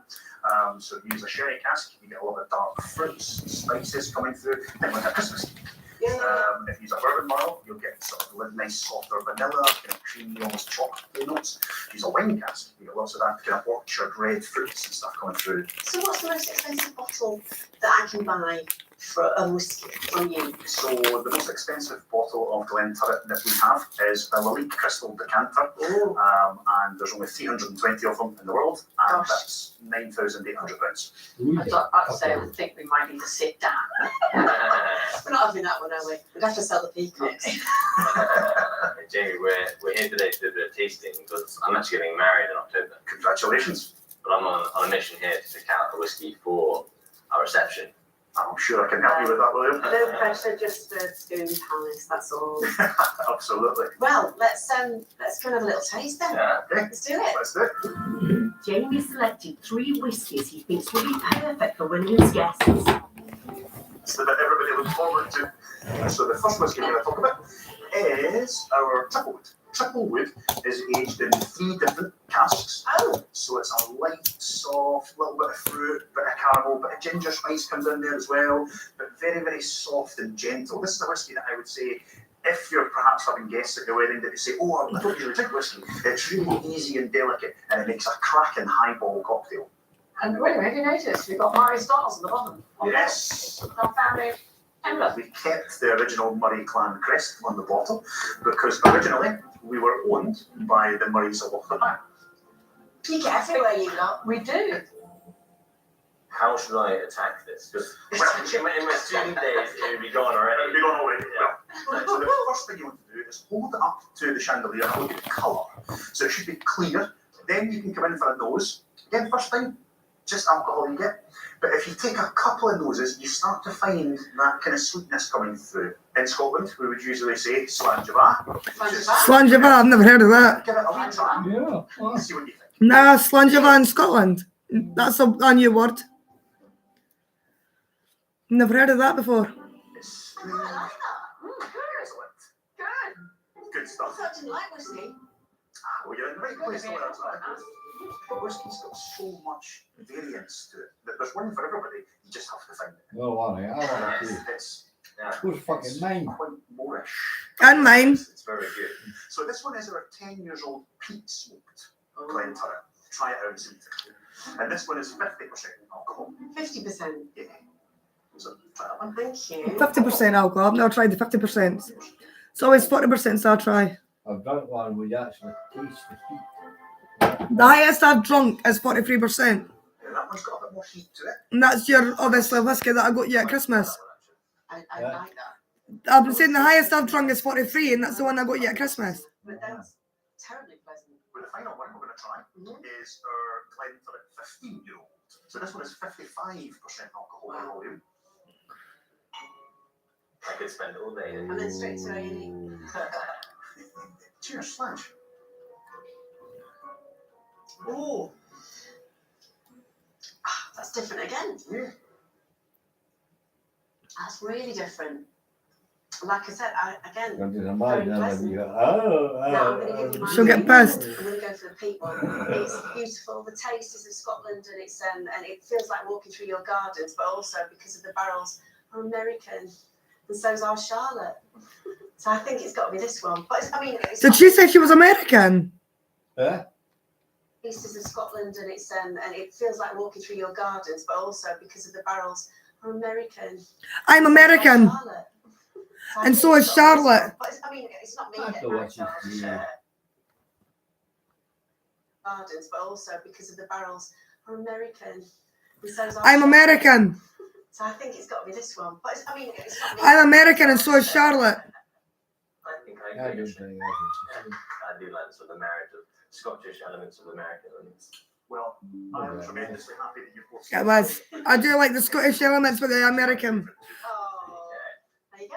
So if you use a sherry cask, you get a lot of dark fruits, spices coming through, and like a Christmas cake. If you use a bourbon barrel, you'll get sort of nice, softer vanilla, kind of creamy, almost chocolate notes. If you use a wine cask, you get lots of that kind of orchard red fruits and stuff coming through. So what's the most expensive bottle that I can buy for a whiskey from you? So the most expensive bottle of Glenturret that we have is a Lalique Crystal Decanter, and there's only 320 of them in the world, and that's £9,800. I'd say I think we might need to sit down. We're not having that one, are we? We'd have to sell the peacocks. Jamie, we're here today to do a bit of tasting because I'm actually getting married in October. Congratulations. But I'm on a mission here to pick out a whiskey for our reception. I'm sure I can help you with that, William. No pressure, just a spoon palace, that's all. Absolutely. Well, let's go and have a little taste then. Yeah, okay. Let's do it. Let's do it. Jamie selected 3 whiskies he thinks will be perfect for William's guests. It's the bit everybody looks forward to. So the first whiskey we're going to talk about is our Triplewood. Triplewood is aged in 3 different casks. Oh. So it's a light, soft, little bit of fruit, bit of caramel, bit of ginger spice comes in there as well, but very, very soft and gentle. This is a whiskey that I would say, if you're perhaps having guests at your wedding that you say, oh, I don't usually drink whiskey, it's really easy and delicate, and it makes a cracking highball cocktail. And William, have you noticed we've got Murray stars on the bottom? Yes. Our family emblem. We kept the original Murray clan crest on the bottom because originally we were owned by the Murrays of Lochnagar. You get everywhere you lot. We do. How should I attack this? Because in my student days, it would be gone already. It would be gone already. Well, so the first thing you want to do is hold it up to the chandelier and look at the colour. So it should be clear. Then you can come in for a nose. Again, first thing, just alcohol you get. But if you take a couple of noses, you start to find that kind of sweetness coming through. In Scotland, we would usually say Slàinte mhath. Slàinte mhath, I've never heard of that. Give it a wee try. Yeah. See what you think. Nah, Slàinte mhath in Scotland. That's a new word. Never heard of that before. Good stuff. I didn't like whiskey. Well, you're in the right place to learn that. But whiskey's got so much variance to it that there's one for everybody. You just have to find it. No, I want to. It's Who's fucking mine? quite Moorish. And mine. It's very good. So this one is our 10 years old peat smoked Glenturret. Try it out and see what you think. And this one is 50% alcohol. 50%. Yeah. So try that one. Thank you. 50% alcohol. I've never tried the 50%. It's always 40%, so I'll try. I've drunk one where you actually taste the heat. The highest I've drunk is 43%. Yeah, that one's got a bit more heat to it. And that's your, obviously, whiskey that I got you at Christmas. I like that. I've been saying the highest I've drunk is 43, and that's the one I got you at Christmas. But that's terribly pleasant. Well, the final one we're going to try is our Glenturret 15-year-old. So this one is 55% alcohol by volume. I could spend all day. And then straight to A&E. Cheers, Slange. Oh. That's different again. Yeah. That's really different. Like I said, again, I'm just very imagining pleasant. you go, No, I'm going to give you my She'll get name. pissed. I'm going to go for the peat one. It's beautiful. The taste is of Scotland, and it feels like walking through your gardens, but also because of the barrels are American, and so's our Charlotte. So I think it's got to be this one. But Did she say she was American? Yeah. East is of Scotland, and it feels like walking through your gardens, but also because of the barrels are American. I'm American. Charlotte. And so is Charlotte. But it's not me I that don't writes want our you to gardens, but also because of the barrels are American. And so's our I'm Charlotte. American. So I think it's got to be this one. But it's not me. I'm American, and so is Charlotte. I think I I agree. don't think I do like sort of the marriage of Scottish elements with American elements. Well, I'm tremendously happy that you've both. It was. I do like the Scottish elements, but the American. Oh, there you go.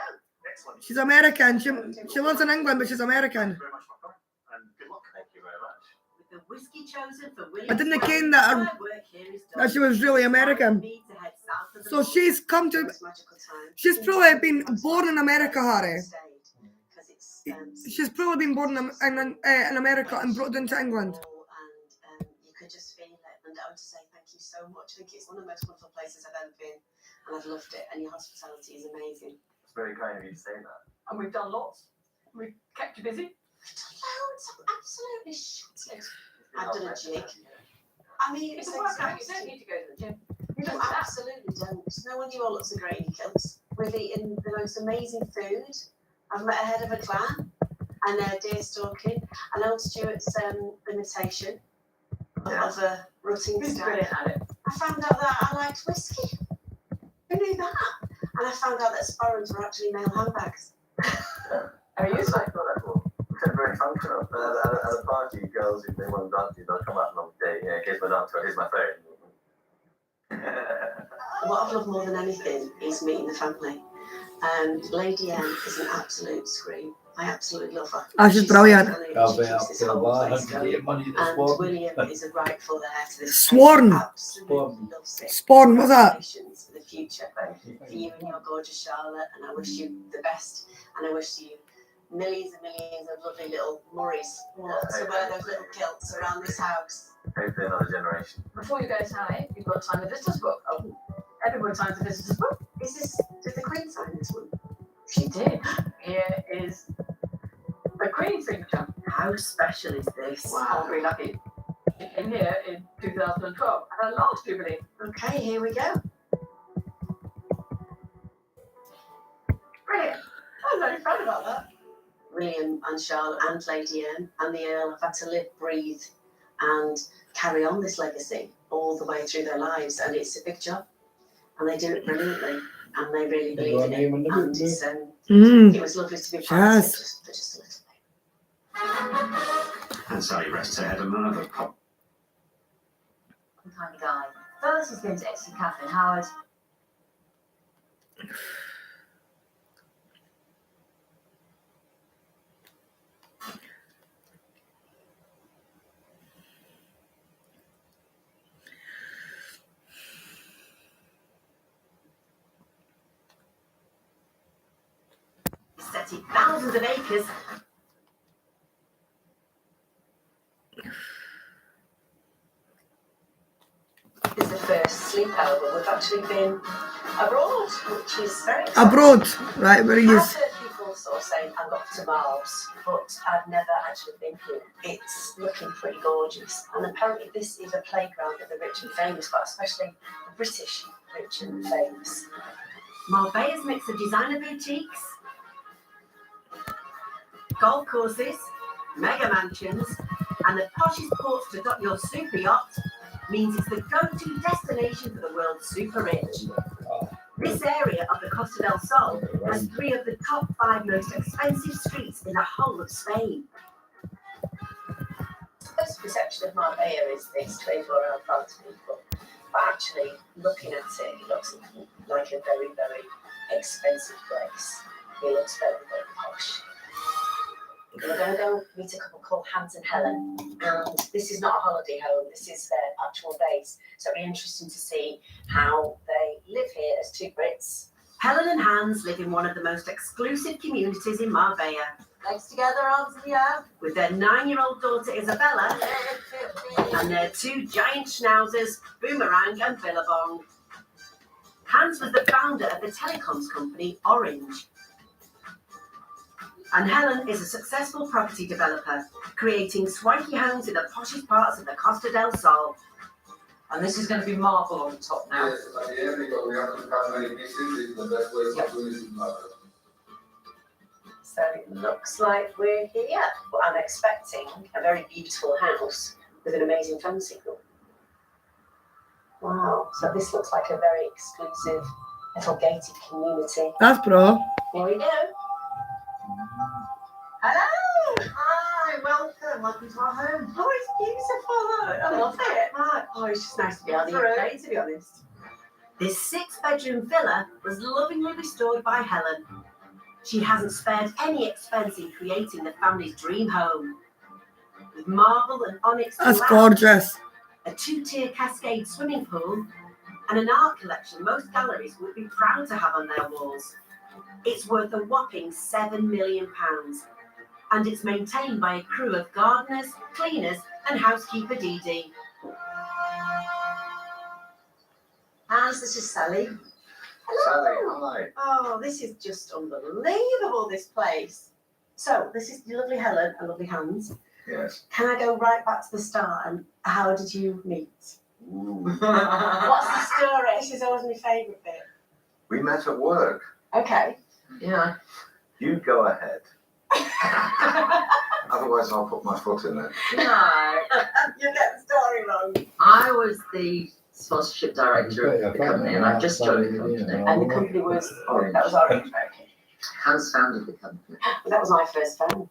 Excellent. She's American. She lives in England, but she's American. Thank you very much for coming, and good luck. Thank you very much. With the whiskey chosen for William. I didn't ken that she was really American. So she's come to. She's probably been born in America, Harry. She's probably been born in America and brought into England. And you could just feel it. And I want to say thank you so much. I think it's one of the most wonderful places I've ever been, and I've loved it. And your hospitality is amazing. It's very kind of you to say that. And we've done lots. We've kept you busy. Loads, I'm absolutely shattered. I've done a jig. I mean, It's it's a workout. You don't need to go to the gym. No, absolutely don't. No wonder you all look so great, you kilts. We've eaten the most amazing food. I've met a head of a clan and deer stalking and old Stuart's imitation of a rutting Who's stag. brilliant at it? I found out that I liked whiskey. Who knew that? And I found out that sporrans were actually male handbags. Are you? It's very functional. At a party, girls, if they want to dance, they'll come out and they'll say, yeah, here's my dance, here's my phone. What I've loved more than anything is meeting the family. Lady M is an absolute scream. I absolutely love her. Ah, she's brilliant. And William is a rightful heir to this. Sworn. Absolutely loves it. Spawn, what's that? Congratulations for the future. For you and your gorgeous Charlotte, and I wish you the best. And I wish you millions and millions of lovely little Murrays to wear those little kilts around this house. Hopefully another generation. Before you go tonight, you've got to sign the visitor's book. Oh, everybody signs the visitor's book. Did the Queen sign this one? She did. Here is the Queen's signature. How special is this? Wow. Very lucky. It came here in 2012 at our last Jubilee. Okay, here we go. Brilliant. I'm very proud about that. William and Charlotte and Lady M and the Earl have had to live, breathe and carry on this legacy all the way through their lives, and it's a big job and they do it brilliantly and they really believe in it, and it's, it was lovely to be part of it for just a little bit. And Sally rests her head on another cup. Kind of guy. First he's going to execute Catherine Howard. Set it thousands of acres. This is the first sleepover. We've actually been abroad, which is very exciting. Abroad, right, where are you? I've heard people sort of saying I've got to Mars, but I've never actually been here. It's looking pretty gorgeous, and apparently this is a playground of the rich and famous, but especially the British rich and famous. Marbella's mix of designer boutiques, golf courses, mega mansions, and the poshest ports to dock your super yacht means it's the go-to destination for the world's super rich. This area of the Costa del Sol has 3 of the top 5 most expensive streets in the whole of Spain. The first perception of Marbella is this 24-hour France people, but actually looking at it, it looks like a very, very expensive place. It looks very, very posh. We're going to go meet a couple called Hans and Helen, and this is not a holiday home, this is their actual base, so it'll be interesting to see how they live here as 2 Brits. Helen and Hans live in one of the most exclusive communities in Marbella. Legs together, arms in the air. With their 9-year-old daughter Isabella and their 2 giant schnauzers, Boomerang and Billabong. Hans was the founder of the telecoms company Orange. And Helen is a successful property developer, creating swanky homes in the poshest parts of the Costa del Sol. And this is going to be marble on the top now. Yes, at the end, because we have to cut many pieces, it's the best way to do it is marble. So it looks like we're here. Well, I'm expecting a very beautiful house with an amazing phone signal. Wow, so this looks like a very exclusive little gated community. That's bro. Here we go. Hello! Hi, welcome to our home. Oh, it's beautiful. I love it. Oh, it's just nice to be on the UK, to be honest. This 6-bedroom villa was lovingly restored by Helen. She hasn't spared any expense in creating the family's dream home. With marble and onyx That's glass, gorgeous. a 2-tier cascade swimming pool, and an art collection most galleries would be proud to have on their walls. It's worth a whopping £7 million. And it's maintained by a crew of gardeners, cleaners, and housekeeper Dee Dee. Hans, this is Sally. Hello. Sally, hi. Oh, this is just unbelievable, this place. So, this is your lovely Helen and lovely Hans. Yes. Can I go right back to the start, and how did you meet? What's the story? This is always my favourite bit. We met at work. Okay. Yeah. You go ahead. Otherwise, I'll put my foot in it. No, You get the story wrong. I was the sponsorship director of the company, and I just joined the company. And the company was Orange. That was Orange. Okay. Hans founded the company. That was my first phone.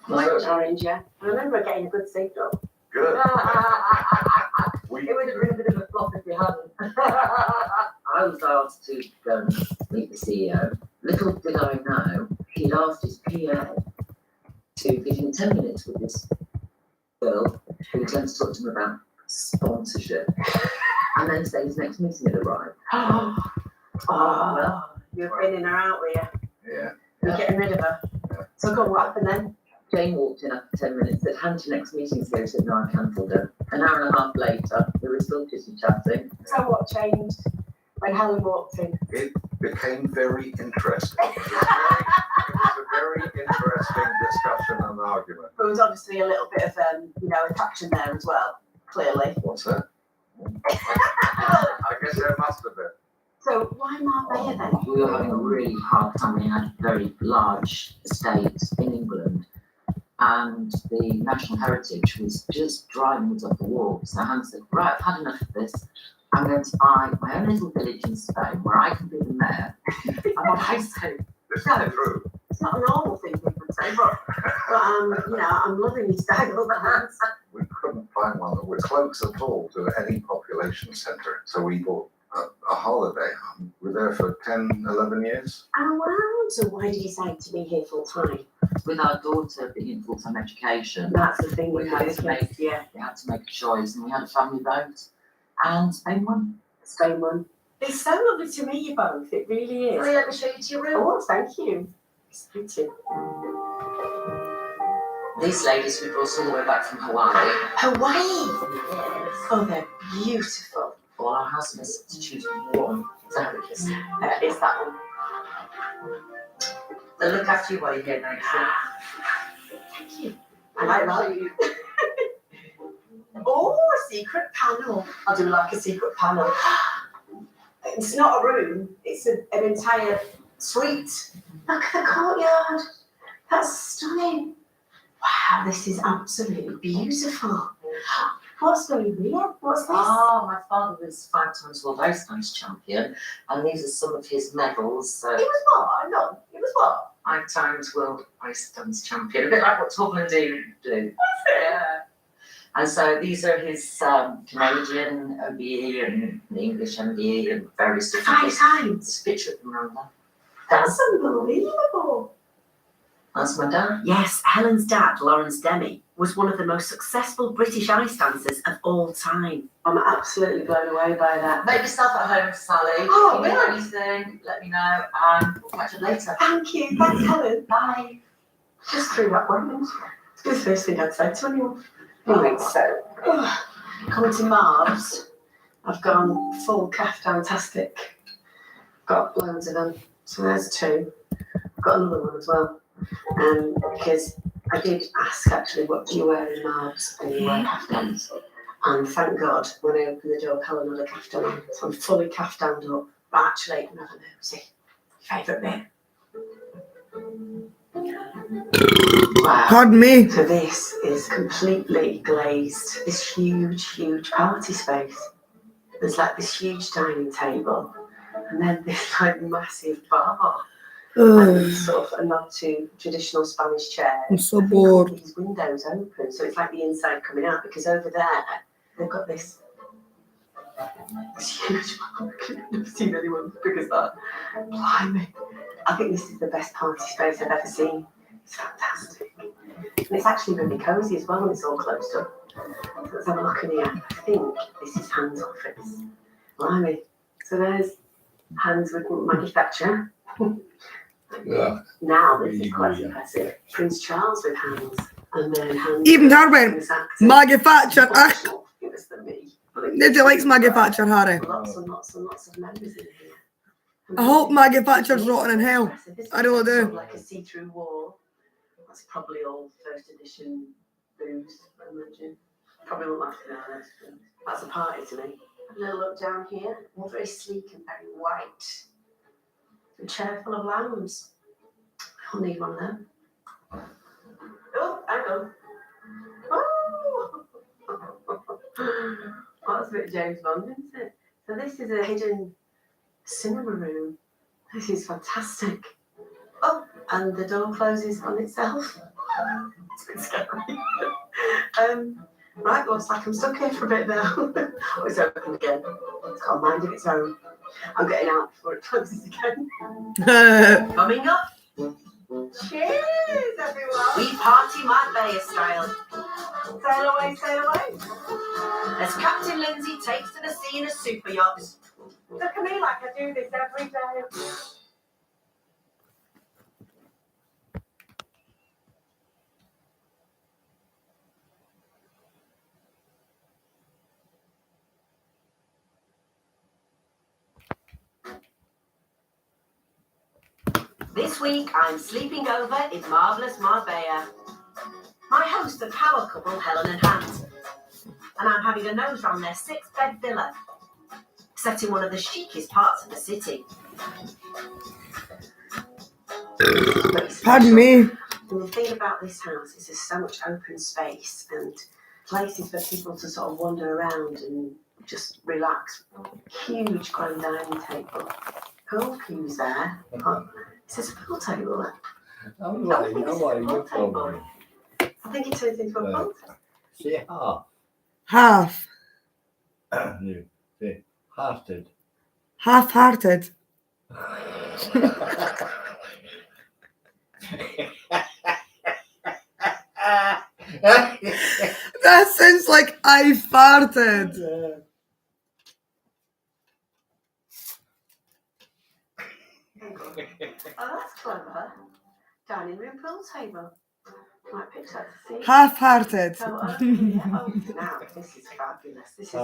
Was it? Orange, yeah. I remember getting a good signal. Good. It would have been a bit of a flop if we hadn't. I was asked to go and meet the CEO. Little did I know, he'd asked his PA to give him 10 minutes with this girl who was going to talk to him about sponsorship. And then say his next meeting had arrived. Oh, you've been in or out, were you? Yeah. You're getting rid of her. So go on, what happened then? Jane walked in after 10 minutes, said, "Hand your next meeting," so he said, "No, I cancelled it." An hour and a half later, we were still chitty-chatting. So what changed when Helen walked in? It became very interesting. It was a very interesting discussion and argument. There was obviously a little bit of, attraction there as well, clearly. What's that? I guess there must have been. So why Marbella then? We were having a really hard time. We had a very large estate in England, and the National Heritage was just driving us up the wall. So Hans said, "Right, I've had enough of this. I'm going to buy my own little village in Spain where I can be the mayor." And what I said, This is true. It's not a normal thing people would say, but I'm loving your style, Hans. We couldn't find one that was close at all to any population centre, so we bought a holiday. We were there for 10, 11 years. Oh, wow. So why did you decide to be here full time? with our daughter being in full-time education, That's the thing. we had to make we had to make a choice, and we had a family vote, and Spain won. Spain won. It's so lovely to meet you both. It really is. Let me show you to your room. Oh, thank you. It's pretty. These ladies we brought all the way back from Hawaii. Hawaii. Yes. Oh, they're beautiful. All our housemates had to choose one therapist. Is that one? They'll look after you while you're here, Nancy. Thank you. I like that. Oh, a secret panel. I'll do like a secret panel. It's not a room, it's an entire suite. Look at the courtyard. That's stunning. Wow, this is absolutely beautiful. What's going on here? What's this? Oh, my father was 5 times world ice dance champion, and these are some of his medals. It was what? No, it was what? 5 times world ice dance champion, a bit like what Torben and Dean do. Yeah. And so these are his Canadian OBE and the English MBE and various different. 5 times? There's a picture of them around there. That's unbelievable. That's my dad. Yes, Helen's dad, Lawrence Demi, was one of the most successful British ice dancers of all time. I'm absolutely blown away by that. Make yourself at home, Sally. Oh, if you really? need anything, let me know, and we'll catch up later. Thank you. Thanks, Helen. Bye. Just threw that one in. It's the first thing I'd say to anyone. Anyway, so, coming to Marbs, I've gone full kaftan-tastic. Got loads of them. So there's 2. I've got another one as well. Because I did ask actually, what do you wear in Marbs? And you wear kaftans. And thank God, when I opened the door, Helen had a kaftan on. So I'm fully kaftaned up. But actually, I'm having a nosy. Favourite bit. Wow. Pardon me. So this is completely glazed. This huge, huge party space. There's like this huge dining table, and then this like massive bar. And sort of a nod to traditional Spanish chairs. I'm so bored. These windows open, so it's like the inside coming out, because over there they've got this huge balcony. I've never seen anyone as big as that. Blimey. I think this is the best party space I've ever seen. It's fantastic. And it's actually really cosy as well when it's all closed up. So let's have a look in here. I think this is Hans' office. Blimey. So there's Hans with Maggie Thatcher. Yeah. Now this is quite impressive. Prince Charles with Hans. And then Hans. Even Darwin, Maggie Thatcher. It was the me. Nobody likes Maggie Thatcher, Harry. Lots and lots and lots of members in here. I hope Maggie Thatcher's rotting in hell. I really Sort of do. like a see-through wall. That's probably all first edition booze, I imagine. Probably won't last an hour. That's a party to me. Have a little look down here. All very sleek and very white. A chair full of lambs. I'll need one of them. Oh, hang on. Oh! Well, that's a bit James Bond, isn't it? So this is a hidden cinema room. This is fantastic. Oh, and the door closes on itself. It's a bit scary. Right, looks like I'm stuck here for a bit now. Oh, it's open again. It's got a mind of its own. I'm getting out before it closes again. Coming up. Cheers, everyone. We party Marbella style. Sail away, sail away. As Captain Lindsay takes to the sea in a super yacht. Look at me like I do this every day. This week, I'm sleeping over in marvellous Marbella. My hosts are power couple Helen and Hans, and I'm having a nose round their 6-bed villa, set in one of the chicest parts of the city. Pardon me. And the thing about this house is there's so much open space and places for people to sort of wander around and just relax. Huge grand dining table. Pool cues there. Is this a pool table? I think it turns into a pool table. Say half. Half. No, say hearted. Half-hearted. That sounds like I farted. Oh, that's clever. Dining room pool table. Might pitch that to see. Half-hearted. So, now, this is fabulous. This is, I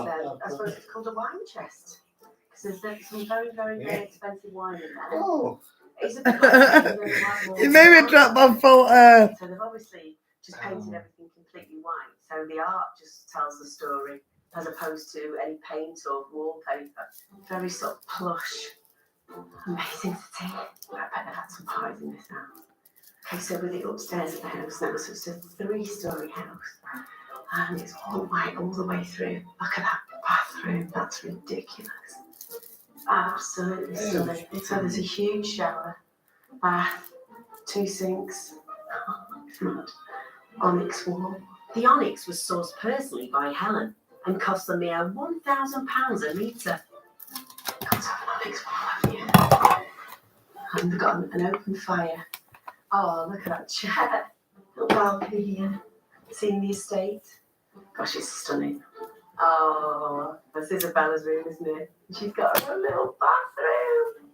suppose it's called a wine chest. Because there's some very, very, very expensive wine in there. Oh. It's a bit like You made me drop my filter. So they've obviously just painted everything completely white. So the art just tells the story as opposed to any paint or wallpaper. Very sort of plush. Amazing to see. I bet they've had some pies in this house. Okay, so we're the upstairs of the house now. So it's a 3-story house. And it's all white all the way through. Look at that bathroom. That's ridiculous. Absolutely stunning. So there's a huge shower, bath, 2 sinks. It's mad. Onyx wall. The onyx was sourced personally by Helen and cost a mere £1,000 a metre. Got to have an onyx wall, haven't you? And they've got an open fire. Oh, look at that chair. Little balcony here. Seeing the estate. Gosh, it's stunning. Oh, that's Isabella's room, isn't it? She's got her little bathroom.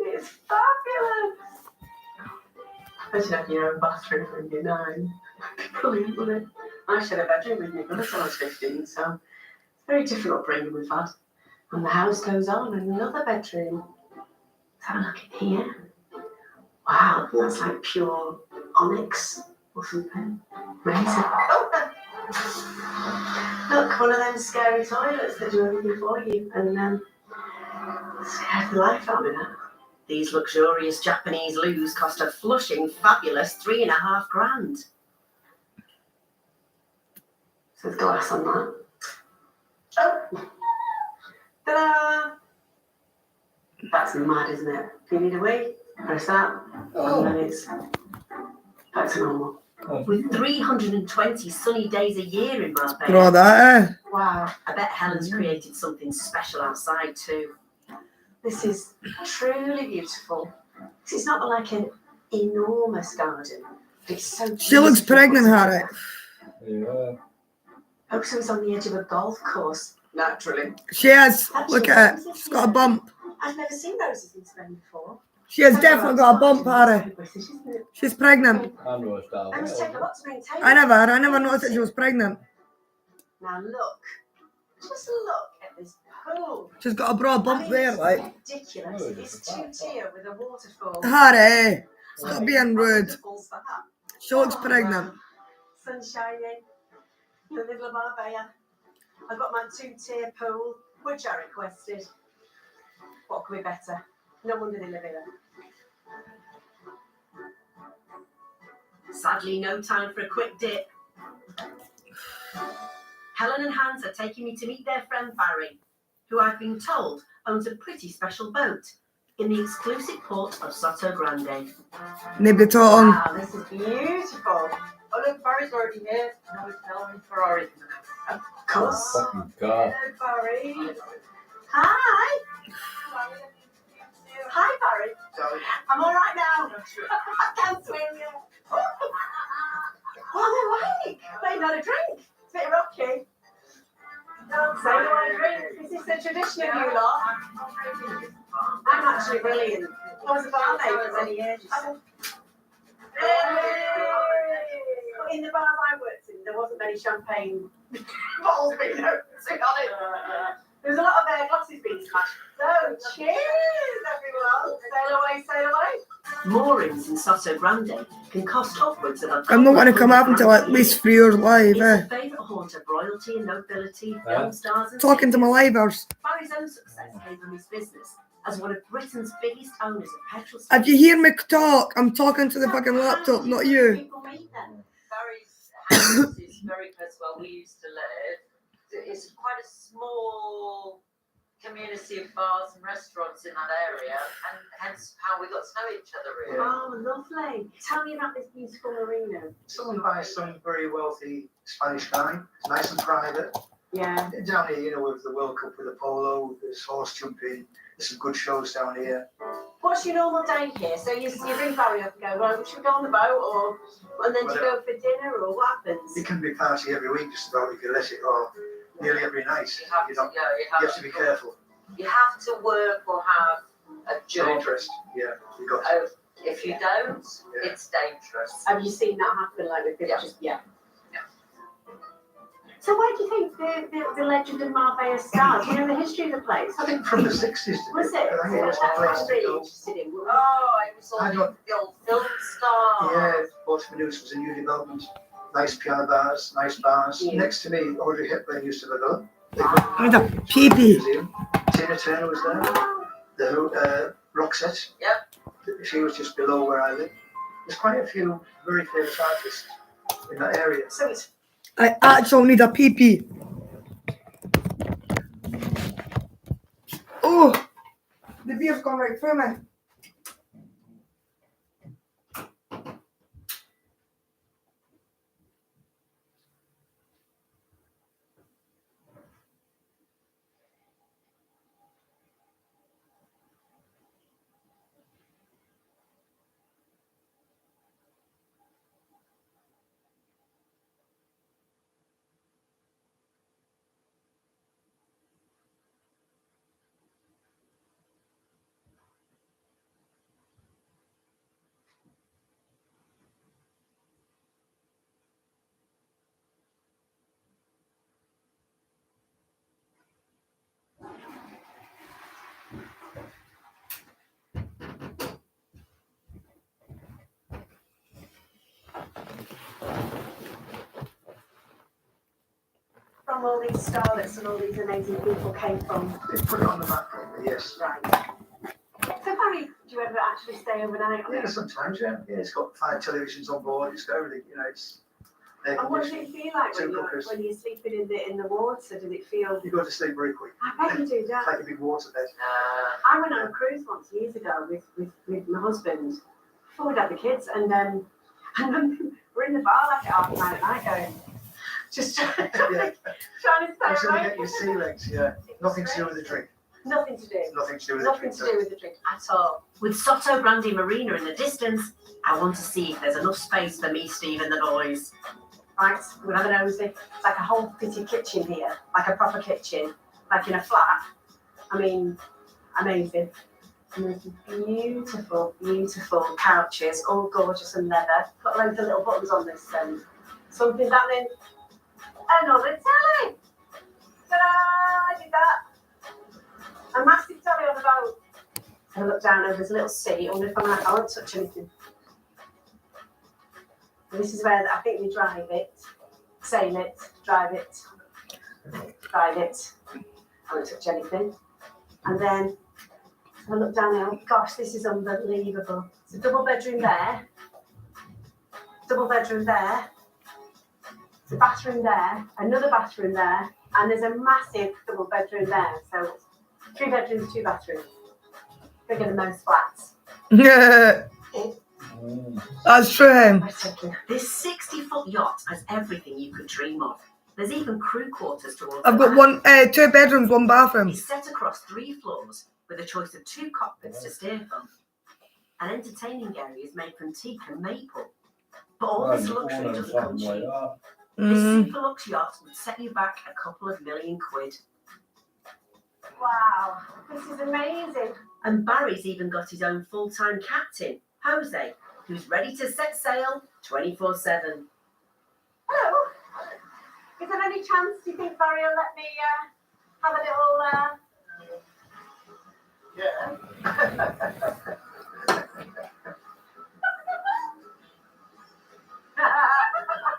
It's fabulous. Imagine having your own bathroom when you're 9. Brilliant, wouldn't it? I shared a bedroom with me brother till I was 15, so it's a very different upbringing we've had. And the house goes on, and another bedroom. Let's have a look in here. Wow, that's like pure onyx or something. Amazing. Oh, look, one of them scary toilets that do everything for you, and scared the life out of me now. These luxurious Japanese loos cost a flushing, fabulous $3,500. So there's glass on that. Oh! Ta-da! That's mad, isn't it? If you need a wee, press that, and then it's back to normal. With 320 sunny days a year in Marbella. Draw that, Wow, I bet Helen's created something special outside too. This is truly beautiful. It's not like an enormous garden, but it's so beautiful. She looks pregnant, Harry. Yeah. Oh, so it's on the edge of a golf course, naturally. She has. Look at her. She's got a bump. I've never seen roses in Spain before. She has definitely got a bump, Harry. She's pregnant. I know it's down. I must take a lot to maintain. I never noticed that she was pregnant. Now look, just look at this pool. She's got a broad bump there, like. Ridiculous. It's 2-tier with a waterfall. Harry, stop being rude. She looks pregnant. Sun shining, the middle of Marbella. I've got my 2-tier pool. which I requested. What could be better? No wonder they live here. Sadly, no time for a quick dip. Helen and Hans are taking me to meet their friend Barry, who I've been told owns a pretty special boat in the exclusive port of Soto Grande. Nibble on. Wow, this is beautiful. Oh look, Barry's already here. Now he's telling Ferrari. Of course. Fucking car. Hello, Barry. Hi. Hi, Barry. I'm all right now. I can't swim yet. Oh, they're awake. They've had a drink. It's a bit rocky. Say no one drinks. Is this a tradition of you lot? I'm actually brilliant. I was a barmaid for many years. But in the bars I worked in, there wasn't many champagne bottles being opened, so got it. There was a lot of glasses being smashed. So, cheers, everyone. Sail away, sail away. Moorings in Soto Grande can cost upwards of I'm not going to come up until at least 3 hours live. It's a favourite haunt of royalty and nobility, film stars and Talking to my livers. Barry's own success came from his business as one of Britain's biggest owners of petrol stations. If you hear me talk, I'm talking to the fucking laptop, not you. Barry's house is very close to where we used to live. It's quite a small community of bars and restaurants in that area, and hence how we got to know each other really. Oh, lovely. Tell me about this beautiful marina. Someone buys some very wealthy Spanish guy. It's nice and private. Yeah. Down here, you know, with the World Cup, with the polo, there's horse jumping, there's some good shows down here. What's your normal day here? So you ring Barry up and go, well, should we go on the boat, and then do you go for dinner, or what happens? It can be party every week, just about if you let it, or nearly every night. You have to be careful. You have to work or have a job. Interest, yeah. You got to. If you don't, it's dangerous. Have you seen that happen? Like with people? Yeah. So where do you think the legend of Marbella starts? You know the history of the place? I think from the 60s. Was it? I think it was the place to go. Interested in. Oh, it was all the old film stars. Yeah, Portsmouth was a new development. Nice piano bars, nice bars. Yeah. Next to me, Audrey Hepburn used to live there. With a pee-pee. Tina Turner was there. The Roxette. Yeah. She was just below where I live. There's quite a few very famous artists in that area. So it's. I actually need a pee-pee. Oh, the beer's gone right through me. From all these starlets and all these amazing people came from. They put it on the map, yes. Right. So Barry, do you ever actually stay overnight? Yeah, sometimes, yeah. It's got 5 televisions on board, it's got everything, you know, it's air And what does conditioning. it feel like Two cookers. when you're sleeping in the water? Does it feel? You go to sleep very quick. I bet you do, It's don't like a big water bed. I went on a cruise once years ago with my husband before we'd had the kids, and then we're in the bar like at 9:30 at night going, just trying to I'm stay sure you awake. get your sea legs, yeah. Nothing to do with the drink. Nothing to do. Nothing to do with Nothing the to drink. do with the drink at all. With Soto Grande Marina in the distance, I want to see if there's enough space for me, Steve, and the boys. Right, we'll have a nosy. It's like a whole fitted kitchen here, like a proper kitchen, like in a flat. I mean, amazing. And there's beautiful, beautiful couches, all gorgeous and leather. Put loads of little buttons on this something that then. Another telly! Ta-da! I did that. A massive telly on the boat. I look down over this little sea. I wonder if I won't touch anything. And this is where I think we drive it, sail it, drive it, ride it. I won't touch anything. And then I look down there, oh gosh, this is unbelievable. It's a double bedroom there. Double bedroom there. It's a bathroom there. Another bathroom there. And there's a massive double bedroom there. So it's 3 bedrooms, 2 bathrooms. Bigger than most flats. That's true. This 60-foot yacht has everything you could dream of. There's even crew quarters towards I've the got back. 2 bedrooms, 1 bathroom. It's set across 3 floors with a choice of 2 cockpits to steer from. An entertaining area is made from teak and maple. But all this luxury doesn't come cheap. This super luxe yacht would set you back a couple of million quid. Wow, this is amazing. And Barry's even got his own full-time captain, Jose, who's ready to set sail 24/7. Hello. Is there any chance you think Barry will let me have a little?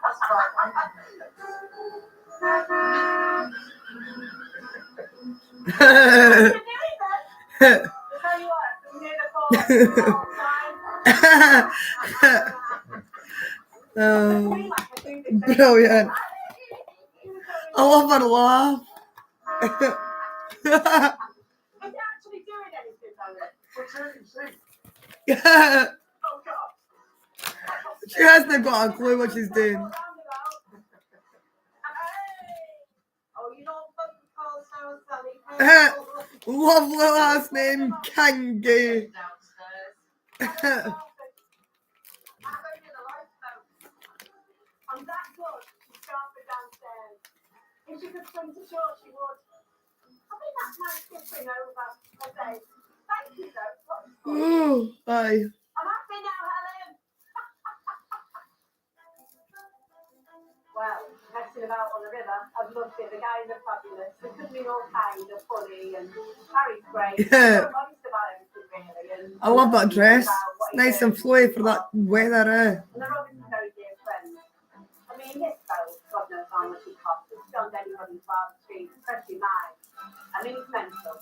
That's right. Oh, brilliant. I love her laugh. Is it actually doing anything, Barry? Oh God. She hasn't got a clue what she's doing. Oh, you don't fucking call so Sally. Lovely last name, Kangi. I'm that good. She's sharper downstairs. If she could swim to shore, she would. I think that's my skipping over. Okay. Thank you, though. Oh, aye. I'm happy now, Helen. Well, messing about on the river, I've loved it. The guys are fabulous. They could be all kind of funny, and Harry's great. Yeah. So honest about everything, really. And I love that dress. It's nice and flowy for that weather, And they're obviously very dear friends. I mean, this boat, God knows how much it costs. It's beyond anybody's wild street, especially mine. I mean, it's mental.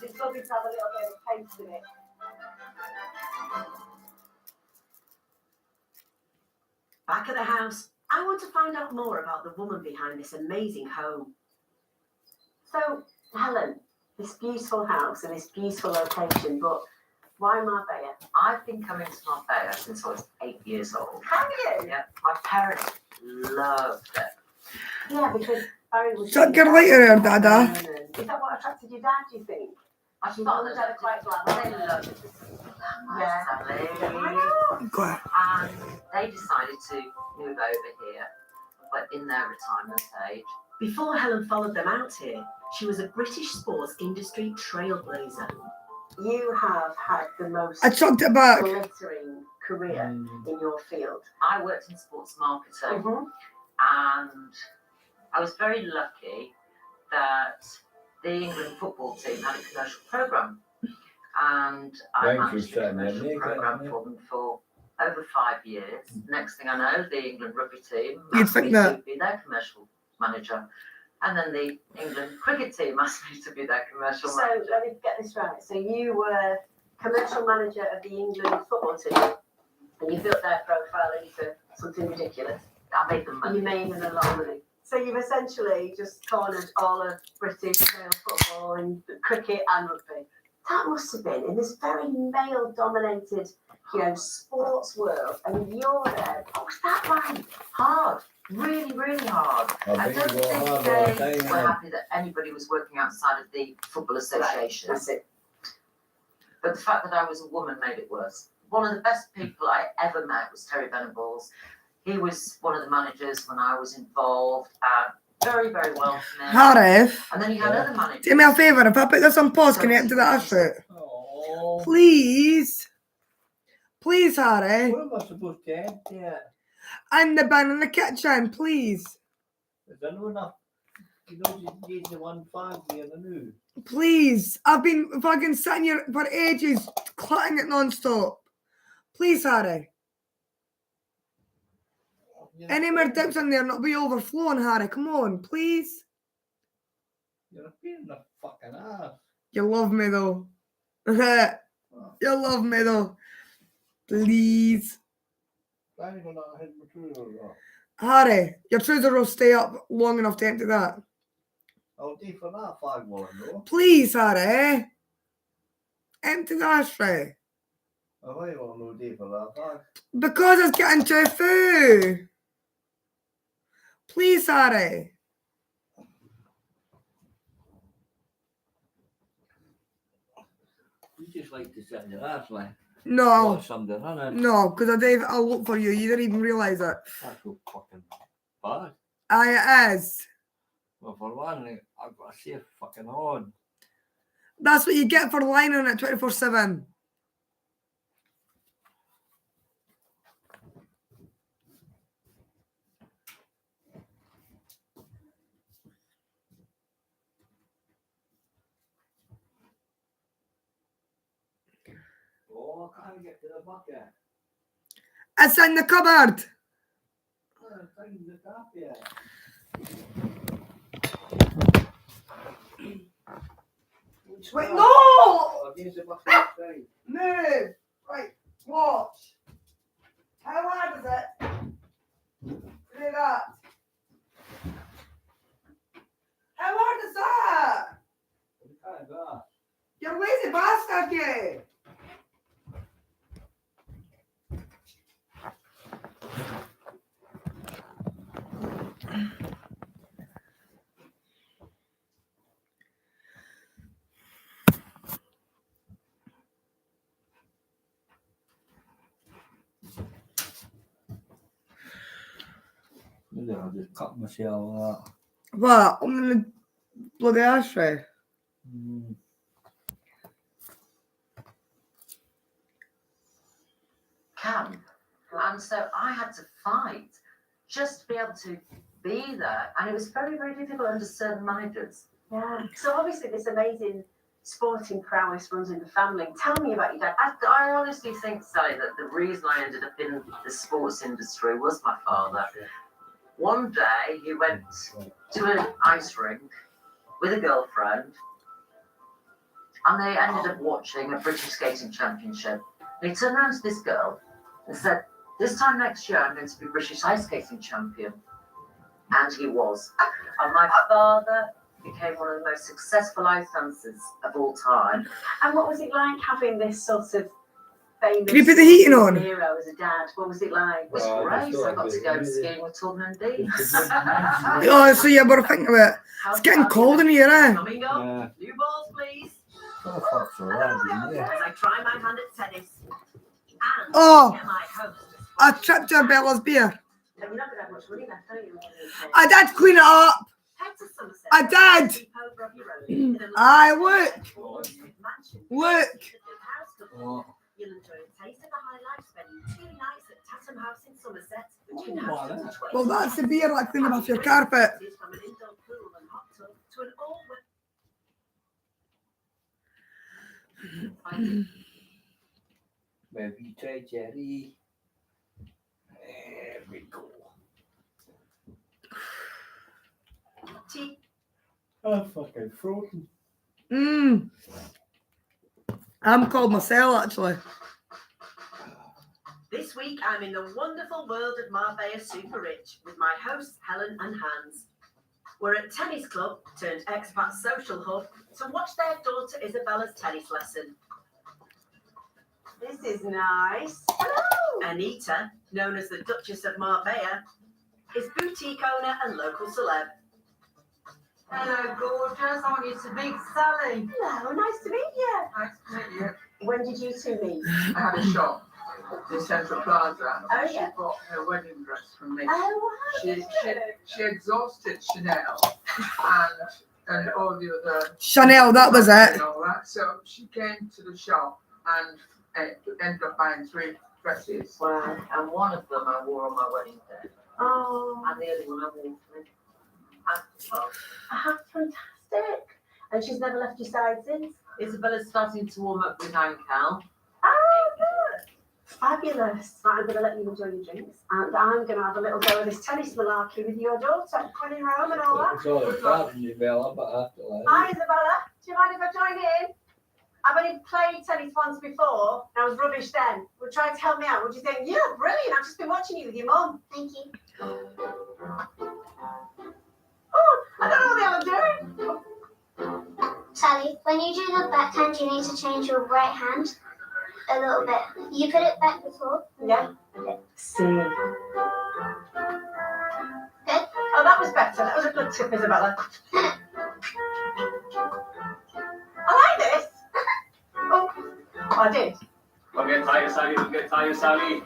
It's lovely to have a little bit of taste in it. Back at the house, I want to find out more about the woman behind this amazing home. So, Helen, this beautiful house and this beautiful location, but why Marbella? I've been coming to Marbella since I was 8 years old. Have you? Yeah, my parents loved it. Yeah, because Barry was. Chuck your later, Dada. Is that what attracted your dad, do you think? My Your father mum and dad are quite glamorous. They loved it. Yeah. Sally. Go on. And they decided to move over here, but in their retirement age. Before Helen followed them out here, she was a British sports industry trailblazer. You have had the most I chucked it back. glittering career in your field. I worked in sports marketing, and I was very lucky that the England football team had a commercial programme, and I managed the commercial programme for them for over 5 years. Next thing I know, the England rugby team asked me to be their commercial manager, and then the England cricket team asked me to be their commercial manager. So let me get this right. So you were commercial manager of the England football team, and you built their profile into something ridiculous. I made them money. You made them a lot of money. So you've essentially just cornered all of British male football and cricket and rugby. That must have been in this very male-dominated, sports world, and you're there. Oh, was that right? Hard. Really, really hard. I don't think they were happy that anybody was working outside of the Football Association. Right, that's it. But the fact that I was a woman made it worse. One of the best people I ever met was Terry Venables. He was one of the managers when I was involved. Very, very well to me. Harif, And then you had other managers. do me a favour. If I put this on pause, can you empty that effort? Please. Please, Harry. What am I supposed to empty it? And the bin in the kitchen, please. Is there no enough? You know, you need the 1 5 here and the new. Please. I've been fucking sitting here for ages, clutting it non-stop. Please, Harry. Any more dips in there, not be overflowing, Harry. Come on, please. You're a pain in the fucking ass. You love me though. You love me though. Please. I ain't gonna hit my trousers off. Harry, your trouser will stay up long enough to empty that. I'll do for that flag one though. Please, Harry. Empty the ashtray. Oh, why you want no do for that flag? Because it's getting too full. Please, Harry. You just like to sit in your ass, like. No. Watch something, innit? No, because I'll look for you. You didn't even realise it. That's so fucking bad. Aye, it is. Well, for one, I've got to say fucking odd. That's what you get for lying on it 24/7. Oh, I can't get to the bucket. It's in the cupboard. Oh, it's in the tap here. Wait, no! Oh, against the bucket outside. Move. Right, watch. How hard is it? Do that. How hard is that? What kind of that? You're a lazy bastard, you. Maybe I'll just cut myself that. What? I'm in the bloody ashtray. Camp. And so I had to fight just to be able to be there. And it was very, very difficult under certain managers. Yeah. So obviously this amazing sporting prowess runs in the family. Tell me about your dad. I honestly think, Sally, that the reason I ended up in the sports industry was my father. One day he went to an ice rink with a girlfriend and they ended up watching a British skating championship. And he turned around to this girl and said, "This time next year I'm going to be British ice skating champion." And he was. And my father became one of the most successful ice dancers of all time. And what was it like having this sort of famous Can you put the heating on? hero as a dad? What was it like? It was great. I got to go skiing with Tubman and Dean. Oh, so you better think of it. It's getting cold in here, eh? Coming up, new balls, please. Oh, fuck's around in here. As I try my hand at tennis. And Oh. get my host. I tripped her Bella's beer. And you're not going to have much money left, are you? I did clean it up. Head to Somerset. I did. Keep over up your road. In a I lovely look. mansion. Look. Oh. You'll enjoy a taste of the high life, spending 2 nights at Tatham House in Somerset, which can Oh, house wow, up to 20 Well, that's the beer I cleaned off your carpet. From an indoor pool and hot tub to an all-weather Maybe try Jerry. There we go. tea. I'm fucking frozen. I'm called myself, actually. This week, I'm in the wonderful world of Marbella Super Rich with my hosts, Helen and Hans. We're at Tennis Club, turned expat social hub, to watch their daughter Isabella's tennis lesson. This is nice. Hello! Anita, known as the Duchess of Marbella, is boutique owner and local celeb. Hello, gorgeous. I want you to meet Sally. Hello, nice to meet you. Nice to meet you. When did you two meet? I had a shop in Central Plaza. Oh, She yeah. bought her wedding dress from me. Oh, wow. She exhausted Chanel and all the other Chanel, that was it. and all that. So she came to the shop and ended up buying 3 dresses. Wow. And one of them I wore on my wedding day. Oh, And the other one I wore for me. how fantastic. And she's never left your side since? Isabella's starting to warm up with Ancal. Oh, good. Fabulous. Right, I'm going to let you enjoy your drinks. And I'm going to have a little go of this tennis malarkey with your daughter, running around and all that. It's all about you, Bella, but after that. Hi, Isabella. Do you mind if I join in? I've only played tennis once before, and I was rubbish then. Would you try to help me out? Would you think, yeah, brilliant, I've just been watching you with your mum. Thank you. Oh, I don't know what the hell I'm doing. Sally, when you do the backhand, you need to change your right hand a little bit. You put it back before. Yeah. See. Good. Oh, that was better. That was a good tip, Isabella. I like this. Oh, I did. Don't get tired, Sally. Don't get tired, Sally.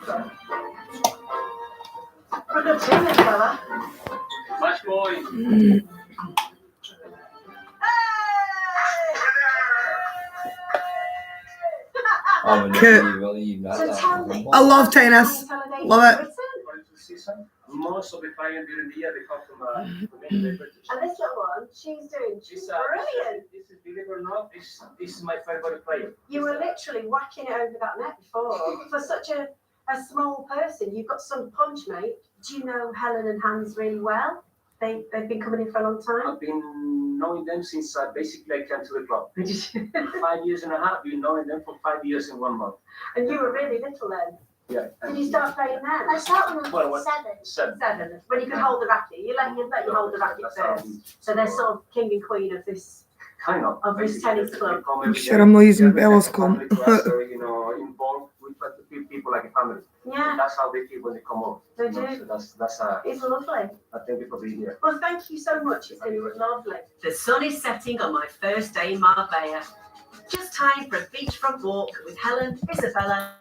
We're a good team, Isabella. Match boy. I love tennis. Love it. Most of the clients during the year, they come from many And this little one, she's brilliant. This is, believe it or not, this is my favorite player. You were literally whacking it over that net before. For such a small person, you've got some punch, mate. Do you know Helen and Hans really well? They've been coming in for a long time? I've been knowing them since basically I came to the club. 5 years and a half, been knowing them for 5 years and 1 month. And you were really little then? Yeah. Did you start playing then? I started when I was Seven. 7. When you could hold the racket. You let you hold the racket first. So they're sort of king and queen of this Kind of. this tennis club. Shit, I'm not using Bella's com. Involved with people like a family. Yeah. That's how they feel when they come over. They do. So that's It's lovely. I thank you for being here. Well, thank you so much. It's been lovely. The sun is setting on my first day in Marbella. Just time for a beachfront walk with Helen, Isabella,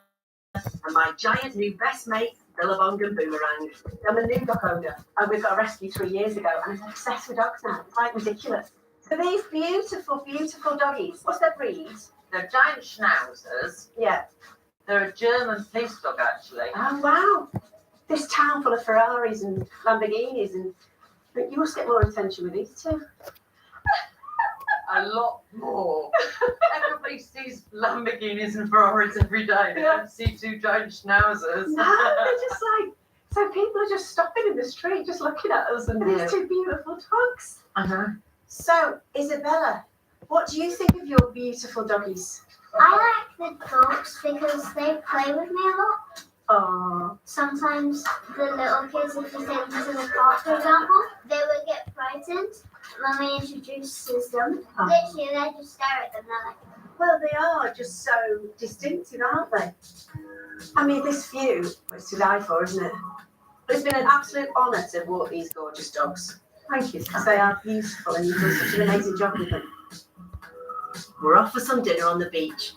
and my giant new best mate, Billabong and Boomerang. I'm a new dog owner, and we've got a rescue 3 years ago, and I'm obsessed with dogs now. It's like ridiculous. So these beautiful, beautiful doggies, what's their breed? They're giant schnauzers. Yeah. They're a German police dog, actually. Oh, wow. This town full of Ferraris and Lamborghinis, but you must get more attention with these two. A lot more. Everybody sees Lamborghinis and Ferraris every day. They don't see two giant schnauzers. No, they're just like, so people are just stopping in the street, just looking at us, and these two beautiful dogs. Uh-huh. So, Isabella, what do you think of your beautiful doggies? I like the dogs because they play with me a lot. Oh. Sometimes the little kids, if you take them to the park, for example, they would get frightened. Mummy introduces them. Literally, they just stare at them. They're like, well, they are just so distinctive, aren't they? I mean, this view is to die for, isn't it? It's been an absolute honour to walk these gorgeous dogs. Thank you, because they are beautiful and you've done such an amazing job with them. We're off for some dinner on the beach.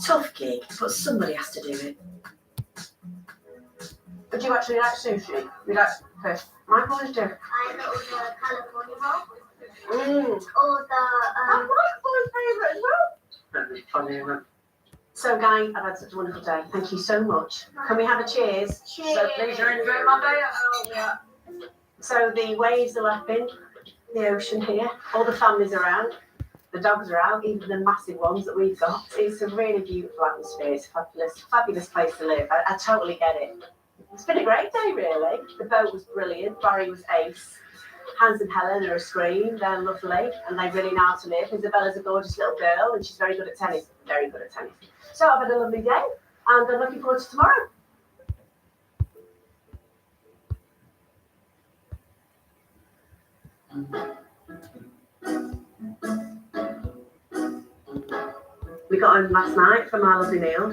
Tough gig, but somebody has to do it. Would you actually like sushi? You like fish? My boys do. I love the California roll. Or the, my favourite as well. That's funny, isn't it? So, Guy, I've had such a wonderful day. Thank you so much. Can we have a cheers? Cheers. So please, you're enjoying my day. Oh, yeah. So the waves are lapping, the ocean here, all the families around, the dogs are out, even the massive ones that we've got. It's a really beautiful atmosphere. It's a fabulous, fabulous place to live. I totally get it. It's been a great day, really. The boat was brilliant. Barry was ace. Hans and Helen are a scream. They're lovely, and they really know how to live. Isabella's a gorgeous little girl, and she's very good at tennis. Very good at tennis. So I've had a lovely day, and I'm looking forward to tomorrow. We got home last night from our lovely meal,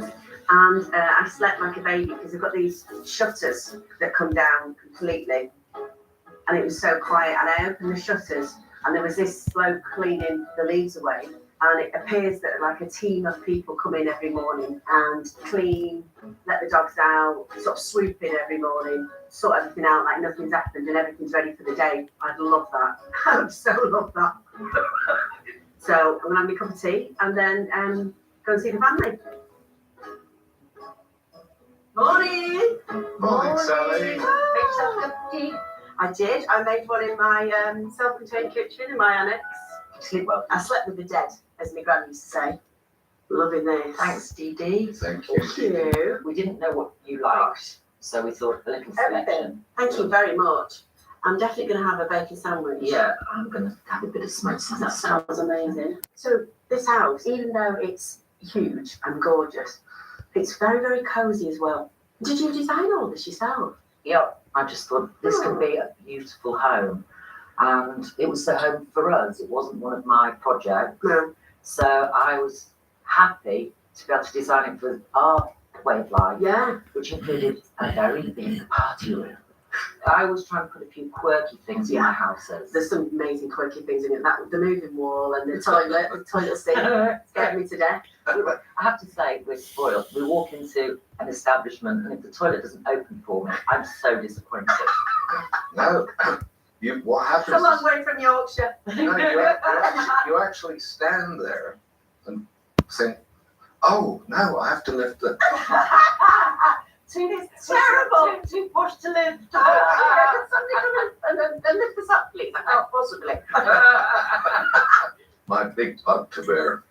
and I slept like a baby because we've got these shutters that come down completely, and it was so quiet. And I opened the shutters, and there was this bloke cleaning the leaves away, and it appears that like a team of people come in every morning and clean, let the dogs out, sort of swoop in every morning, sort everything out like nothing's happened and everything's ready for the day. I'd love that. I would so love that. So I'm gonna have my cup of tea and then go and see the family. Morning. Morning, Sally. Make yourself a cup of tea. I did. I made one in my self-contained kitchen in my annex. Sleep well. I slept with the dead, as my gran used to say. Loving this. Thanks, Dee Dee. Thank Thank you. We didn't know what you liked, so we thought a little Everything. selection. Thank you very much. I'm definitely going to have a bacon sandwich. Yeah, I'm going to have a bit of smoked That salmon. sounds amazing. So this house, even though it's huge and gorgeous, it's very, very cosy as well. Did you design all this yourself? Yeah, I just thought this could be a beautiful home. And it was the home for us. It wasn't one of my projects. No. So I was happy to be able to design it for our way of life. Yeah. Which included a very big party room. I was trying to put a few quirky things in my houses. There's some amazing quirky things in it. That the moving wall and the toilet sink scared me to death. I have to say, we're spoiled. We walk into an establishment, and if the toilet doesn't open for me, I'm so disappointed. No, what happens? It's a long way from Yorkshire. No, you actually stand there and think, oh no, I have to lift the. It's terrible. Too posh to live. Can somebody come and lift this up, please? I can't possibly. My big bug to bear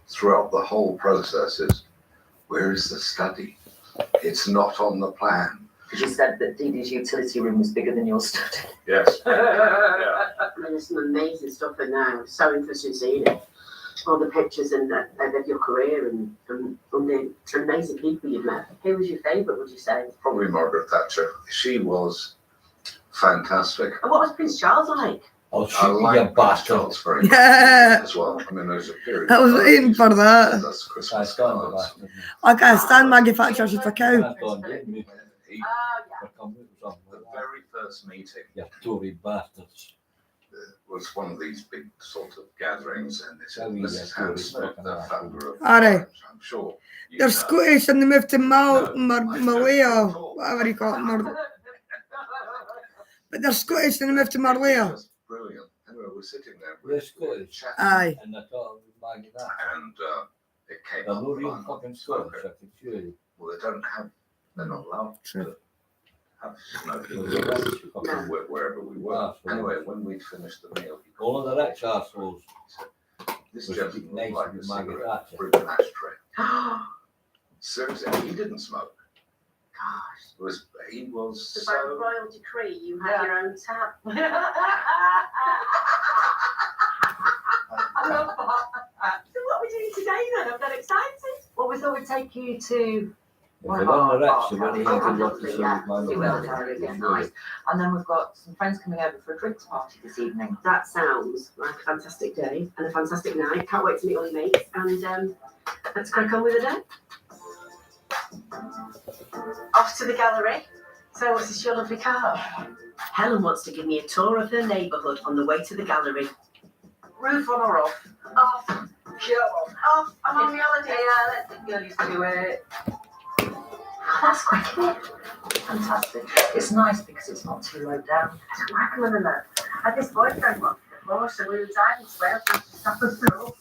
throughout the whole process is, where is the study? It's not on the plan. Because you said that Dee Dee's utility room was bigger than your study. Yes. I mean, there's some amazing stuff in there. I'm so interested in seeing it. All the pictures and of your career and the amazing people you've met. Who was your favourite, would you say? Probably Margaret Thatcher. She was fantastic. And what was Prince Charles like? Oh, I like Prince Charles very much Yeah. as well. I mean, there's a period. I was waiting for that. That's Christmas cards. I can't stand Maggie Thatcher, she's a cow. The very first meeting You Tory bastards. was one of these big sort of gatherings, and this is yeah, Hans Smith, the founder of. Alright. I'm sure. They're Scottish and they moved to Malaya, whatever you call it. But they're Scottish and they moved to Malaya. Brilliant. Anyway, we're sitting there. They're Scottish. Chatting, Aye. And I thought I would mind that. and it came They're up. not real I'm not fucking a Scottish, smoker. I can assure you. Well, they're not allowed to have smoking wherever we were. Anyway, when we'd finished the meal, he All of the rich arseholes. this was gentleman nice looked like a with Margaret cigarette Thatcher. through an ashtray. Seriously, he didn't smoke. Gosh. He was So so. by royal decree, you had your own tab. I love that. So what are we doing today then? I'm that excited. Well, we thought we'd take you to If they're on the rich, they won't even Oh, do what to see yeah. with my See where the area gets nice. And then we've got some friends coming over for a drinks party this evening. That sounds like a fantastic day and a fantastic night. Can't wait to meet all your mates. And let's crack on with the day. Off to the gallery. So what's this your lovely car? Helen wants to give me a tour of her neighbourhood on the way to the gallery. Roof on or off? Off. Off. I'm on the holiday. Yeah, let the girlies do it. That's quick, isn't it? Fantastic. It's nice because it's not too low down. I don't recommend that. I had this boyfriend once before, so we were driving to Wales and stuff was through.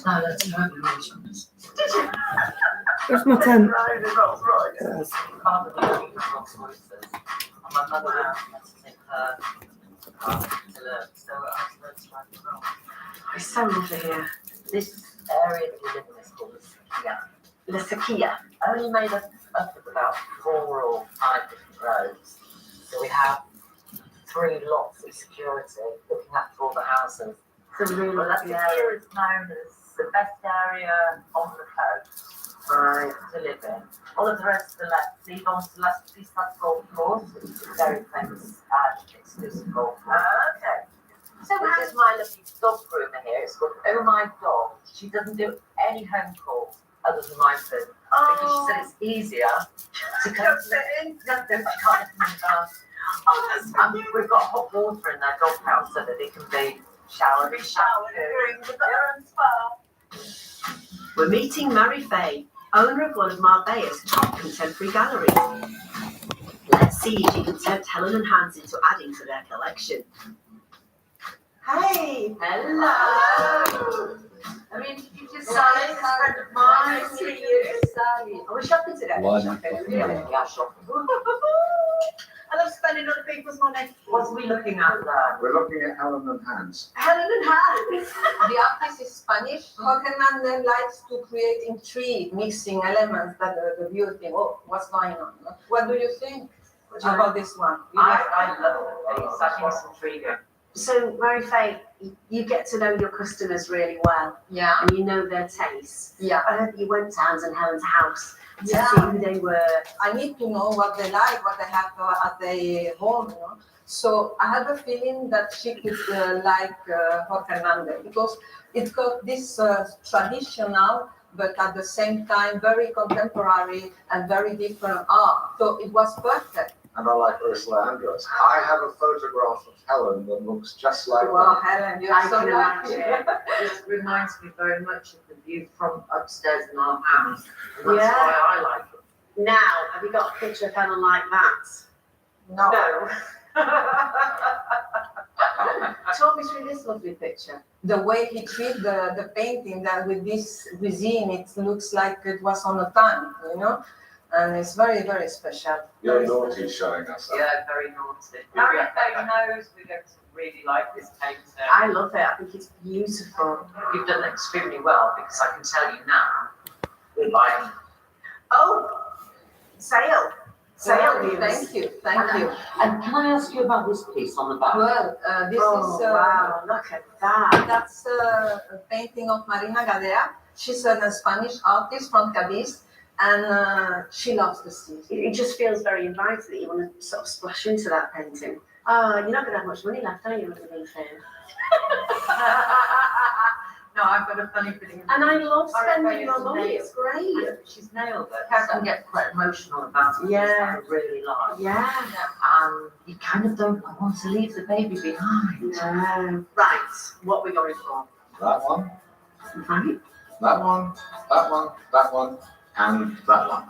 No, that's no arrangements. Did you? Where's my tent? Right, the Rolls Royce. Yes. Father was looking for Rolls Royces. And my mother had to take her car to learn, so I was learning to drive as well. It's so lovely here. This area that we live in is called the Sakia. The Sakia. Only made up of about 4 or 5 different roads. So we have 3 lots of security looking after all the houses. So really Well, that lovely area area. is known as the best area on the coast to live in. All of the rest of the left, leave on to the last piece of golf course, which is a very famous exclusive golf course. Okay. So this is my lovely dog groomer here. It's called Oh My Dog. She doesn't do any home calls other than my food. Because she said it's easier to come in. No, she can't come in the bath. Oh, that's so cute. We've got hot water in their dog house so that they can be showered. We're meeting Mary Fay, owner of one of Marbella's top contemporary galleries. Let's see if she can tempt Helen and Hans into adding to their collection. Hey! Hello! I mean, did you just Sally is a friend of mine. Nice to meet you. Sally. Are we shopping today? Why Yeah, shopping. I love spending other people's money. What are we looking at there? We're looking at Helen and Hans. Helen and Hans. The artist is Spanish. Hoffman then likes to create intrigue, mixing elements that the viewer think, oh, what's going on? What do you think? What about this one? I love it. I think it's intriguing. So, Mary Faye, you get to know your customers really well. Yeah. And you know their tastes. Yeah. I heard you went to Hans and Helen's house to Yeah. see who they were. I need to know what they like, what they have at their home, you know. So I have a feeling that she could like Jorge Hernandez because it's got this traditional, but at the same time very contemporary and very different art. So it was perfect. And I like Ursula Andress. I have a photograph of Helen that looks just like Wow, that. Helen, you're I so can lucky. imagine. It reminds me very much of the view from upstairs in our house. And that's Yeah. why I like it. Now, have you got a picture of Helen like that? No. Talk me through this lovely picture. The way he treated the painting, that with this cuisine, it looks like it was on a tank, you know, and it's very, very special. Your naughty's showing us that. Yeah, very naughty. Mary Faye knows we're going to really like this painting. I love it. I think it's beautiful. You've done extremely well because I can tell you now we're buying. Oh, sale. Sale news. Thank you, thank you. And can I ask you about this piece on the back? Well, this Oh, is wow, look at that. that's a painting of Marina Gadea. She's a Spanish artist from Cadiz, and she loves the sea. It just feels very inviting that you want to sort of splash into that painting. Oh, you're not going to have much money left, are you, with the being fair? No, I've got a funny feeling. And I love spending Mary Faye your has money. nailed- It's great. She's nailed it. I can get quite emotional about it. Yeah. I really like. Yeah. You kind of don't want to leave the baby behind. No. Right. What we going for? That one, Right. that one, that one, that one, and that one.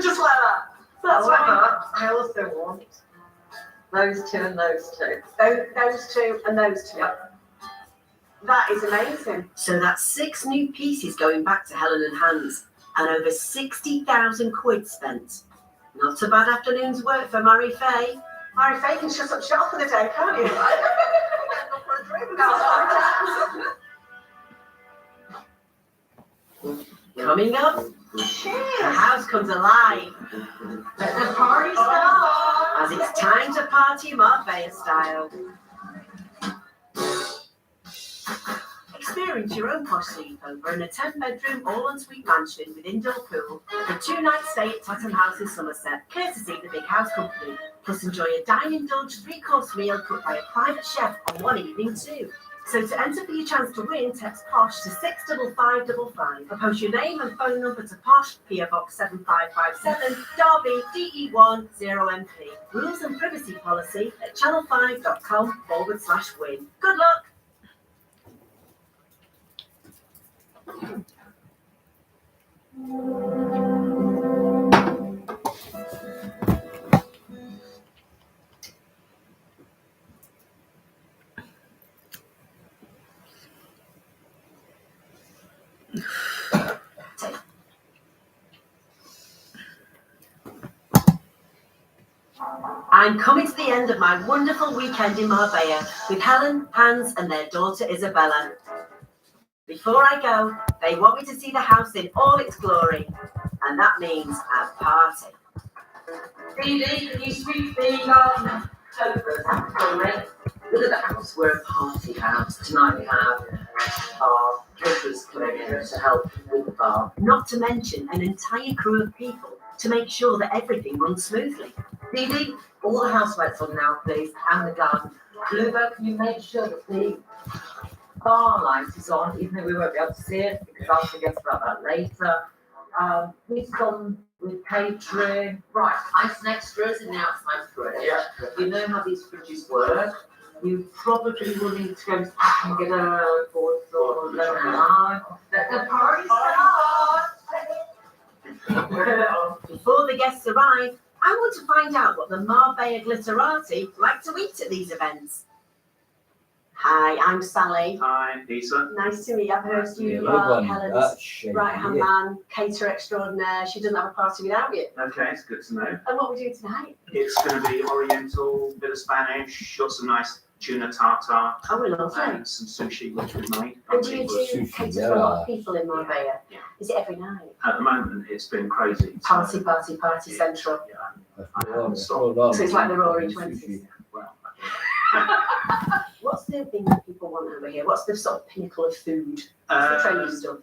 Just like that. That's However, right. I also want those two and those two. Those two and those two. That is amazing. So that's 6 new pieces going back to Helen and Hans, and over 60,000 quid spent. Not a bad afternoon's work for Mary Faye. Mary Faye can shut up shop for the day, can't you? Coming up, the house comes alive. Let the party start. As it's time to party Marbella style. Experience your own posh sleepover in a 10-bedroom, all-ensuite mansion with indoor pool for a 2-night stay at Tottenham House in Somerset, courtesy of the Big House Company. Plus enjoy a dine-indulged 3-course meal cooked by a private chef on one evening too. So to enter for your chance to win, text POSH to 65555 or post your name and phone number to POSH, PO Box 7557, Derby, DE1 0MP. Rules and privacy policy at channel5.com/win. Good luck! I'm coming to the end of my wonderful weekend in Marbella with Helen, Hans, and their daughter Isabella. Before I go, they want me to see the house in all its glory, and that means a party. Dee, can you sweep the sofas for me? Look at the house. We're a party house. Tonight we have our caterers coming in to help with the bar. Not to mention an entire crew of people to make sure that everything runs smoothly. Dee, all the housemates on now, please, and the garden. Luba, can you make sure that the bar light is on, even though we won't be able to see it, because I'll forget about that later. We've gone with catering. Right, ice and extras in the outside fridge. Yeah. You know how these fridges work. You probably will need to go and get a board or lemon. Let the party start! Before the guests arrive, I want to find out what the Marbella Glitterati like to eat at these events. Hi, I'm Sally. Hi, Lisa. Nice to meet you. I've heard you Good are one, Helen's that shade, right-hand yeah. man, caterer extraordinaire. She doesn't have a party without you. Okay, it's good to know. And what are we doing tonight? It's going to be Oriental, bit of Spanish, got some nice tuna tartare, Oh, we love it. and some sushi which we made. And do you do Sushi, cater for a lot of yeah. people in Marbella? Yeah. Is it every night? At the moment, it's been crazy. Party central. So it's like the Roaring Twenties. What's the thing that people want over here? What's the sort of pinnacle of food? What's the trendy stuff?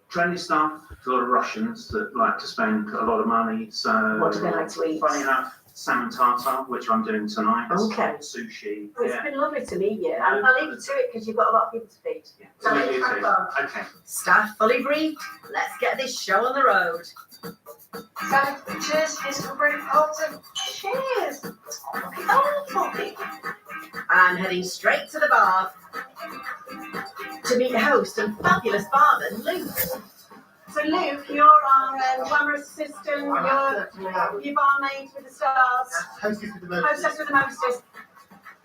Trendy stuff. A lot of Russians that like to spend a lot of money. So What do they like to eat? Funny enough, salmon tartare, which I'm doing tonight. Okay. Sushi. Well, it's been lovely to meet you. And I'll leave you to it because you've got a lot of people to feed. To meet you too. Okay. Staff fully briefed. Let's get this show on the road. So, cheers, here's some great party. Cheers. Oh, I'm heading straight to the bar to meet host and fabulous barman, Luke. So, Luke, you're our glamorous assistant. You're barmaid with the stars. Hostess with the most. Hostess with the mostest.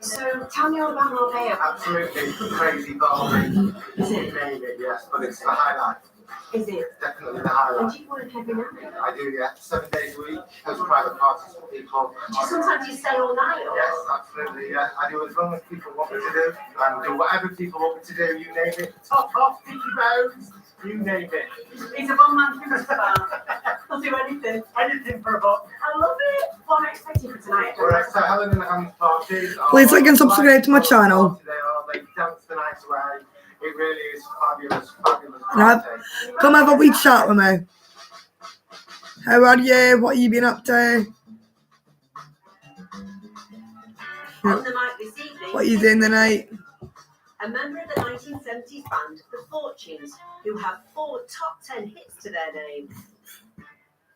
So, tell me all about Marbella. Absolutely crazy barman. Is it? Name it, yes, but it's the highlight. Is it? Definitely the And highlight. do you work every night? I do, yeah, 7 days a week. Host private parties for people. Sometimes you stay all night. Or? Yes, absolutely, yeah. I do as long as people want me to do. And do whatever people want me to do, you name it. Top off, Mickey Mouse, you name it. He's a one-man bar. He'll do anything. Anything for a buck. I love it. What am I expecting for tonight? Alright, so Helen and Anne's parties. Please like and subscribe to my channel. They dance the night away. It really is fabulous, fabulous. And come have a wee chat with me. How are you? What have you been up to? On the mic this evening, What are you doing tonight? a member of the 1970s band, The Fortunes, who have 4 top 10 hits to their name.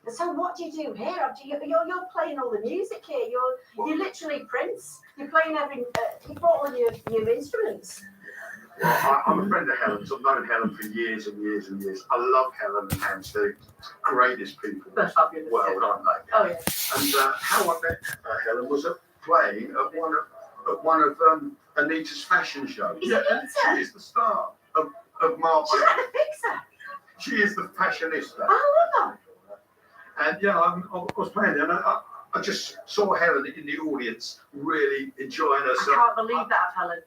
So what do you do here? You're playing all the music here. You're literally Prince. You're playing you brought all your instruments. Well, I'm a friend of Helen's. I've known Helen for years and years and years. I love Helen and Hans. They're the greatest people in the world, aren't they? Oh, yeah. And how I met Helen was at playing at one of Anita's fashion shows. Is it Anita? She is the star of Marbella. She's like a fixer. She is the fashionista. I love her. And yeah, I was playing there, and I just saw Helen in the audience really enjoying herself. I can't believe that, Helen.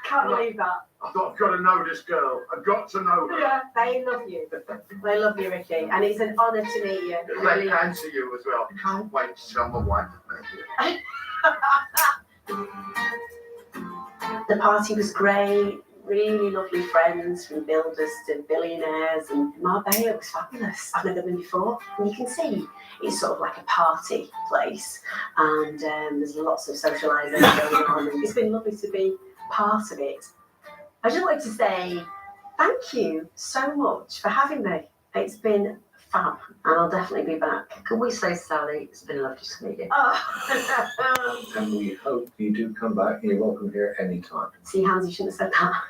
Can't believe that. I thought, I've got to know this girl. I've got to know her. Yeah, they love you. They love you, Ricky. And it's an honour to meet you. It really And is. to you as well. Can't wait to tell my wife. Thank you. The party was great. Really lovely friends, from builders to billionaires, and Marbella was fabulous. I've never been before, and you can see it's sort of like a party place, and there's lots of socialising going on. And it's been lovely to be part of it. I just wanted to say thank you so much for having me. It's been fab, and I'll definitely be back. Can we say, Sally, it's been lovely to meet you. Oh. And we hope you do come back and you're welcome here anytime. See, Hans, you shouldn't have said that.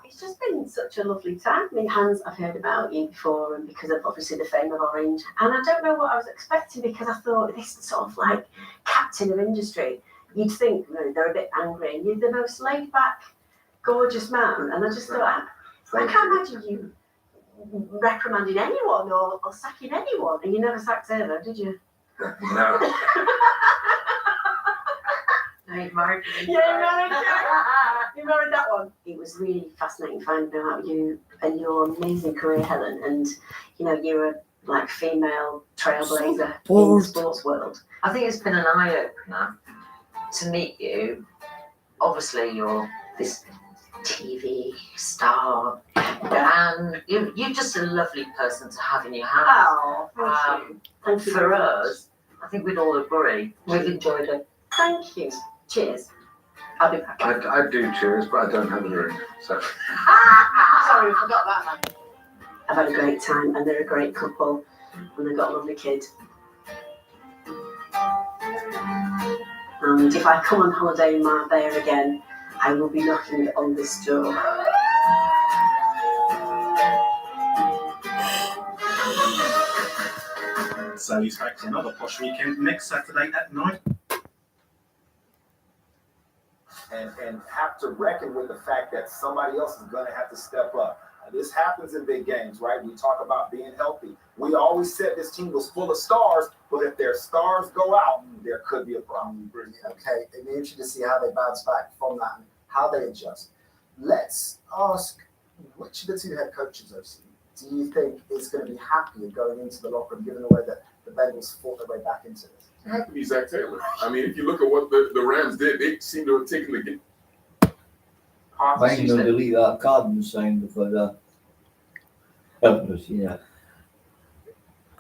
It's just been such a lovely time. I mean, Hans, I've heard about you before, and because of obviously the fame of Orange. And I don't know what I was expecting, because I thought this sort of like captain of industry. You'd think they're a bit angry, and you're the most laid back, gorgeous man. And I just thought, I can't imagine you reprimanding anyone or sacking anyone. And you never sacked Eva, did you? No. No, you married me. You married that one. It was really fascinating finding out about you and your amazing career, Helen. And you're a like female trailblazer in the sports world. I think it's been an eye-opener to meet you. Obviously, you're this TV star, and you're just a lovely person to have in your house. Oh, thank you. Thank you For very us, I think we'd all agree. We've enjoyed it. Thank you. Cheers. I'll be back. I do cheers, but I don't have a ring. So. Sorry, I forgot that one. I've had a great time, and they're a great couple, and they've got a lovely kid. And if I come on holiday in Marbella again, I will be knocking on this door. Sally's back to another posh weekend next Saturday at 9. And have to reckon with the fact that somebody else is going to have to step up. This happens in big games, right? We talk about being healthy. We always said this team was full of stars, but if their stars go out, there could be a problem. Okay, it'd be interesting to see how they bounce back from that and how they adjust. Let's ask, which of the two head coaches, OC, do you think is going to be happier going into the locker room, given the way that the Bengals fought their way back into this? It had to be Zach Taylor. I mean, if you look at what the Rams did, they seem to have taken the game. I'm going to delete that card sign for the helpless, yeah.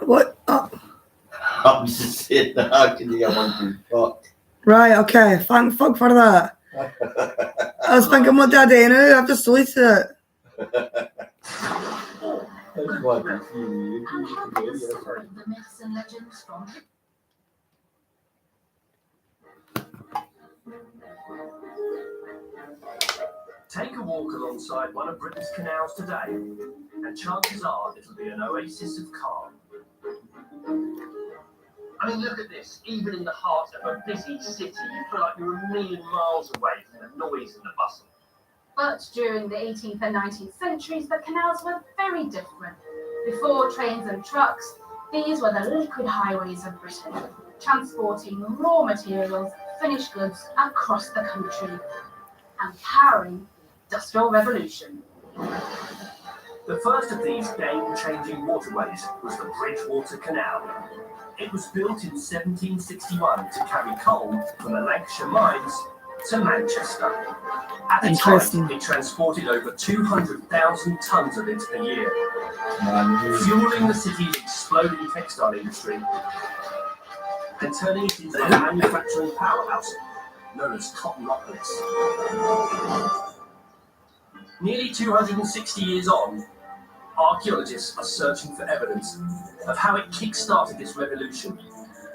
What? I'm just saying that. How can you get one to fuck? Right, okay. Thank fuck for that. I was thinking, what did I do now? I've just deleted it. That's what you see. The myths and legends from Take a walk alongside one of Britain's canals today, and chances are it'll be an oasis of calm. I mean, look at this. Even in the heart of a busy city, you feel like you're a million miles away from the noise and the bustle. But during the 18th and 19th centuries, the canals were very different. Before trains and trucks, these were the liquid highways of Britain, transporting raw materials, finished goods across the country, and powering the Industrial Revolution. The first of these game-changing waterways was the Bridgewater Canal. It was built in 1761 to carry coal from the Lancashire mines to Manchester. At its height, it transported over 200,000 tonnes of it a year, fueling the city's exploding textile industry and turning it into a manufacturing powerhouse known as Cottonopolis. Nearly 260 years on, archaeologists are searching for evidence of how it kick-started this revolution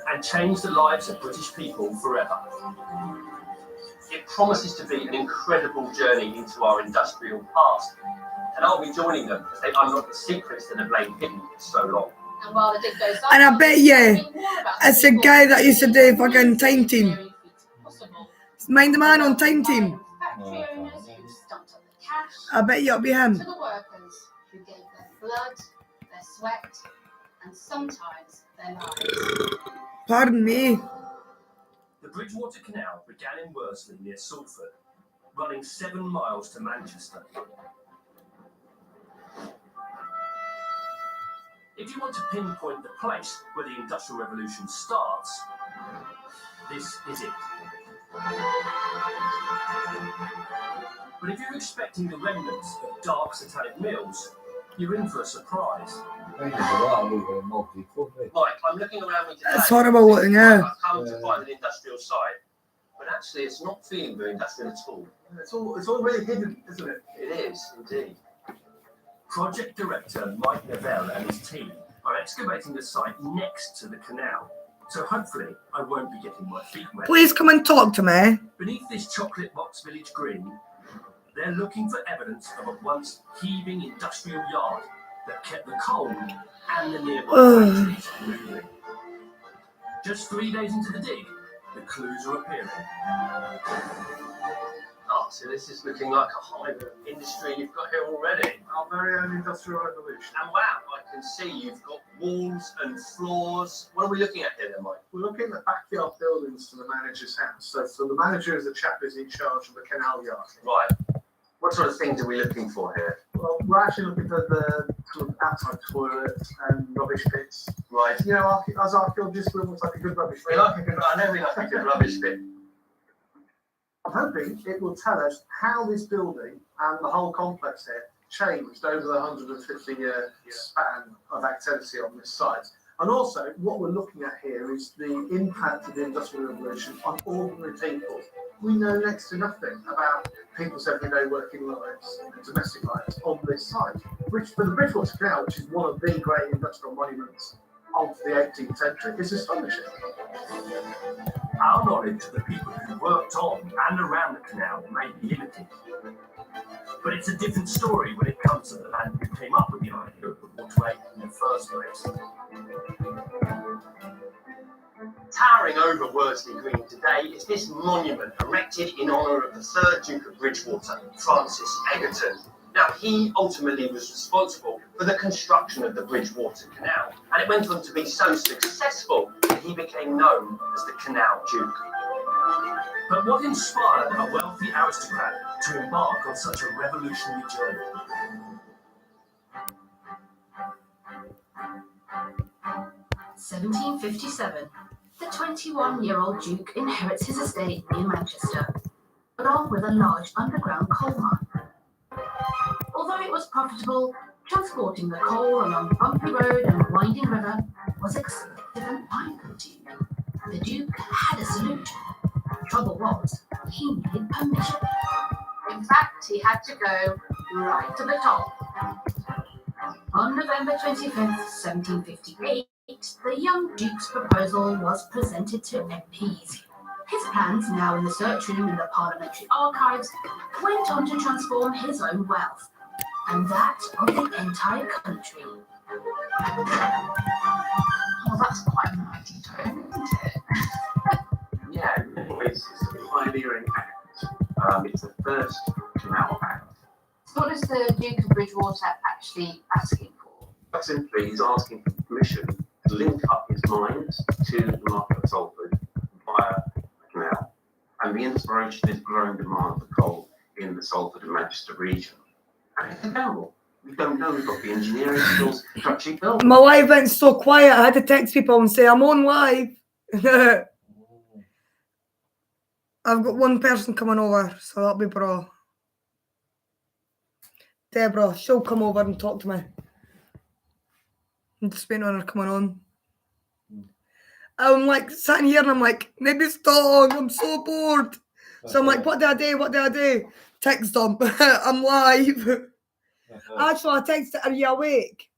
and changed the lives of British people forever. It promises to be an incredible journey into our industrial past, and I'll be joining them as they unlock the secrets that have lain hidden for so long. And while the dig goes on, And I bet you, it's a guy that used to do fucking Time Team. Mind the man on Time Team. I bet you it'll be him. to the workers who gave their blood, their sweat, and sometimes their lives. Pardon me. The Bridgewater Canal began in Worsley near Salford, running 7 miles to Manchester. If you want to pinpoint the place where the Industrial Revolution starts, this is it. But if you're expecting the remnants of dark satanic mills, you're in for a surprise. Right, I'm looking around me today. It's horrible looking, yeah. I've come to find an industrial site, but actually it's not feeling very industrial at all. It's all really hidden, isn't it? It is, indeed. Project Director Mike Neville and his team are excavating the site next to the canal, so hopefully I won't be getting my feet wet. Please come and talk to me. Beneath this chocolate box village green, they're looking for evidence of a once heaving industrial yard that kept the coal and the nearby factories moving. Just 3 days into the dig, the clues are appearing. Oh, so this is looking like a hive of industry you've got here already. Our very own Industrial Revolution. And wow, I can see you've got walls and floors. What are we looking at here then, Mike? We're looking at backyard buildings to the manager's house. So the manager is the chap who's in charge of the canal yard. Right. What sort of things are we looking for here? Well, we're actually looking for the sort of outside toilets and rubbish pits. Right. You know, as archaeologists, we almost like a good rubbish pit. I know we like a good rubbish pit. I'm hoping it will tell us how this building and the whole complex here changed over the 150-year span of activity on this site. And also, what we're looking at here is the impact of the Industrial Revolution on ordinary people. We know next to nothing about people's everyday working lives and domestic lives on this site, which for the Bridgewater Canal, which is one of the great industrial monuments of the 18th century, is astonishing. Our knowledge of the people who worked on and around the canal may be limited. But it's a different story when it comes to the man who came up with the idea of the waterway in the first place. Towering over Worsley Green today is this monument erected in honour of the 3rd Duke of Bridgewater, Francis Egerton. Now, he ultimately was responsible for the construction of the Bridgewater Canal, and it went on to be so successful that he became known as the Canal Duke. But what inspired a wealthy aristocrat to embark on such a revolutionary journey? (1757). The 21-year-old Duke inherits his estate near Manchester, along with a large underground coal mine. Although it was profitable, transporting the coal along bumpy road and winding river was expensive and time-consuming. The Duke had a solution. The trouble was, he needed permission. In fact, he had to go right to the top. On November 25th, 1758, the young Duke's proposal was presented to MPs. His plans, now in the search room in the parliamentary archives, went on to transform his own wealth, and that of the entire country. Oh, that's quite a mighty tone, isn't it? Yeah, it's a pioneering act. It's the first canal act. So what is the Duke of Bridgewater actually asking for? Quite simply, he's asking for permission to link up his mines to the market of Salford via the canal. And the inspiration is growing demand for coal in the Salford and Manchester region. And it's a gamble. We don't know. We've got the engineering skills to actually build. My live went so quiet, I had to text people and say, I'm on live. I've got one person coming over, so that'll be bro. Deborah, she'll come over and talk to me. I'm just waiting on her coming on. I'm like sitting here and I'm like, maybe stop, I'm so bored. So I'm like, what do I do? What do I do? Text them. I'm live. Actually, I texted, are you awake?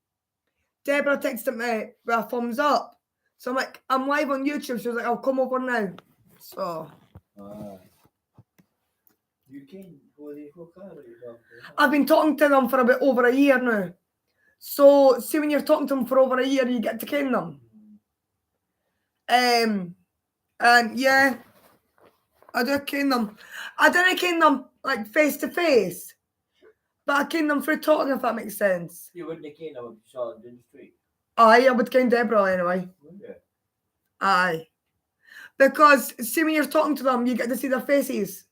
Deborah texted me with a thumbs up. So I'm like, I'm live on YouTube. She was like, I'll come over now. So. You can go there for car or you don't? I've been talking to them for a bit over a year now. So, see, when you're talking to them for over a year, you get to ken them. And yeah, I do ken them. I don't ken them like face to face, but I ken them through talking, if that makes sense. You wouldn't have ken them if you saw them in the street. Aye, I would ken Deborah anyway. Yeah. Aye. Because, see, when you're talking to them, you get to see their faces.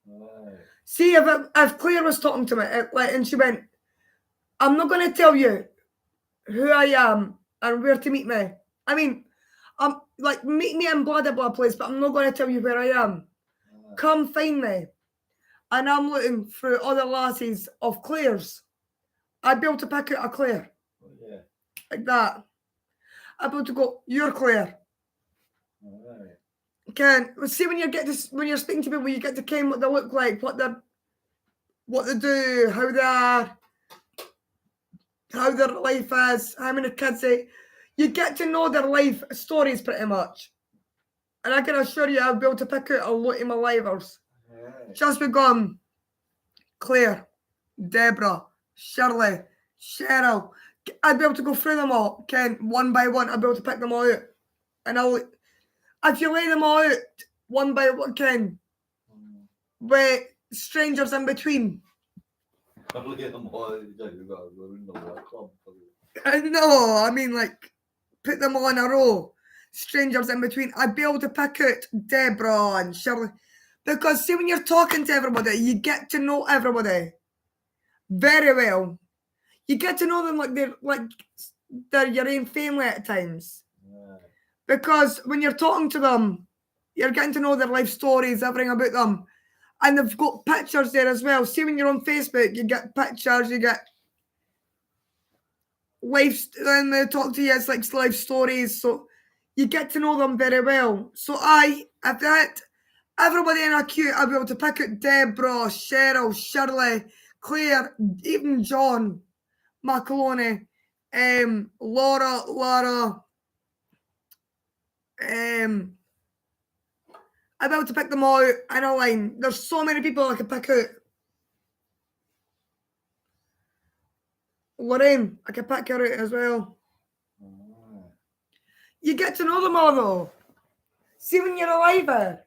Aye. See, if Claire was talking to me, and she went, I'm not going to tell you who I am and where to meet me. I mean, I'm like, meet me in blah, blah, blah place, but I'm not going to tell you where I am. Come find me. And I'm looking through other lassies of Claire's. I'd be able to pick out a Claire. Oh, yeah. Like that. I'd be able to go, you're Claire. Alright. See, when you're speaking to people, you get to ken what they look like, what they do, how their life is, how many kids they. You get to know their life stories pretty much. And I can assure you, I'll be able to pick out a lot of my livers. Right. Just with gone, Claire, Deborah, Shirley, Cheryl. I'd be able to go through them all, Ken, one by one. I'd be able to pick them all out. And if you lay them all out, one by one, Ken, with strangers in between. No, I mean, like, put them all in a row. Strangers in between. I'd be able to pick out Deborah and Shirley. Because, see, when you're talking to everybody, you get to know everybody very well. You get to know them like they're your own family at times. Yeah. Because when you're talking to them, you're getting to know their life stories, everything about them. And they've got pictures there as well. See, when you're on Facebook, you get pictures, you get life, then they talk to you, it's like life stories. So you get to know them very well. So if that, everybody in a queue, I'll be able to pick out Deborah, Cheryl, Shirley, Claire, even John, Macaroni, Laura, I'll be able to pick them all out in a line. There's so many people I could pick out. Lorraine, I could pick her out as well. You get to know them all though. See, when you're alive,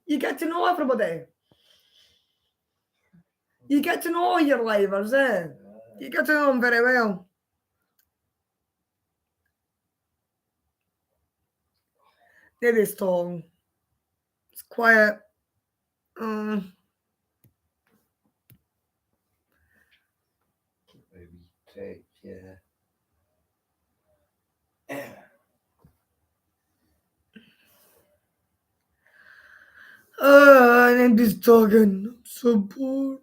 you get to know everybody. You get to know your livers, eh? You get to know them very well. Maybe strong. It's quiet. Maybe take, yeah. I'm just talking. I'm so bored.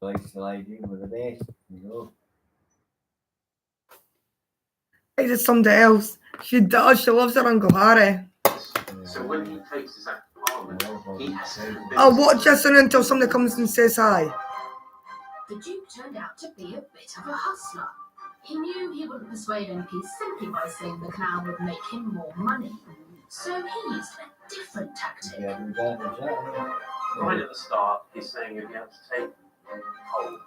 Like sliding with the best, you know. It's just somebody else. She does. She loves her Uncle Harry. So when he takes his act to Parliament, he has to convince I'll watch this until somebody comes and says hi. The Duke turned out to be a bit of a hustler. He knew he wouldn't persuade MPs simply by saying the canal would make him more money. So he used a different tactic. Right at the start, he's saying you'll be able to take coal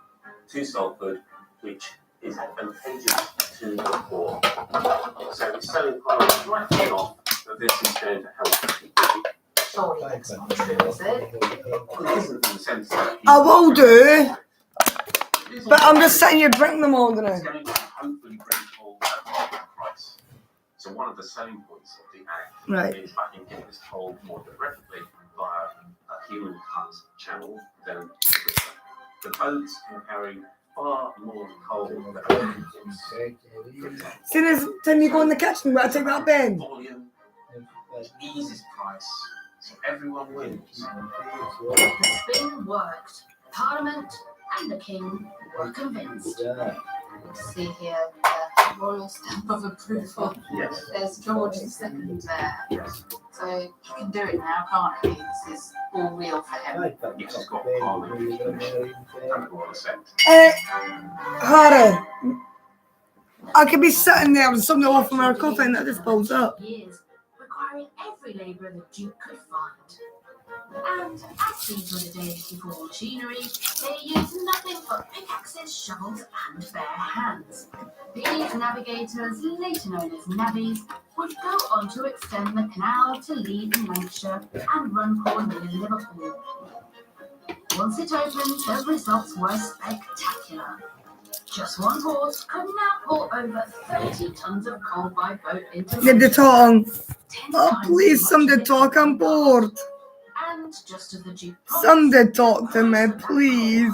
to Salford, which is advantageous to the poor. So he's selling Parliament right off that this is going to help people. Surely that's not true, is it? Well, it isn't in the sense that I will do. But I'm just sitting here drinking them all now. it's going to hopefully bring coal at a market price. So one of the selling points of the Act Right. is I can get this coal more directly via a human cut channel than the river. The boats can carry far more coal than ships. See this time you go in the kitchen, where I take that bin. Volume, it eases price, so everyone wins. The spin worked. Parliament and the King were convinced. See here, the royal stamp of approval. Yes. There's George II there. Yes. So he can do it now, can't he? This is all real for him. Yes, it's got Parliament and all the sense. Harry, I could be sitting there with something off from our coffee and that just pulls up. Years, requiring every labourer the Duke could find. And as these were the days before machinery, they used nothing but pickaxes, shovels, and bare hands. These navigators, later known as navvies, would go on to extend the canal to Leeds in Lancashire and run Cornwall in Liverpool. Once it opened, the results were spectacular. Just one horse could now haul over 30 tons of coal by boat into Get the tongue. 10 Oh, times please, as much somebody as talk. I'm bored. And just as the Duke promised, Somebody talk to me, please.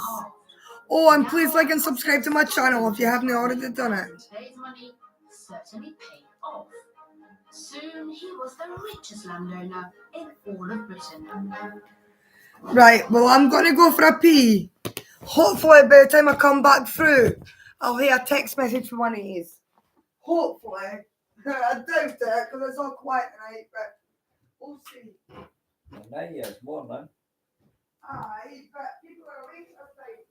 Oh, and please like and subscribe to my channel if you haven't already done it. today's money certainly paid off. Soon he was the richest landowner in all of Britain. Right, well, I'm going to go for a pee. Hopefully, by the time I come back through, I'll hear a text message from one of you. Hopefully. I doubt it, because it's all quiet tonight, but we'll see. Now, yes, morning. Aye, but people are awake at night.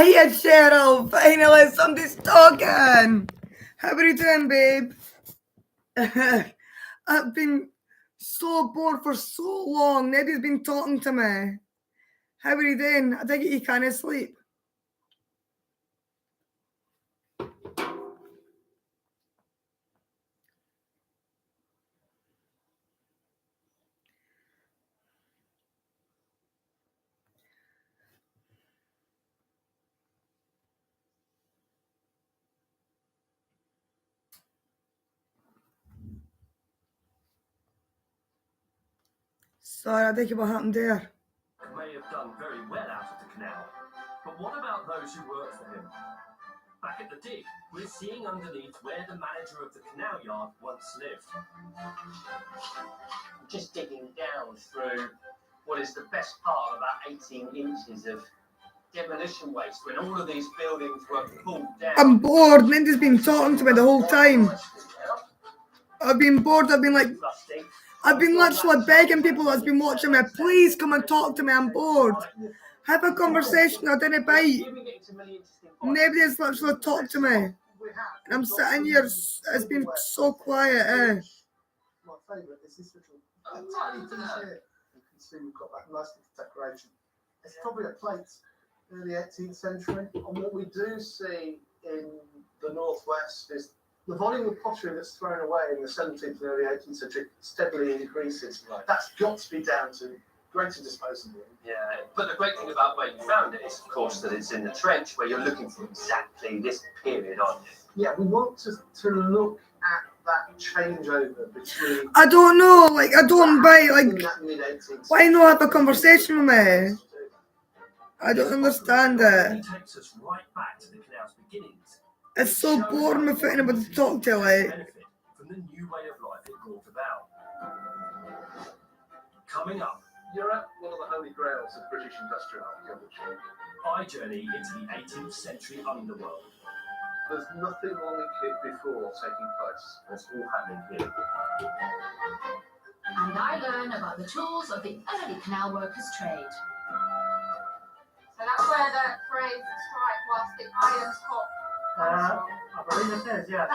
Hey, Cheryl. Finally, somebody's talking. How are you doing, babe? I've been so bored for so long. Nobody's been talking to me. How are you doing? I think you can't sleep. Sorry, I think what happened there. May have done very well out of the canal, but what about those who work for him? Back at the dig, we're seeing underneath where the manager of the canal yard once lived. Just digging down through what is the best part, about 18 inches of demolition waste, when all of these buildings were pulled down. I'm bored. Mindy's been talking to me the whole time. I've been bored. I've been literally begging people that's been watching me, please come and talk to me. I'm bored. Have a conversation. I didn't bite. Nobody's literally talked to me. And I'm sitting here. It's been so quiet. My favourite is this little tiny piece here. You can see we've got that nice little decoration. It's probably a plate, early 18th century. And what we do see in the northwest is the volume of pottery that's thrown away in the 17th and early 18th century steadily increases. That's got to be down to greater disposal. Yeah, but the great thing about where you found it is, of course, that it's in the trench where you're looking for exactly this period, aren't you? Yeah, we want to look at that changeover between. I don't know, I don't bite. Why not have a conversation with me? I don't understand it. He takes us right back to the canal's beginnings. It's so boring with anybody to talk to, Benefit from the new way of life it brought about. Coming up, You're at one of the holy grails of British industrial archaeology. I journey into the 18th century underworld. There's nothing like it before taking place. It's all happening here. And I learn about the tools of the early canal workers' trade. So that's where the phrase strike whilst the iron's hot comes from. I believe it is, yeah.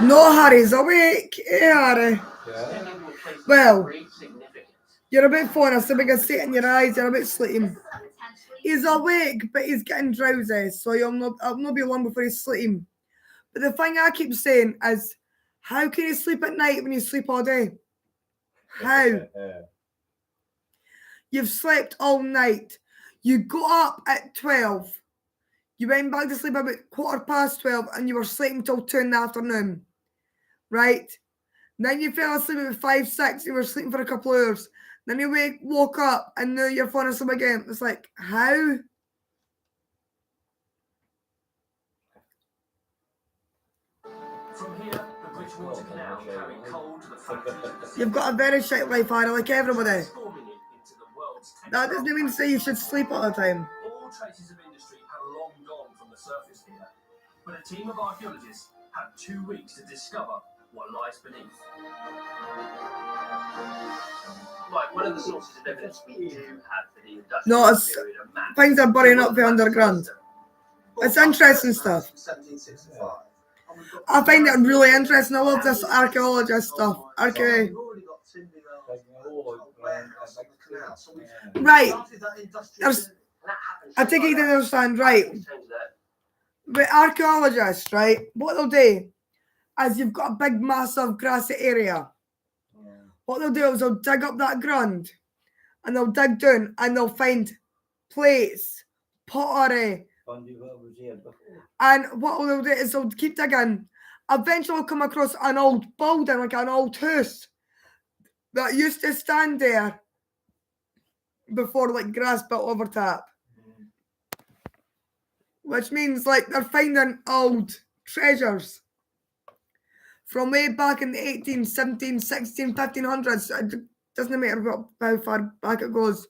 No, Harry's awake. Hey, Harry. Yeah. Well, you're a bit funny. So we can see it in your eyes. You're a bit sleeping. He's awake, but he's getting drowsy. So I'll not be long before he's sleeping. But the thing I keep saying is, how can you sleep at night when you sleep all day? How? You've slept all night. You got up at 12. You went back to sleep about 12:15 and you were sleeping till 2 in the afternoon. Right? Then you fell asleep at 5, 6. You were sleeping for a couple of hours. Then you woke up and now you're falling asleep again. It's like, how? From here, the Bridgewater Canal carried coal to the factories. You've got a very shit life, Harry, like everybody. That doesn't mean to say you should sleep all the time. All traces of industry have long gone from the surface here, but a team of archaeologists had 2 weeks to discover what lies beneath. Right, one of the sources of evidence we do have for the industrial No, it's period are maps. things are burning up the underground. It's interesting stuff. 1765. I find it really interesting. I love this archaeologist stuff. Okay. Right. I think you didn't understand, right? The archaeologists, right? What they'll do is you've got a big, massive grassy area. What they'll do is they'll dig up that ground and they'll dig down and they'll find plates, pottery. And what they'll do is they'll keep digging. Eventually, they'll come across an old building, like an old house that used to stand there before like grass built over top. Which means like they're finding old treasures from way back in the 18, 17, 16, 1500s. It doesn't matter how far back it goes.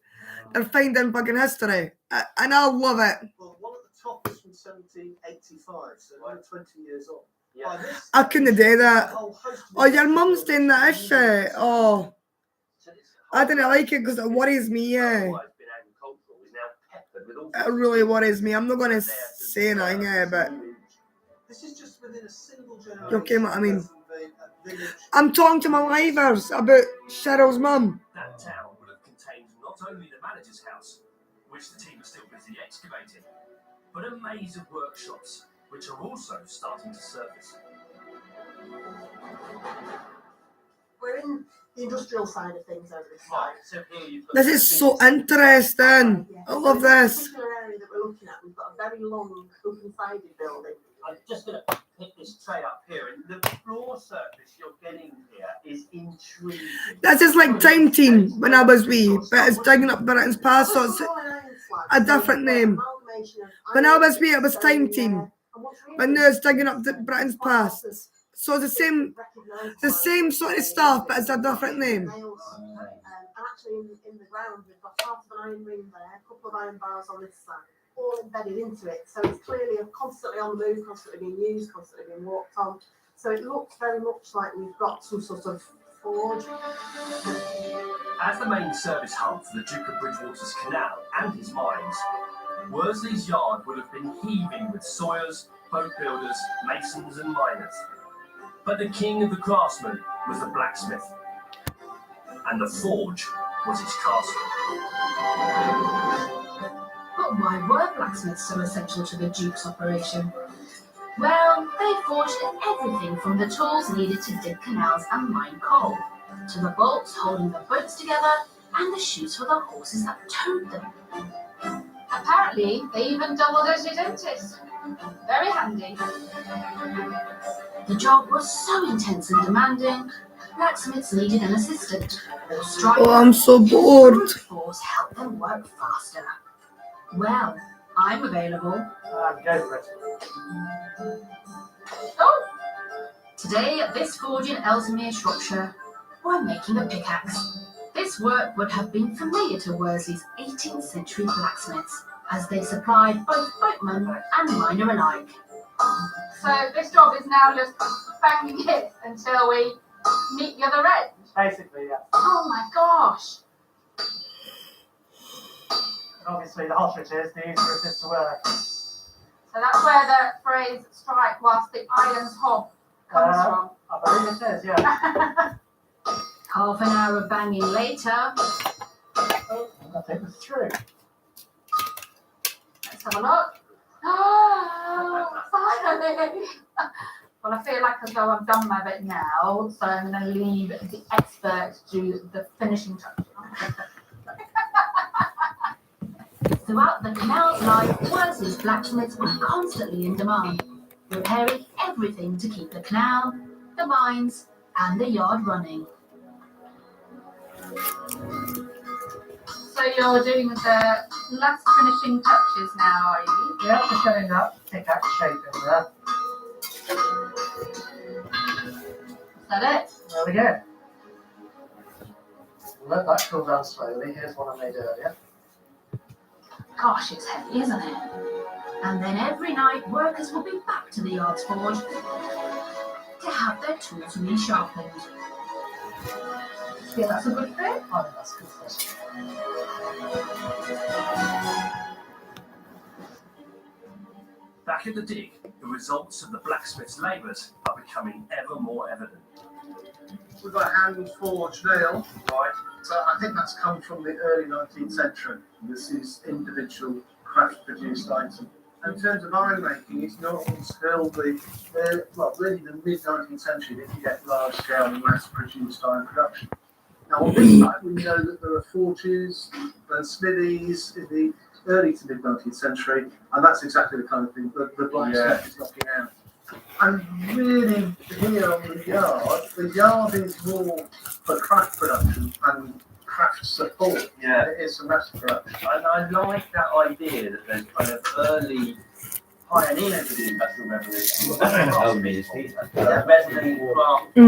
They're finding fucking history. And I love it. Well, one at the top is from 1785, so only 20 years old. I couldn't do that. Oh, your mum's doing that, is she? Oh, I didn't like it because it worries me, yeah. It really worries me. I'm not going to say anything, yeah, but you okay, what I mean? I'm talking to my livers about Cheryl's mum. That town would have contained not only the manager's house, which the team are still busy excavating, but a maze of workshops, which are also starting to surface. We're in the industrial side of things over this side. So here you've got This is so interesting. I love This this. particular area that we're looking at, we've got a very long, open-sided building. I'm just going to pick this tray up here, and the floor surface you're getting here is intriguing. This is like Time Team when I was wee, but it's digging up Britain's past, so it's a different name. When I was wee, it was Time Team, but now it's digging up Britain's past. So the same sort of stuff, but it's a different name. And actually in the ground, we've got part of an iron ring there, a couple of iron bars on this side, all embedded into it. So it's clearly constantly on the move, constantly being used, constantly being walked on. So it looks very much like we've got some sort of forge. As the main service hub for the Duke of Bridgewater's canal and his mines, Worsley's yard would have been heaving with sawyers, boat builders, masons and miners. But the king of the craftsmen was the blacksmith, and the forge was his castle. But why were blacksmiths so essential to the Duke's operation? Well, they forged everything from the tools needed to dig canals and mine coal, to the bolts holding the boats together, and the shoes for the horses that towed them. Apparently, they even doubled as your dentist. Very handy. The job was so intense and demanding, blacksmiths needed an assistant, or striker. Oh, I'm so bored. Brute force helped them work faster. Well, I'm available. Go for it. Oh! Today at this forge in Ellesmere, Shropshire, we're making a pickaxe. This work would have been familiar to Worsley's 18th century blacksmiths, as they supplied both boatmen and miner alike. So this job is now just banging it until we meet the other end. Basically, yeah. Oh my gosh. And obviously, the hotter it is, the easier it is to work. So that's where the phrase "strike whilst the iron's hot" comes from. I believe it is, yeah. Half an hour of banging later. Oh, I think it's through. Let's have a look. Oh, finally! Well, I feel like as though I've done my bit now, so I'm going to leave the expert to do the finishing touches. Throughout the canal's life, Worsley's blacksmiths were constantly in demand, repairing everything to keep the canal, the mines, and the yard running. So you're doing the last finishing touches now, are you? Yeah, just getting that pickaxe shape in there. Is that it? There we go. Let that cool down slowly. Here's what I made earlier. Gosh, it's heavy, isn't it? And then every night, workers will be back to the yard's forge to have their tools resharpened. Yeah, that's a good thing. I think that's good for us. Back at the dig, the results of the blacksmith's labours are becoming ever more evident. We've got a hand forged nail, right? So I think that's come from the early 19th century. This is individual craft-produced item. And in terms of iron making, it's not until really the mid-19th century that you get large-scale mass-produced iron production. Now on this side, we know that there are forges and smithies in the early to mid-19th century, and that's exactly the kind of thing that the blacksmith is knocking out. And really, here on the yard is more for craft production and craft support. Yeah. It is for mass production. And I like that idea that there's kind of early pioneers of the Industrial Revolution. Resident craft in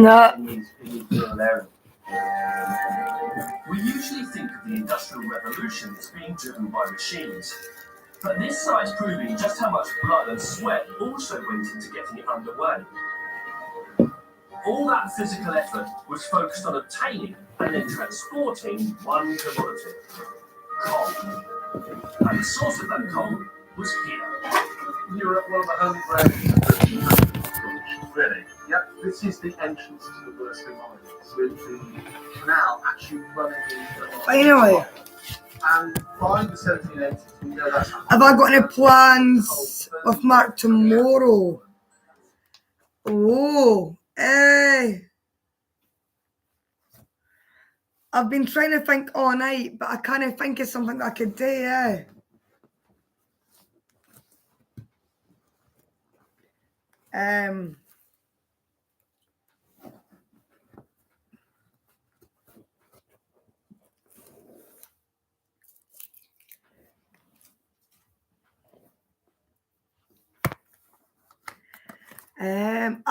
these rural areas. We usually think of the Industrial Revolution as being driven by machines, but this site's proving just how much blood and sweat also went into getting it underway. All that physical effort was focused on obtaining and then transporting one commodity, coal. And the source of that coal was here. You're at one of the home grounds. Really? Yep, this is the entrance to the Worsley Mines, with the canal actually running into the Anyway. And by the 1780s, we know that's Have I got any plans with Mark tomorrow? Oh, I've been trying to think all night, but I can't think of something that I could do,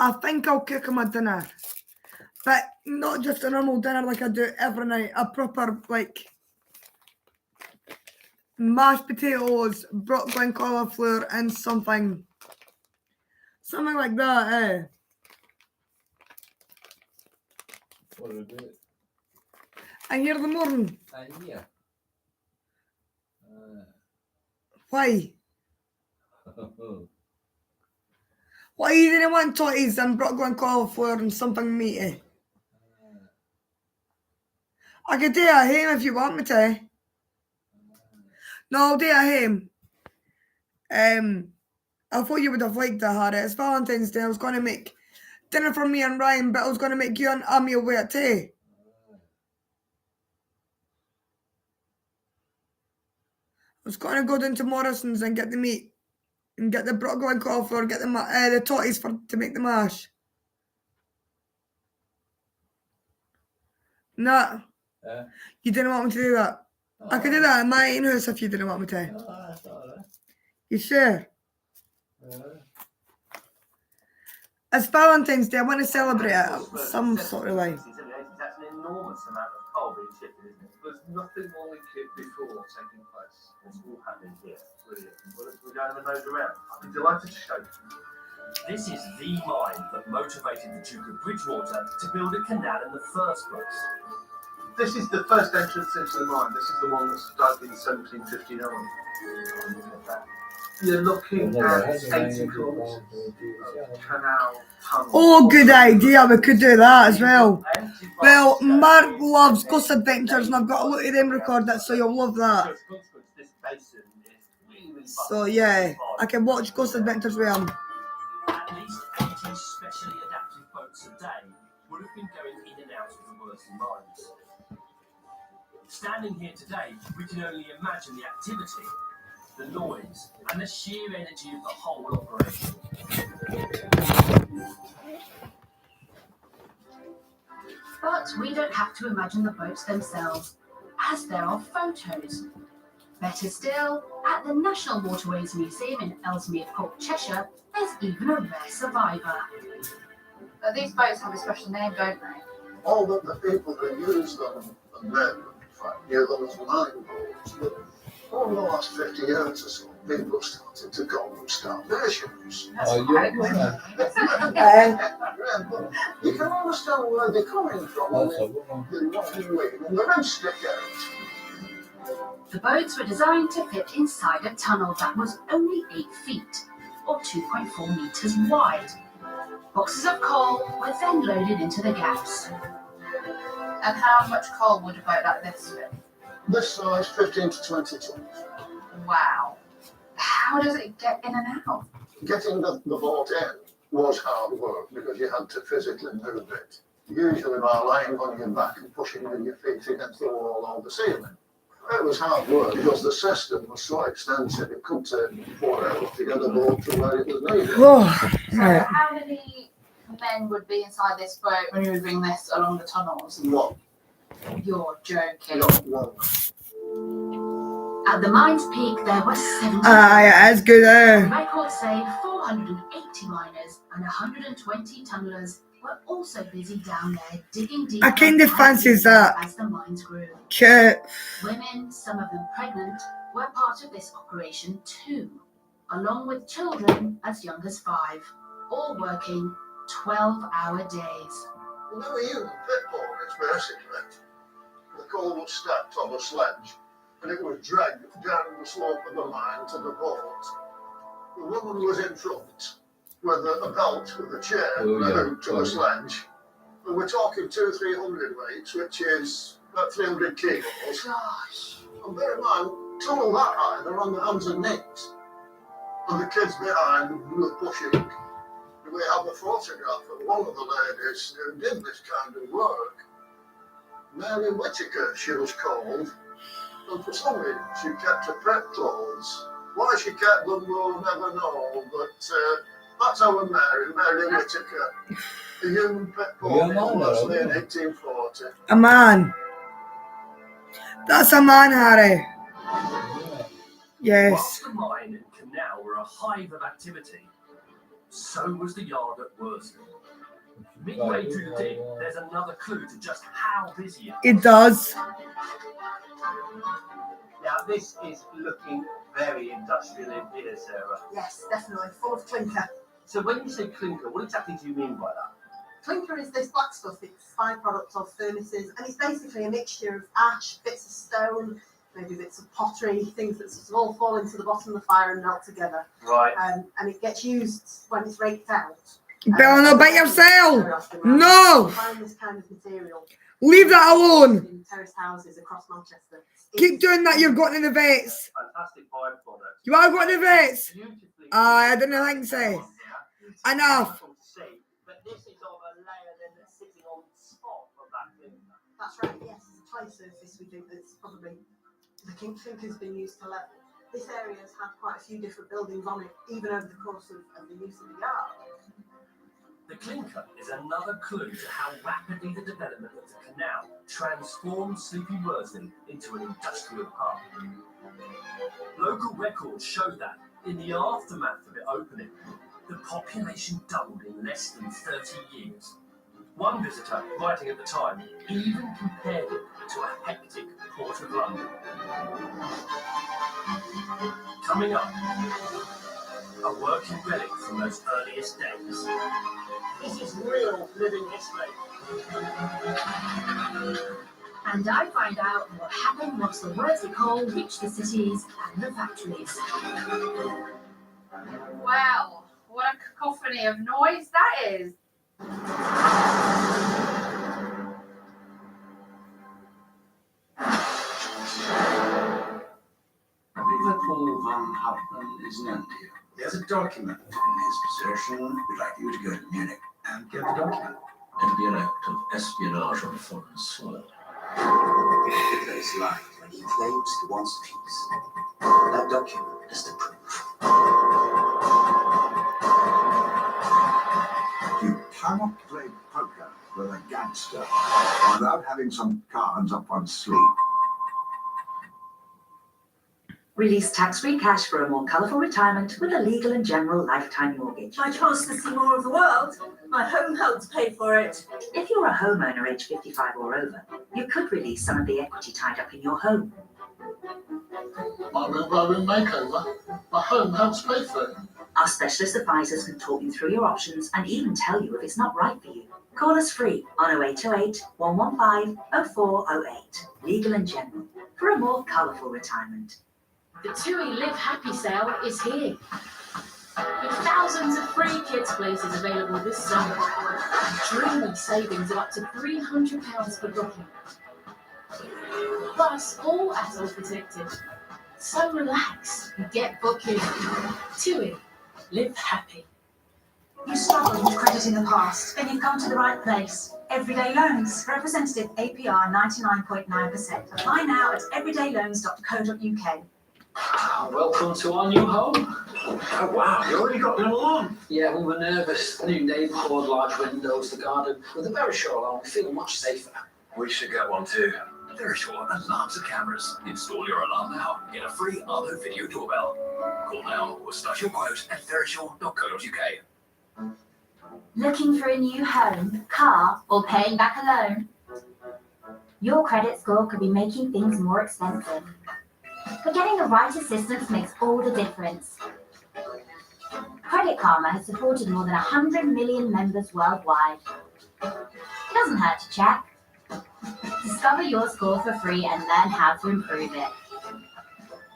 I think I'll cook my dinner, but not just a normal dinner like I do every night. A proper, like, mashed potatoes, broccoli, cauliflower, and something like that, What did I do? And here in the morning. Yeah. Why? Why you didn't want totties and broccoli and cauliflower and something meaty? I could do it at home if you want me to. No, I'll do it at home. I thought you would have liked that, Harry. It's Valentine's Day. I was going to make dinner for me and Ryan, but I was going to make you a meal with it too. I was going to go down to Morrison's and get the meat and get the broccoli and cauliflower, get the totties to make the mash. No. You didn't want me to do that. I could do that at my own house if you didn't want me to. That's all right. You sure? It's Valentine's Day. I want to celebrate it some sort of way. That's an enormous amount of coal being shipped, isn't it? There's nothing like it before taking place. It's all happening here. Brilliant. Well, we're going to nose around. I'd be delighted to show you. This is the mine that motivated the Duke of Bridgewater to build a canal in the first place. This is the first entrance into the mine. This is the one that's dug in 1759. You're looking at 80 kilometres of canal tunnel. Oh, good idea. We could do that as well. Well, Mark loves Ghost Adventures, and I've got a lot of them recorded, so you'll love that. So yeah, I can watch Ghost Adventures with him. At least 80 specially adapted boats a day would have been going in and out of the Worsley mines. Standing here today, we can only imagine the activity, the noise, and the sheer energy of the whole operation. But we don't have to imagine the boats themselves, as there are photos. Better still, at the National Waterways Museum in Ellesmere Port, Cheshire, there's even a rare survivor. These boats have a special name, don't they? All that the people who use them and then knew them as mine boats. But over the last 50 years or so, people started to call them starvations. You can understand where they're coming from. The ribs stick out. The boats were designed to fit inside a tunnel that was only 8 feet, or 2.4 meters wide. Boxes of coal were then loaded into the gaps. And how much coal would a boat like this fit? This size, 15 to 20 tons. Wow. How does it get in and out? Getting the boat in was hard work because you had to physically move it. Usually by lying on your back and pushing with your feet against the wall or the ceiling. It was hard work because the system was so extensive it could take 4 hours to get the boat to where it was needed. So how many men would be inside this boat when you would bring this along the tunnels? One. You're joking. Not one. At the mine's peak, there were 70. Yeah, it's good. Records say 480 miners and 120 tunnellers were also busy down there digging deep. I kind of fancy that. As the mines grew. Cute. Women, some of them pregnant, were part of this operation too, along with children as young as 5, all working 12-hour days. Well, they were human pit boarders, basically. The coal was stacked on a sledge, and it was dragged down the slope of the mine to the boat. The woman was in front with a belt with a chain and a hook to a sledge. And we're talking 200-300 weights, which is about 300 kilos. Gosh. And bear in mind, tunnel that high, they're on their hands and knees. And the kids behind were pushing. We have a photograph of one of the ladies who did this kind of work. Mary Whittaker, she was called. And for some reason, she kept her prep clothes. Why she kept them, we'll never know. But that's our Mary Whittaker. A human pet pony was in 1840. A man. That's a man, Harry. Yes. Whilst the mine and canal were a hive of activity, so was the yard at Worsley. Midway through the dig, there's another clue to just how busy It does. Now, this is looking very industrial in here, Sarah. Yes, definitely. Full of clinker. So when you say clinker, what exactly do you mean by that? Clinker is this black stuff. It's byproduct of furnaces, and it's basically a mixture of ash, bits of stone, maybe bits of pottery, things that sort of all fall into the bottom of the fire and melt together. Right. And it gets used when it's raked out. Bella, not by yourself. No. Find this kind of material. Leave that alone. In terraced houses across Manchester. Keep doing that. You're going to the vets. Fantastic byproduct. You are going to the vets. I don't think so. Enough. But this is of a layer then that's sitting on the spot of that clinker. That's right, yes. It's a clay surface, we think that's probably the clinker's been used to level. This area has had quite a few different buildings on it, even over the course of the use of the yard. The clinker is another clue to how rapidly the development of the canal transformed Sleepy Worsley into an industrial hub. Local records show that, in the aftermath of it opening, the population doubled in less than 30 years. One visitor, writing at the time, even compared it to a hectic Port of London. Coming up, a working relic from those earliest days. This is real living history. And I find out what happened once the Worsley coal reached the cities and the factories. Wow, what a cacophony of noise that is. Paul van Houten is known to you. There's a document in his possession. We'd like you to go to Munich and get the document. It'll be an act of espionage on foreign soil. Hitler's lied when he claims he wants peace. That document is the proof. You cannot play poker with a gangster without having some cards up one's sleeve. Release tax-free cash for a more colourful retirement with a Legal and General lifetime mortgage. My chance to see more of the world. My home helps pay for it. If you're a homeowner aged 55 or over, you could release some of the equity tied up in your home. My room makeover. My home helps pay for it. Our specialist advisors can talk you through your options and even tell you if it's not right for you. Call us free on 0808 115 0408. Legal and General for a more colourful retirement. The TUI Live Happy sale is here. With thousands of free kids' places available this summer. Dreamy savings of up to £300 per booking. Plus, all adults protected. So relax and get booking. TUI Live Happy. You struggled with credit in the past, then you've come to the right place. Everyday Loans, representative APR 99.9%. Apply now at everydayloans.co.uk. Welcome to our new home. Oh wow, you already got an alarm? Yeah, we were nervous. New neighbourhood, large windows, the garden. With a very short alarm, we feel much safer. We should get one too. Very short alarms and cameras. Install your alarm now. Get a free other video doorbell. Call now or start your quote at verisure.co.uk. Looking for a new home, car, or paying back a loan? Your credit score could be making things more expensive. But getting the right assistance makes all the difference. Credit Credit Karma has supported more than 100 million members worldwide. It doesn't hurt to check. Discover your score for free and learn how to improve it.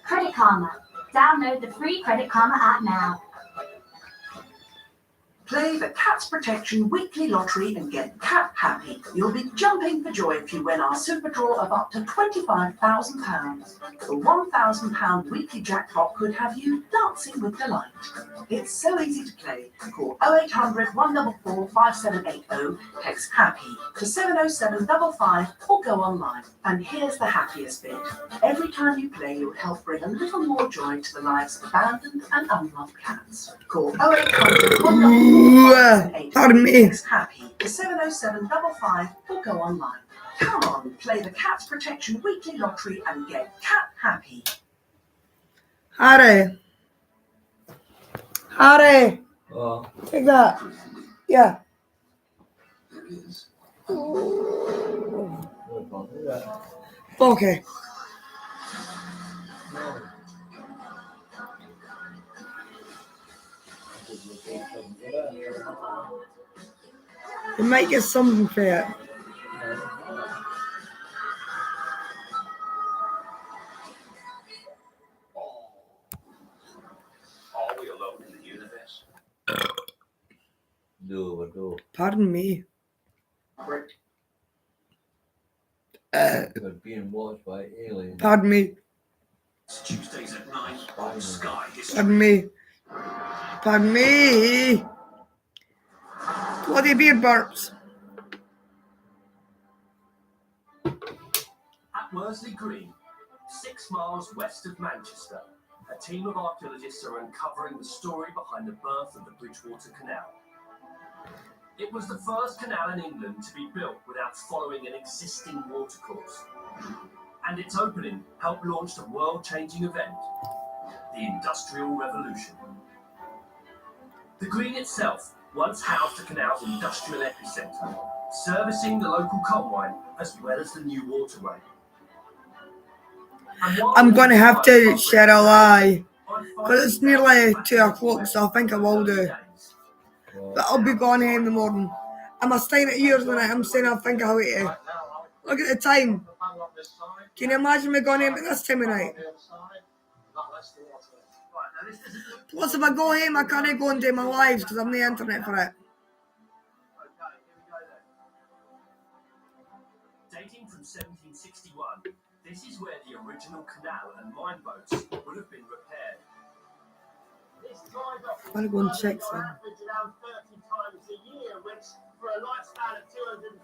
Credit Karma. Download the free Credit Karma app now. Play the Cats Protection Weekly Lottery and get cat happy. You'll be jumping for joy if you win our super draw of up to £25,000. The £1,000 weekly jackpot could have you dancing with delight. It's so easy to play. Call 0800 144 5780, text HAPPY to 70755 or go online. And here's the happiest bit. Every time you play, you'll help bring a little more joy to the lives of abandoned and unloved cats. Call 0800 144 Pardon me. Happy 70755 or go online. Come on, play the Cats Protection Weekly Lottery and get cat happy. Harry. Take that. Yeah. Okay. You might get something for it. Are we alone in the universe? No. Pardon me. We're being watched by aliens. Pardon me. Tuesdays at 9 on Sky History. Pardon me. Pardon me. Bloody beard burps. At Worsley Green, 6 miles west of Manchester, a team of archaeologists are uncovering the story behind the birth of the Bridgewater Canal. It was the first canal in England to be built without following an existing watercourse. And its opening helped launch the world-changing event, the Industrial Revolution. The green itself once housed the canal's industrial epicentre, servicing the local coal mine as well as the new waterway. I'm going to have to share a lie, because it's nearly 2 o'clock, so I think I will do. But I'll be going here in the morning. Am I staying at yours tonight? I'm saying I think I'll wait here. Look at the time. Can you imagine me going home at this time of night? Plus, if I go home, I can't go and do my lives because I'm on the internet for it. Dating from 1761, this is where the original canal and mine boats would have been repaired. I'm going to go and check some. Around 30 times a year, which for a lifespan of 250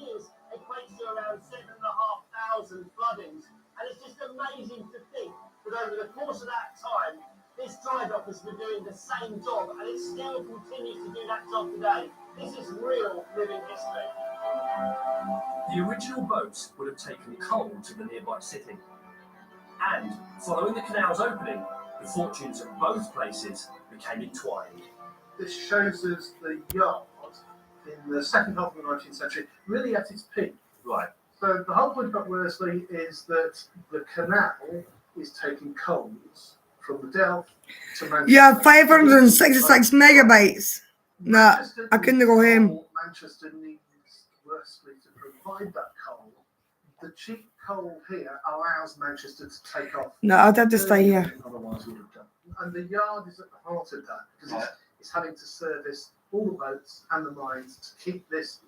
years equates to around 7,500 floodings. And it's just amazing to think that over the course of that time, this dry dock has been doing the same job, and it still continues to do that job today. This is real living history. The original boats would have taken coal to the nearby city. And following the canal's opening, the fortunes of both places became entwined. This shows us the yard in the second half of the 19th century, really at its peak. Right. So the whole point about Worsley is that the canal is taking coals from the Delft to Manchester. You have 566 megabytes. Nah, I couldn't go home. Manchester needs Worsley to provide that coal. The cheap coal here allows Manchester to take off. No, I'd have to stay here. Otherwise would have done. And the yard is at the heart of that because it's having to service all the boats and the mines to keep this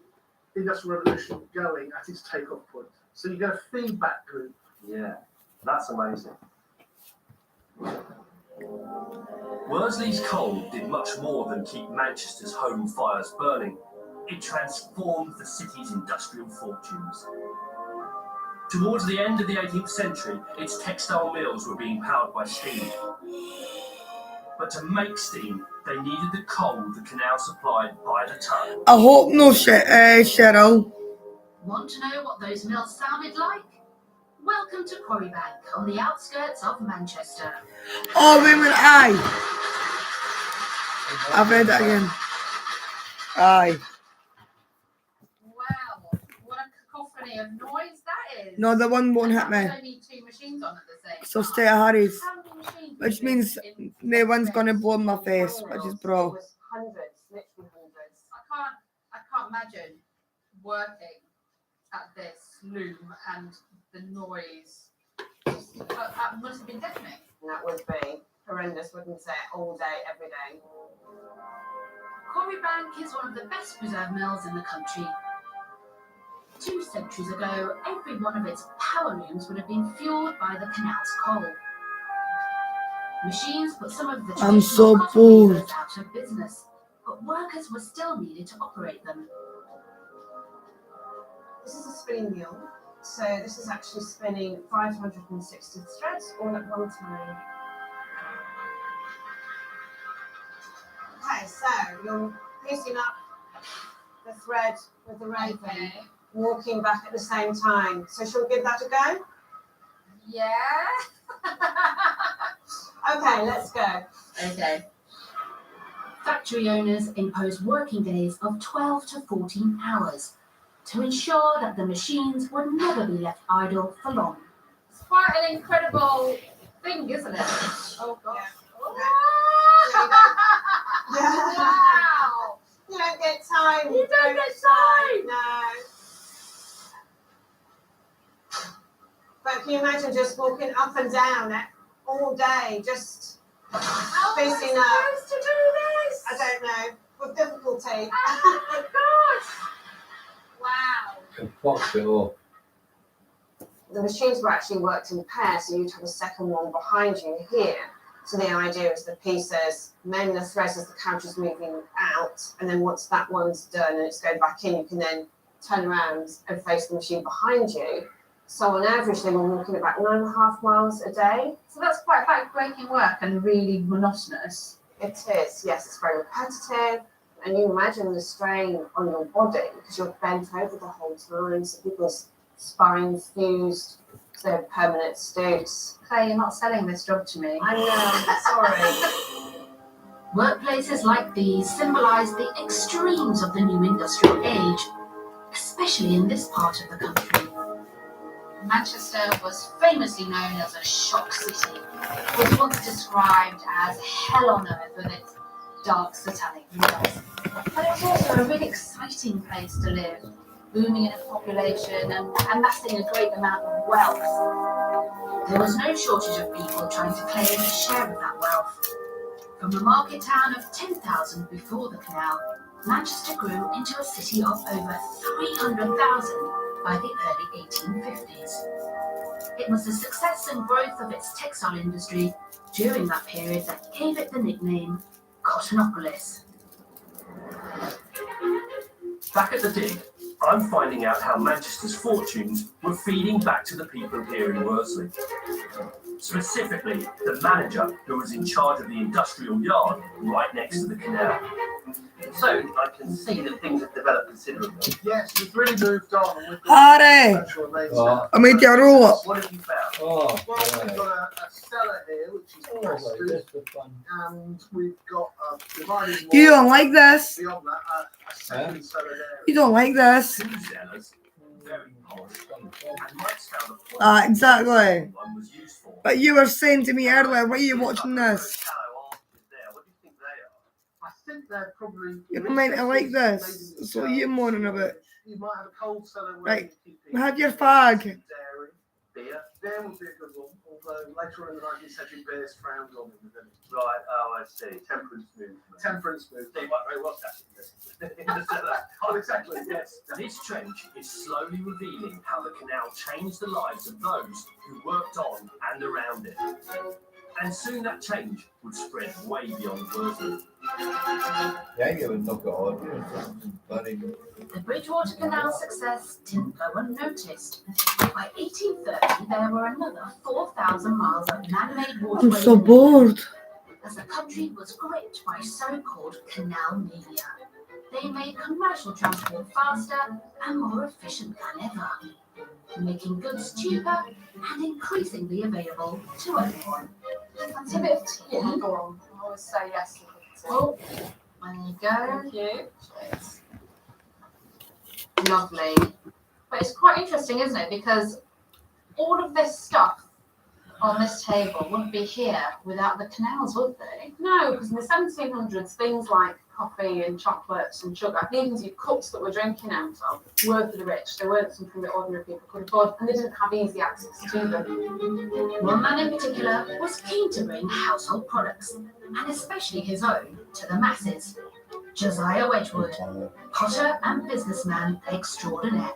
industrial revolution going at its takeoff point. So you get a feedback loop. Yeah, that's amazing. Worsley's coal did much more than keep Manchester's home fires burning. It transformed the city's industrial fortunes. Towards the end of the 18th century, its textile mills were being powered by steam. But to make steam, they needed the coal the canal supplied by the ton. I hope no shit, Cheryl. Want to know what those mills sounded like? Welcome to Quarrybank on the outskirts of Manchester. Oh, wait a minute, aye. I've read that again. Aye. Wow, what a cacophony of noise that is. No, the one won't hit me. I don't need 2 machines on at the So stay at Harry's. Which means no one's gonna blow in my face, which is bro. Hundreds, literally hundreds. I can't imagine working at this loom and the noise. That must have been deafening. That would be horrendous, wouldn't it? All day, every day. Corrie Bank is one of the best preserved mills in the country. 2 centuries ago, every one of its power looms would have been fueled by the canal's coal. Machines put some of the I'm so traditional cotton bored. weavers out of business, but workers were still needed to operate them. This is a spinning mill. So this is actually spinning 560 threads all at one time. Okay, so you're piecing up the thread with the raven, walking back at the same time. So shall we give that a go? Yeah. Okay, let's go. Okay. Factory owners imposed working days of 12 to 14 hours to ensure that the machines would never be left idle for long. It's quite an incredible thing, isn't it? Oh gosh. Wow. You don't get time. You don't get time. No. But can you imagine just walking up and down all day, just How am I facing up? supposed to do this? I don't know, with difficulty. Oh my gosh. Wow. Fuck it all. The machines were actually worked in pairs, so you'd have a second one behind you here. So the idea is the pieces, mend the threads as the couch is moving out, and then once that one's done and it's going back in, you can then turn around and face the machine behind you. So on average, they were walking about 9.5 miles a day. So that's quite back-breaking work and really monotonous. It is, yes, it's very repetitive. And you imagine the strain on your body because you're bent over the whole time. So people's spine's fused, so they're permanent stoops. Claire, you're not selling this job to me. I know, sorry. Workplaces like these symbolise the extremes of the new industrial age, especially in this part of the country. Manchester was famously known as a shock city. It was once described as hell on earth with its dark satanic windows. But it was also a really exciting place to live, booming in a population and amassing a great amount of wealth. There was no shortage of people trying to claim a share of that wealth. From a market town of 10,000 before the canal, Manchester grew into a city of over 300,000 by the early 1850s. It was the success and growth of its textile industry during that period that gave it the nickname Cottonopolis. Back at the dig, I'm finding out how Manchester's fortunes were feeding back to the people here in Worsley. Specifically, the manager who was in charge of the industrial yard right next to the canal. So I can see that things have developed considerably. Yes, we've really moved on. And we've Harry! I made you a roll up. What have you found? Oh, Well, we've got a cellar here, which is plastered, that's the fun. and we've got a dividing wall. You don't like this. Beyond that, a second cellar there. You don't like this. Two cellars, very posh, and Mike's found a point Exactly. one was used for. But you were saying to me earlier, why are you watching this? I think they're probably. You're meant to like this. That's what you're moaning about. You might have a cold cellar where Right. you keep Have your fag. dairy. Beer would be a good one, although later on in the 19th century, beer is frowned on in the village. Right, oh, I see. Temperance movement. Temperance movement. They might very well stash it in the cellar. Oh, exactly, yes. This trench is slowly revealing how the canal changed the lives of those who worked on and around it. And soon that change would spread way beyond Worsley. Yeah, you would knock it on. Bloody The Bridgewater Canal's success didn't go unnoticed. By 1830, there were another 4,000 miles of man-made I'm waterways so bored. as the country was gripped by so-called canal mania. They made commercial transport faster and more efficient than ever, making goods cheaper and increasingly available to everyone. Fancy a bit of tea? Yeah, go on. I always say yes to tea. Oh, there you go. Thank you. Lovely. But it's quite interesting, isn't it? Because all of this stuff on this table wouldn't be here without the canals, would they? No, because in the 1700s, things like coffee and chocolates and sugar, even the cups that we're drinking out of, were for the rich. They weren't something that ordinary people could afford, and they didn't have easy access to them. One man in particular was keen to bring household products, and especially his own, to the masses. Josiah Wedgwood, potter and businessman extraordinaire.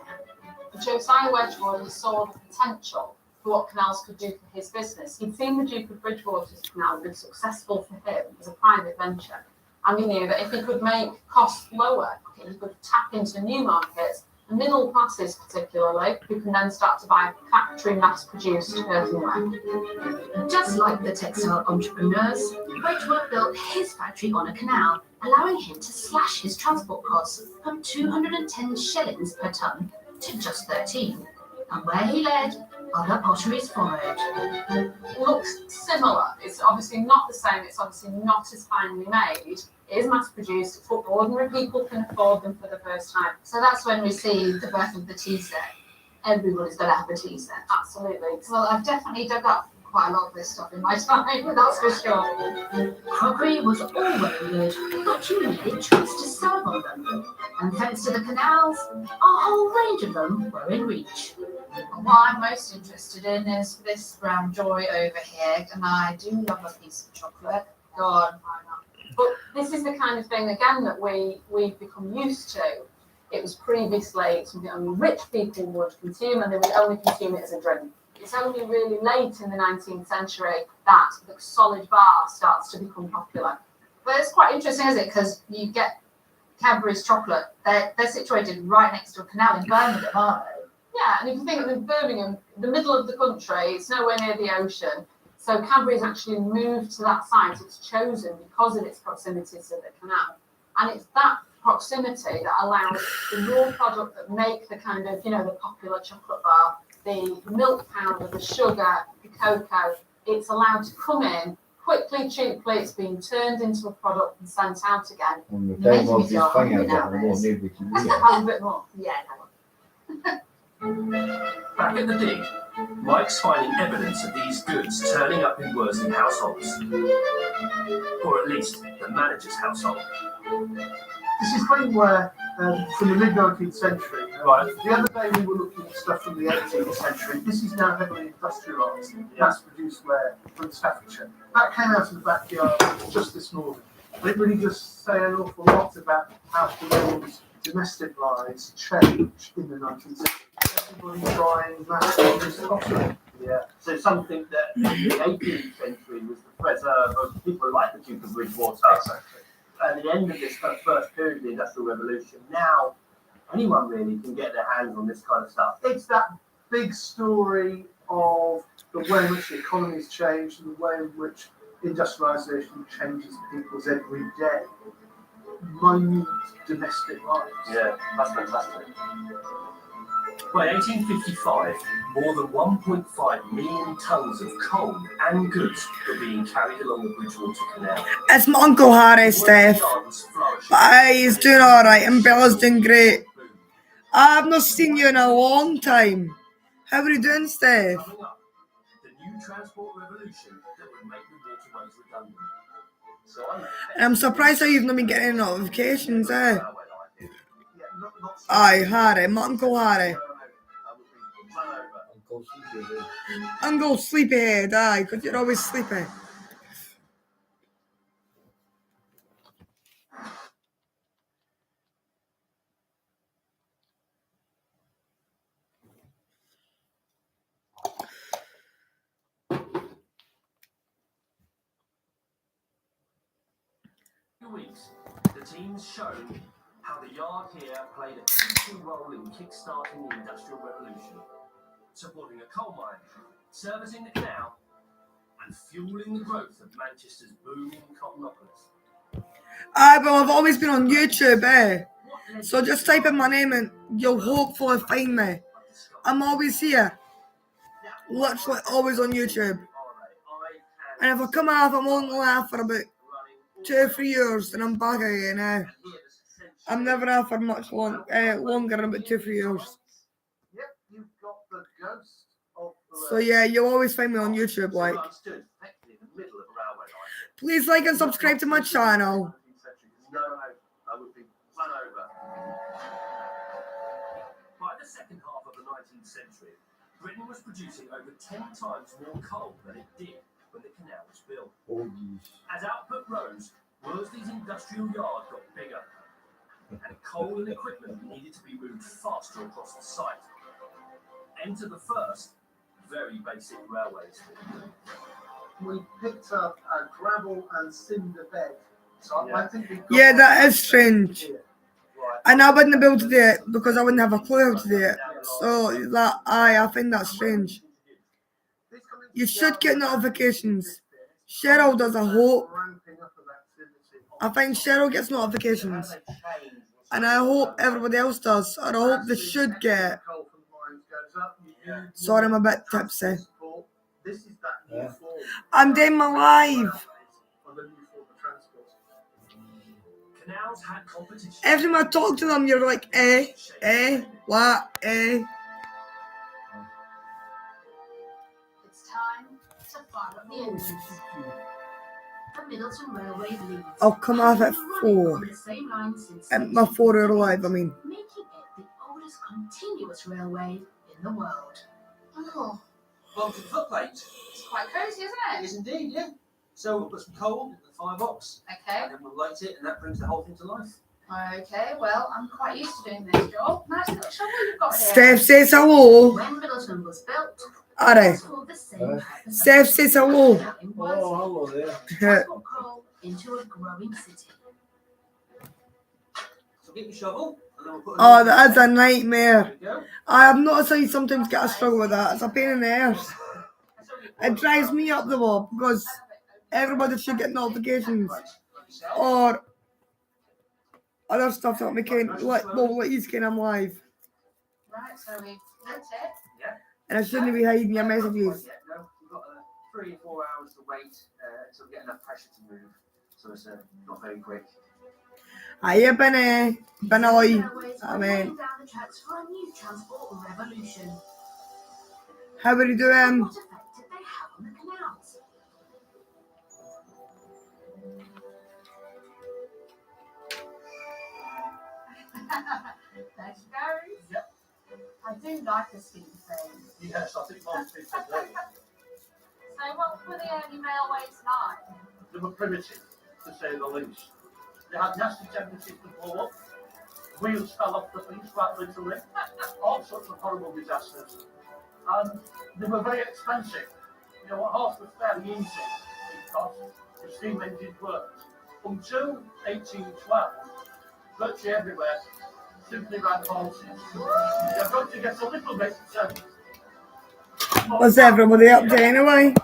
Josiah Wedgwood saw the potential for what canals could do for his business. He'd seen the Duke of Bridgewater's canal be successful for him as a private venture, and he knew that if he could make costs lower, he could tap into new markets, the middle classes particularly, who can then start to buy factory mass-produced earthenware. Just like the textile entrepreneurs, Wedgwood built his factory on a canal, allowing him to slash his transport costs from 210 shillings per tonne to just 13. And where he led, other potteries followed. Looks similar. It's obviously not the same. It's obviously not as finely made. It is mass-produced. It's what ordinary people can afford them for the first time. So that's when we see the birth of the tea set. Everybody's got to have a tea set. Absolutely. Well, I've definitely dug up quite a lot of this stuff in my time, that's for sure. Crockery was all well and good, but you needed trees to serve on them. And thanks to the canals, a whole range of them were in reach. What I'm most interested in is this brown joy over here, and I do love a piece of chocolate. Go on, why not? But this is the kind of thing, again, that we've become used to. It was previously something only rich people would consume, and they would only consume it as a drink. It's only really late in the 19th century that the solid bar starts to become popular. But it's quite interesting, isn't it? Because you get Cadbury's chocolate, they're situated right next to a canal in Birmingham, aren't they? Yeah, and if you think of Birmingham, the middle of the country, it's nowhere near the ocean. So Cadbury's actually moved to that site. It's chosen because of its proximity to the canal. And it's that proximity that allows the raw product that make the kind of, the popular chocolate bar, the milk powder, the sugar, the cocoa, it's allowed to come in quickly, cheaply. It's being turned into a product and sent out again. Making me feel hungry now. Have a bit more. Yeah, Back at the dig, Mike's finding evidence of these goods turning up in Worsley households. Or at least the manager's household. This is when where, from the mid-19th century, right? The other day we were looking at stuff from the 18th century. This is now heavily industrialised, mass-produced ware from Staffordshire. That came out of the backyard just this morning. And it really does say an awful lot about how people's domestic lives changed in the 19th century. Everybody buying mass-produced pottery. Yeah, so something that in the 18th century was the preserve of people like the Duke of Bridgewater. Exactly. At the end of this first period of the Industrial Revolution, now anyone really can get their hands on this kind of stuff. It's that big story of the way in which the economy's changed and the way in which industrialisation changes people's everyday, minute domestic lives. Yeah, that's fantastic. By 1855, more than 1.5 million tonnes of coal and goods were being carried along the Bridgewater Canal. It's my Uncle Harry, Steph. But he's doing alright and Bella's doing great. I've not seen you in a long time. How are you doing, Steph? Coming up, the new transport revolution that would make the waterways redundant. So And I'm surprised how you've not been getting any notifications, eh? Aye, Harry, my Uncle Harry. Uncle Sleepyhead, aye, because you're always sleepy. weeks, the team's shown how the yard here played a crucial role in kick-starting the Industrial Revolution, supporting a coal mine, servicing the canal, and fueling the growth of Manchester's booming cottonopolis. Aye, but I've always been on YouTube, eh? So just type in my name and you'll hopefully find me. I'm always here. Literally always on YouTube. And if I come off, I'm only off for about 2 or 3 years, and I'm back again, eh? I'm never off for much longer than about 2 or 3 years. Yep, you've got the ghost of the So yeah, you'll always find me on YouTube, like. Stood effectively in the middle of a railway line. Please like and subscribe to my channel. No, I would be run over. By the second half of the 19th century, Britain was producing over 10 times more coal than it did when the canal was built. As output rose, Worsley's industrial yard got bigger, and coal and equipment needed to be moved faster across the site. Enter the first, very basic railways. We picked up a gravel and cinder bed. So I think we've got Yeah, that is strange. And I wouldn't be able to do it because I wouldn't have a clue how to do it. So that I find that strange. You should get notifications. Cheryl does, I hope. I think Cheryl gets notifications. And I hope everybody else does. And I hope they should get. Sorry, I'm a bit tipsy. I'm doing my live. Canals had competition. Every time I talk to them, you're like, what, It's time to fire up the engines. The Middleton Railway leads. I'll come off at 4. On the same line since At my 4-hour live, I mean. making it the oldest continuous railway in the world. Oh, Welcome to the footplate. it's quite cozy, isn't It it? is indeed, yeah. So we'll put some coal in the firebox, Okay. and then we'll light it, and that brings the whole thing to life. Okay, well, I'm quite used to doing this job. Nice little shovel you've got here. Steph says hello. When Middleton was built, Alright. it's called the same type of Steph says hello. in Worsley. hello there. Transport coal into a growing city. So get your shovel, and then we'll put Oh, that is a nightmare. There we go. I have noticed I sometimes get a struggle with that. It's a pain in the arse. It drives me up the wall because everybody should get notifications or other stuff that we can, like, well, you can, I'm live. Right, so we've lit it. Yeah. And I shouldn't be hiding your messages. Yeah, no, we've got 3 or 4 hours to wait until we get enough pressure to move. So it's not very quick. Hiya, Benny. Benny. Railways I are mean, laying down the tracks for a new transport revolution. how are you doing? What effect did they have on the canals? There she goes. Yep. I do like the steam thing. Yes, I think most people do. So what were the early railways like? They were primitive, to say the least. They had nasty tendencies to blow up. Wheels fell off the things quite literally. All sorts of horrible disasters. And they were very expensive. You know, a horse was fairly easy because the steam engines worked. Until 1812, virtually everywhere simply ran horses. You've got to get a little bit. What's everybody up to anyway?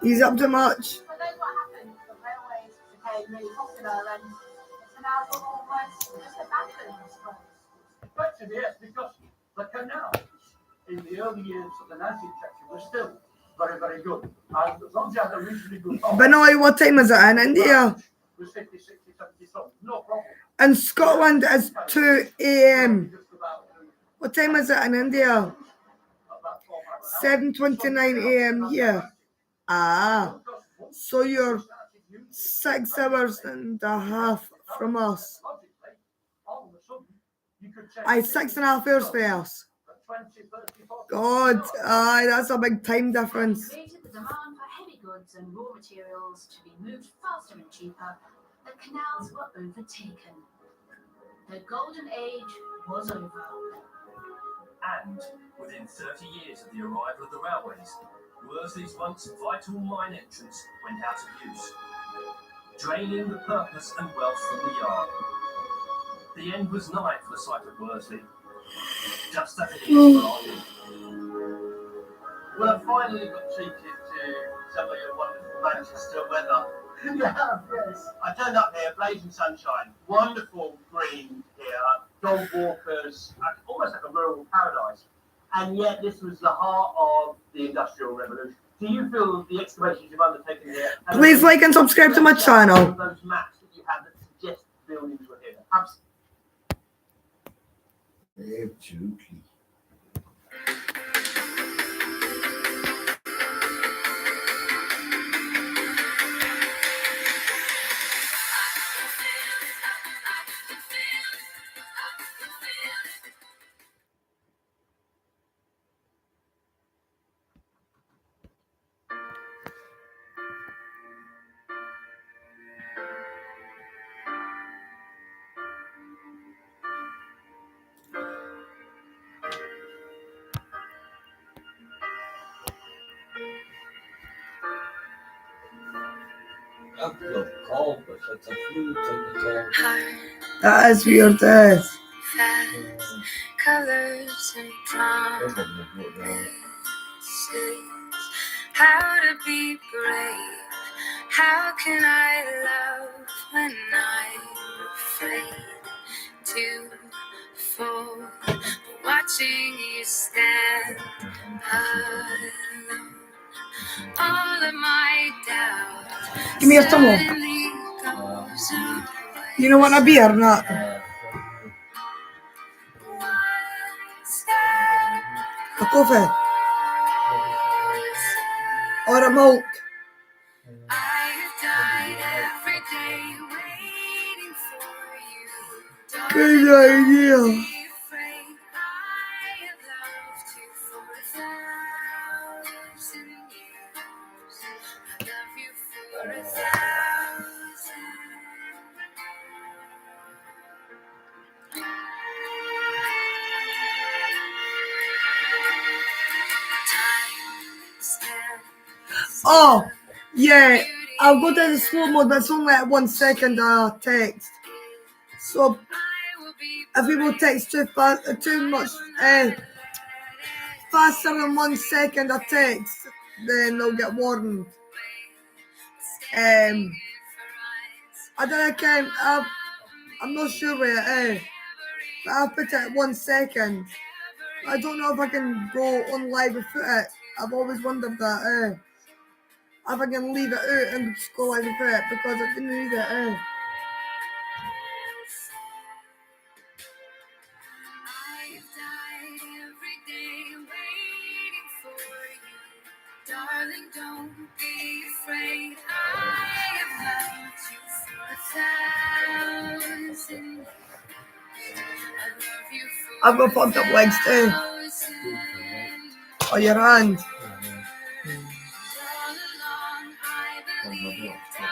He's up to much. But then what happened? The railways became really popular and the canals were almost just abandoned, I suppose. Effectively, yes, because the canals in the early years of the 19th century were still very, very good. And as long as you had a reasonably good Benny, what time is it in India? it was 50, 60, 70 something, no problem. In Scotland, it's 2 a.m. What time is it in India? 7:29 a.m. here. Ah, so you're 6 hours and a half from us. Aye, 6.5 hours for us. God, aye, that's a big time difference. Created the demand for heavy goods and raw materials to be moved faster and cheaper, the canals were overtaken. The golden age was over. And within 30 years of the arrival of the railways, Worsley's once vital mine entrance went out of use, draining the purpose and wealth from the yard. The end was nigh for the site of Worsley, just as it is for our youth. Well, I finally got treated to some of your wonderful Manchester weather. Yeah, yes. I turned up here, blazing sunshine, wonderful green here, dog walkers, almost like a rural paradise. And yet this was the heart of the Industrial Revolution. Do you feel the excavations you've undertaken here? Please like and subscribe to my channel. Those maps that you have that suggest buildings were here. Absolutely. I've got cold, but it's a flu type of That is weird, Colors and promises. How to be brave? How can I love when I'm afraid to fall? Watching you stand alone. All of my doubt. Give me a tumble. You know what a beer or not? A coffee. Or a milk. Good idea. Oh, yeah. I'll go down to slow mode, but it's only at 1 second text. So if people text too fast, too much faster than 1 second a text, then they'll get warned. I don't know, I'm not sure where it is, but I'll put it at 1 second. I don't know if I can go on live without it. I've always wondered that. If I can leave it out and just go live without it, because I didn't need it. Darling, don't be afraid. I have loved you for 1,000 years. I love you for I've got pumped up legs too. Or your hand. all along. I believed I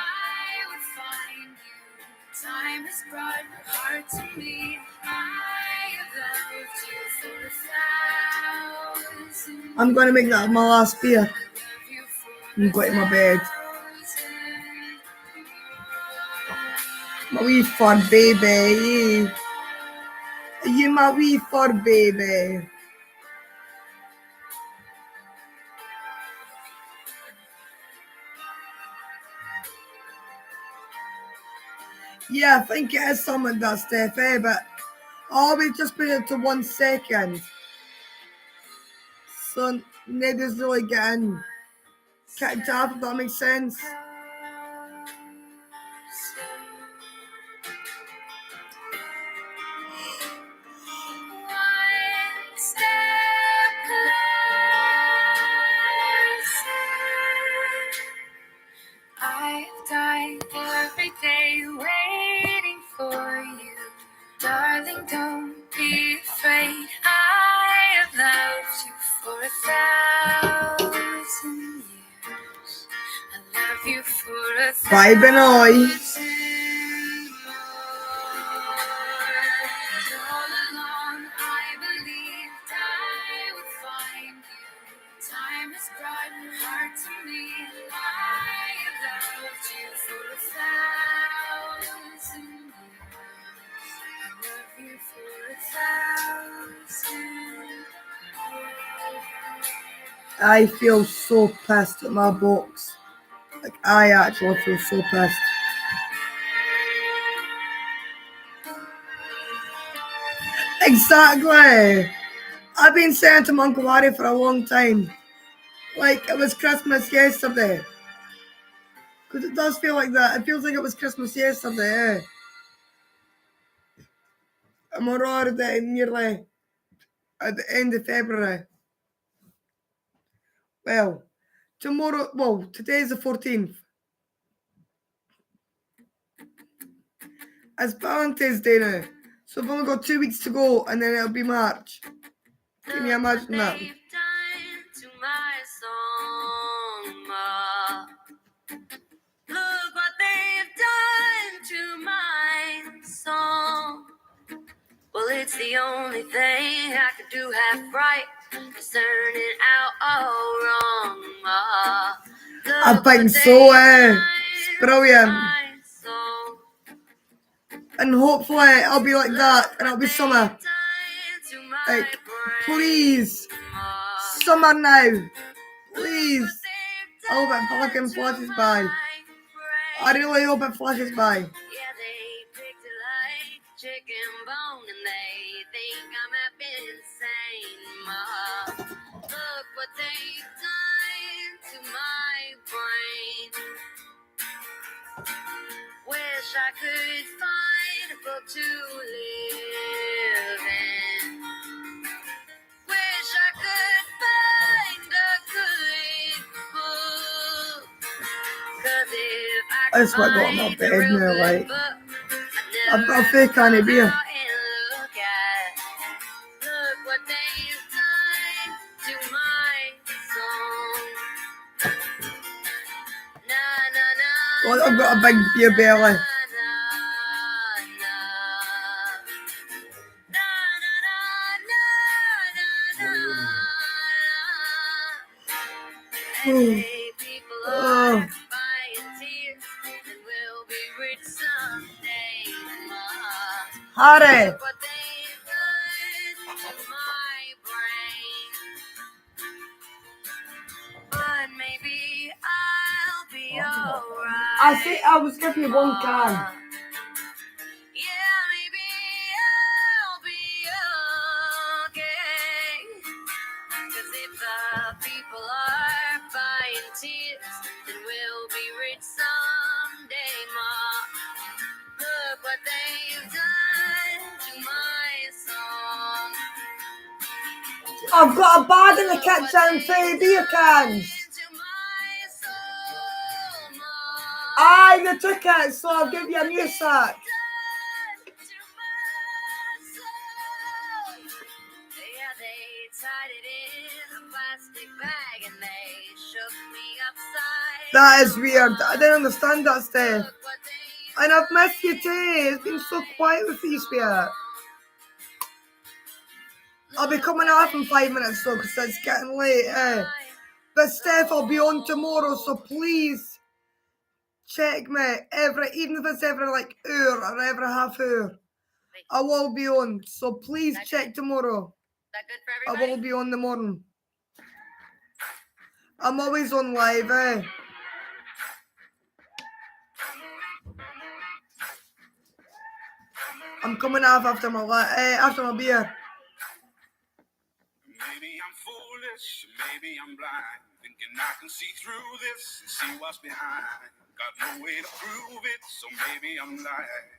would find you. Time has brought your heart to me. I have loved you for 1,000 years. I'm going to make that my last beer. I'm going to my bed. My wee fur baby. Are you my wee fur baby? Yeah, I think it is something that stuff, but I always just put it to 1 second. So nobody's really getting kicked off, if that makes sense. I've died every day waiting for you. Darling, don't be afraid. I have loved you for 1,000 years. I love you for 1,000 Bye, Benoy. years. And all along I believed I would find you. Time has brought your heart to me. I have loved you for 1,000 years. I love you for 1,000 years. I feel so pissed at my box. Like, I actually feel so pissed. Exactly. I've been saying to my Uncle Harry for a long time. Like, it was Christmas yesterday. Because it does feel like that. It feels like it was Christmas yesterday, And we're already nearly at the end of February. Well, today's the 14th. It's Valentine's Day now. So I've only got 2 weeks to go and then it'll be March. Can you imagine that? To my song, Ma. Look what they've done to my song. Well, it's the only thing I could do half right. Just turn it out all wrong, Ma. I think so, Brilliant. And hopefully I'll be like that and it'll be summer. Like, please. Summer now. Please. I hope it fucking flashes by. I really hope it flashes by. Chicken bone and they think I'm happy insane. Look what they've done to my brain. Wish I could find a book to live in. Wish I could find a good book. 'Cause if I That's what got my bed now, like. I've got a fake Annie beer. look what they've done to my song. Well, I've got a big beer belly. Oh. Harry. I think I was giving you one can. People are buying tears, then we'll be rich someday, Ma. Look what they've done to my song. I've got a bag in the kitchen full of beer cans. Aye, they took it, so I'll give you a new sack. Yeah, they tied it in a plastic bag and they shook me upside. That is weird. I didn't understand that stuff. And I've missed you too. It's been so quiet with you, Spirit. I'll be coming off in 5 minutes though, because it's getting late. But Steph, I'll be on tomorrow, so please check me even if it's every like hour or every half hour. I will be on, so please check tomorrow. I will be on the morning. I'm always on live, I'm coming off after my beer. Maybe I'm foolish, maybe I'm blind, thinking I can see through this and see what's behind. Got no way to prove it, so maybe I'm lying.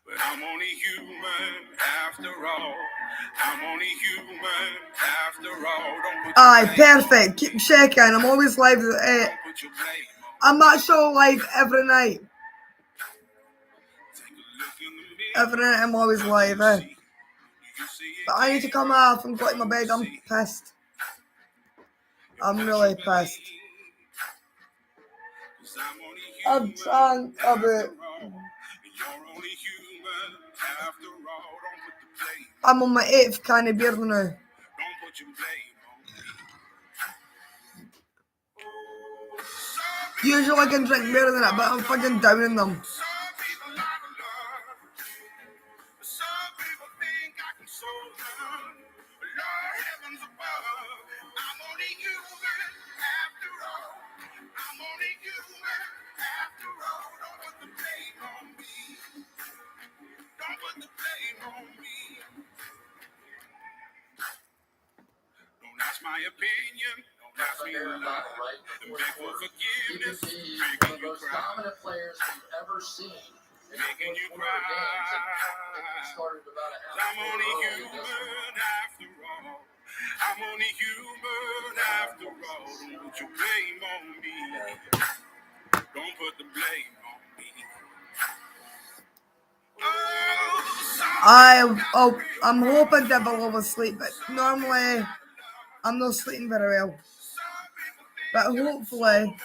But I'm only human after all. I'm only human after all. Don't put Aye, perfect. Keep checking. I'm always live. I'm not sure live every night. Every night I'm always live, But I need to come off and go to my bed. I'm pissed. I'm really pissed. I'm drunk a bit. I'm on my 8th can of beer now. Usually I can drink more than that, but I'm fucking downing them. My opinion, don't ask me to lie. And beg for forgiveness, making you cry. Dominant players we've ever seen. Making you cry. I'm only human after all. I'm only human after all. Don't put your blame on me. Don't put the blame on me. I'm hoping Devil will sleep, but normally I'm not sleeping very well. But hopefully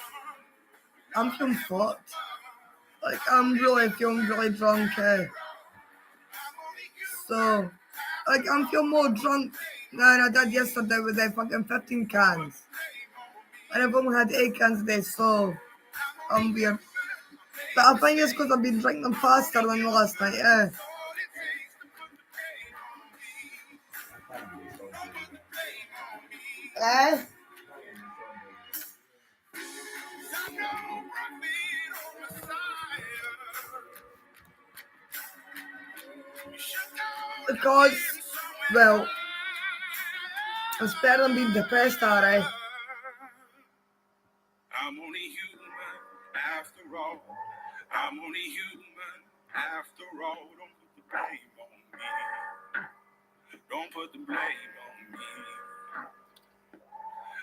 I'm feeling fucked. Like I'm really feeling really drunk. So like I'm feeling more drunk now than I did yesterday with the fucking 15 cans. And I've only had 8 cans a day, so I'm weird. But I think it's because I've been drinking them faster than last night, eh? Eh? Because, well, it's better than being depressed, alright? I'm only human after all. I'm only human after all. Don't put the blame on me. Don't put the blame on me.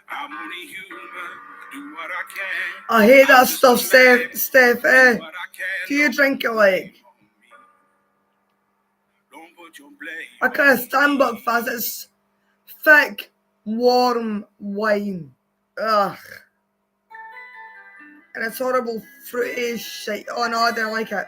I'm only human. Do what I can. I hate that stuff, Steph, eh? Do you drink it like? I can't stand Buckfast. It's thick, warm wine. Ugh. And it's horrible fruity shit. Oh no, I don't like it.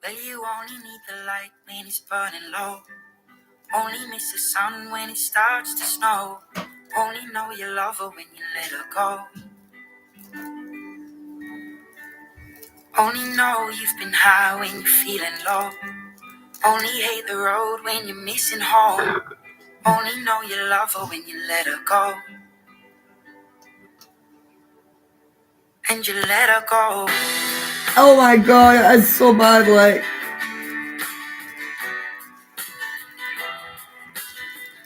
Well, you only need the light when it's burning low. Only miss the sun when it starts to snow. Only know you love her when you let her go. Only know you've been high when you're feeling low. Only hate the road when you're missing home. Only know you love her when you let her go. And you let her go. Oh my god, that's so bad, like.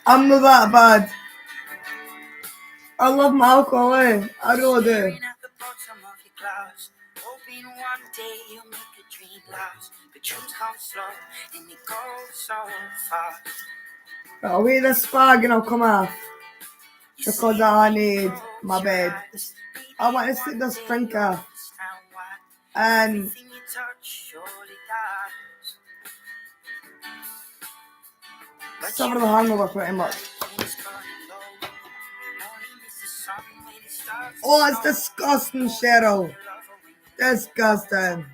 I'm not that bad. I love my alcohol, eh? I really do. Hoping one day you'll make a dream last. But dreams come slow and you go so fast. I'll wait this fag and I'll come off. Because I need my bed. I want to sit this drink off. And suffer the hangover pretty much. Oh, it's disgusting, Cheryl. Disgusting.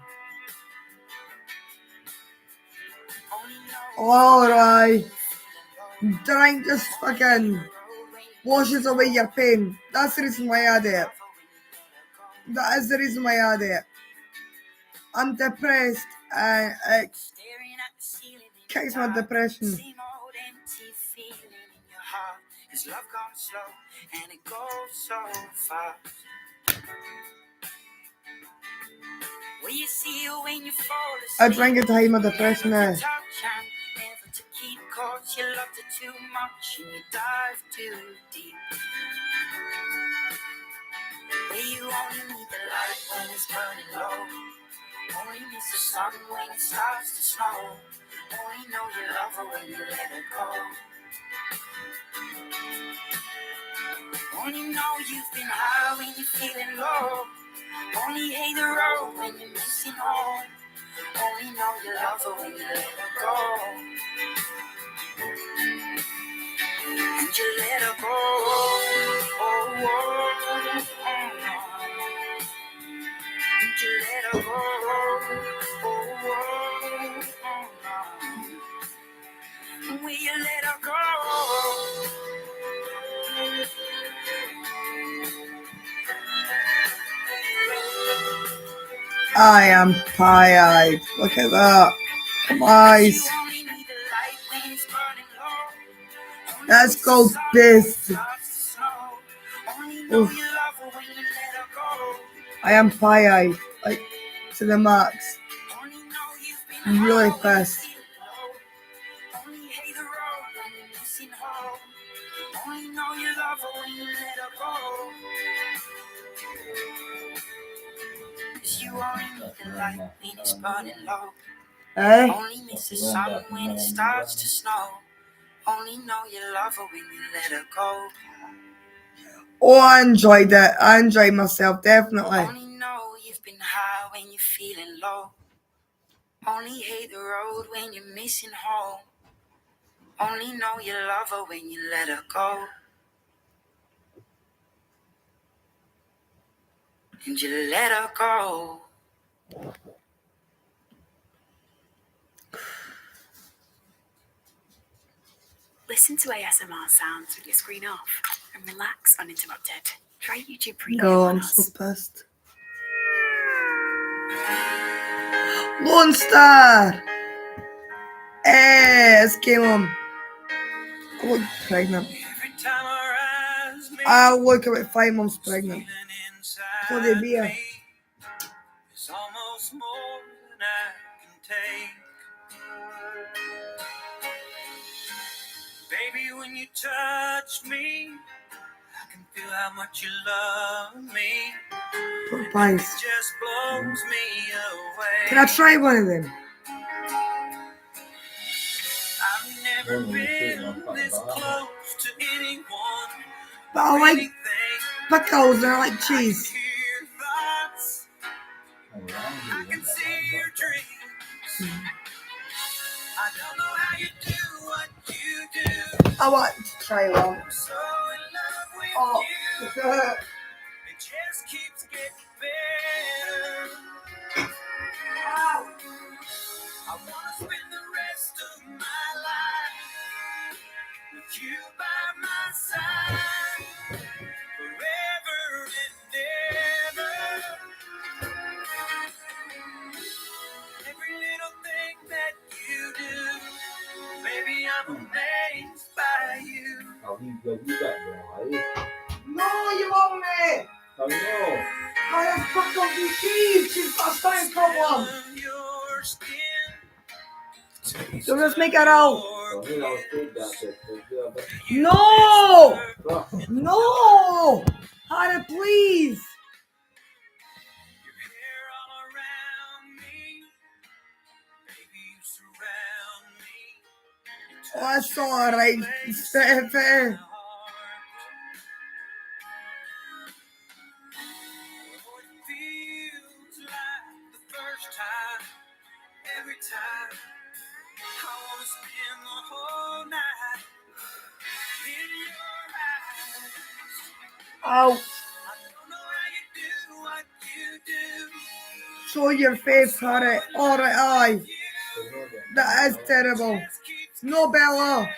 Alright. Drink just fucking washes away your pain. That's the reason why I do it. That is the reason why I do it. I'm depressed and it kicks my depression. His love comes slow and it goes so fast. Will you see you when you fall asleep? I drank it to hide my depression now. Never to keep cause you loved it too much and you dive too deep. Where you only need the light when it's burning low. Only miss the sun when it starts to snow. Only know you love her when you let her go. Only know you've been high when you're feeling low. Only hate the road when you're missing home. Only know you love her when you let her go. And you let her go. Oh, oh, oh. And you let her go. Oh, oh, oh. Will you let her go? I am pie-eyed. Look at that. My eyes. That's called this. Oof. I am pie-eyed. Like, to the max. I'm really pissed. You only need the light when it's burning low. Eh? Only miss the sun when it starts to snow. Only know you love her when you let her go. Oh, I enjoyed it. I enjoyed myself, definitely. Only know you've been high when you're feeling low. Only hate the road when you're missing home. Only know you love her when you let her go. And you let her go. Listen to ASMR sounds with your screen off and relax uninterrupted. Try YouTube Premium. Oh, on I'm us. so pissed. Lone Star! Yes, came on. I look pregnant. I look about 5 months pregnant. Bloody beer. It's almost more than I can take. Baby, when you touch me, I can feel how much you love me. Poor It pies. just blows me away. Can I try one of them? I've never been this close to anyone. But I like pickles and I like cheese. I can see your dreams. I don't know how you do what you do. I want to try one. I'm so in love with Oh, you. God. It just keeps getting better. I wanna spend the rest of my life with you by my side, forever and ever. Every little thing that you do, baby, I'm amazed by you. No, you want me? I know. I have pickles and cheese. She's got a stomach problem. Your skin. So let's make it out. No! No! No! Hannah, please. Oh, that's alright, Steffi. Every time I wanna spend the whole night in your eyes. Ow. I don't know how you do what you do. Show your face, Harry. Alright, aye. That is terrible. No, Bella.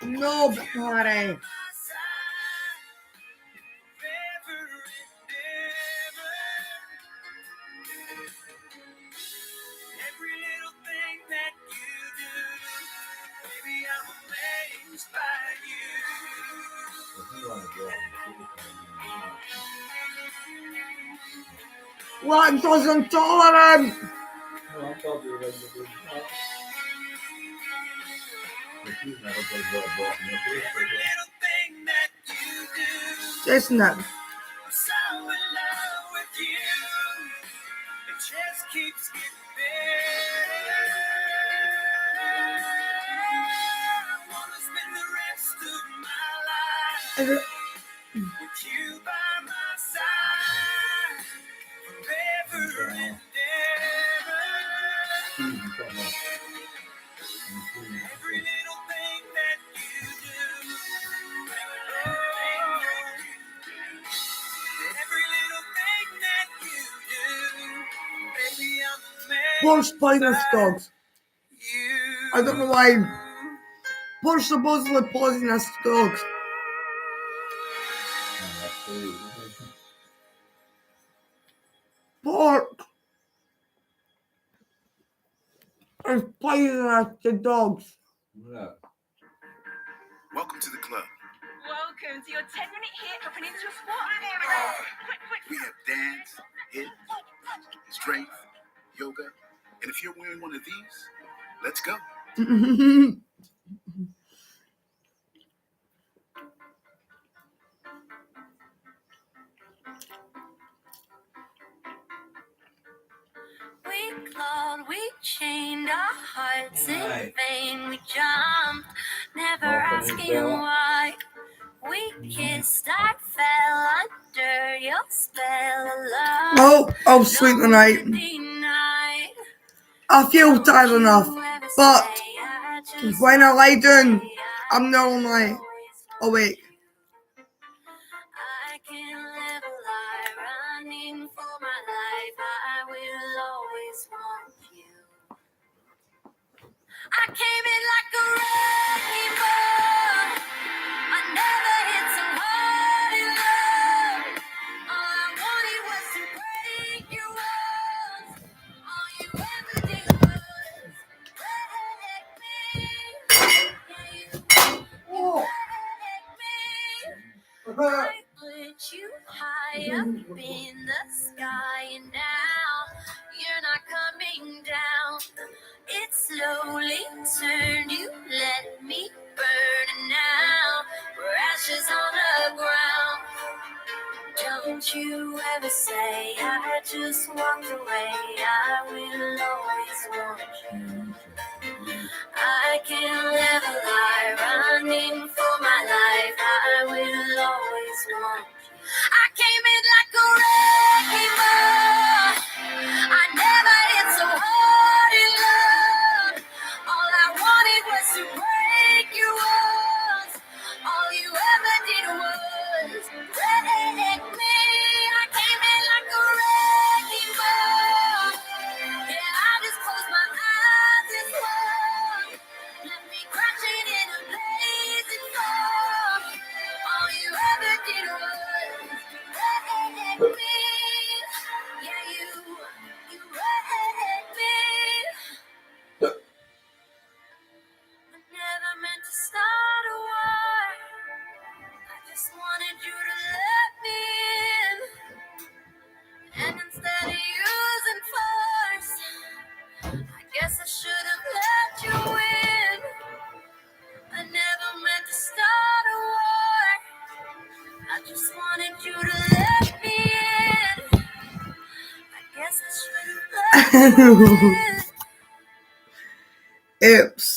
No, Harry. Every little thing that you do, baby, I'm amazed by you. Lactose intolerant. Chestnut. I'm so in love with you. It just keeps getting better. I wanna spend the rest of my life with you by my side, forever and ever. Every little thing that you do, every little thing that you do, baby, I'm amazed. Poor spineless dogs. I don't know why. Poor supposedly poisonous dogs. Pork is poisonous to dogs. Welcome to the club. Welcome to your 10-minute hit for Peninsula Sport. We have dance, hit, strength, yoga, and if you're wearing one of these, let's go. We clawed, we chained our hearts in vain. We jumped, never asking why. We kissed, I fell under your spell of love. Oh, sleep tonight. I feel tired enough, but when I lie down, I'm normally awake. I can live a lie running for my life. I will always want you. I came in like a wrecking ball. I never hit so hard in love. All I wanted was to break your walls. All you ever did was break me. You break me. I put you high up in the sky, and now you're not coming down. It slowly turned, you let me burn, and now we're ashes on the ground. Don't you ever say I just walked away. I will always want you. I can't live a lie running for my life. I will always want you. I came in like a wrecking ball. I never hit so hard in love. All I wanted was to break your walls. All you ever did was break me. I came in like a wrecking ball. Yeah, I just closed my eyes and swung. Left me crashing in a blazing fall. All you ever did was break me. Yeah, you break me. I never meant to start a war. I just wanted you to let me in. And instead of using force, I guess I should have let you in. I never meant to start a war. I just wanted you to let me in. I guess I should have let you in. Oops.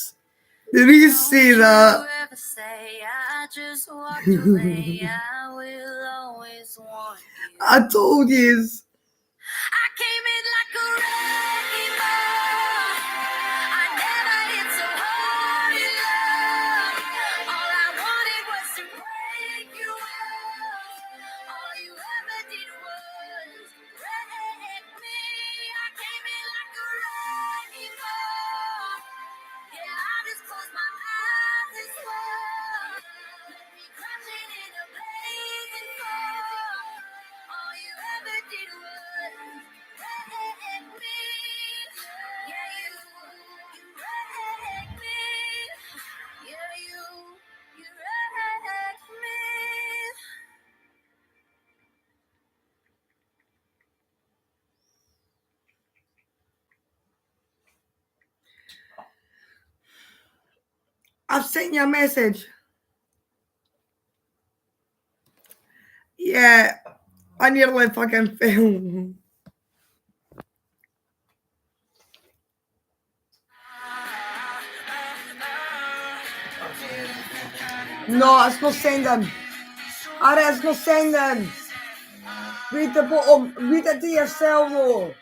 Did you see that? Ever say I just walked away? I will always want you. I told you. I came in like a wrecking ball. I never hit so hard in love. All I wanted was to break you off. All you ever did was break me. I came in like a wrecking ball. Yeah, I just closed my eyes and swung. Left me crashing in a blazing fall. All you ever did was break me. Yeah, you break me. Yeah, you break me. I've sent you a message. Yeah, I nearly fucking fell. No, it's not sending. Alright, it's not sending. Read the bottom. Read it to yourself, though.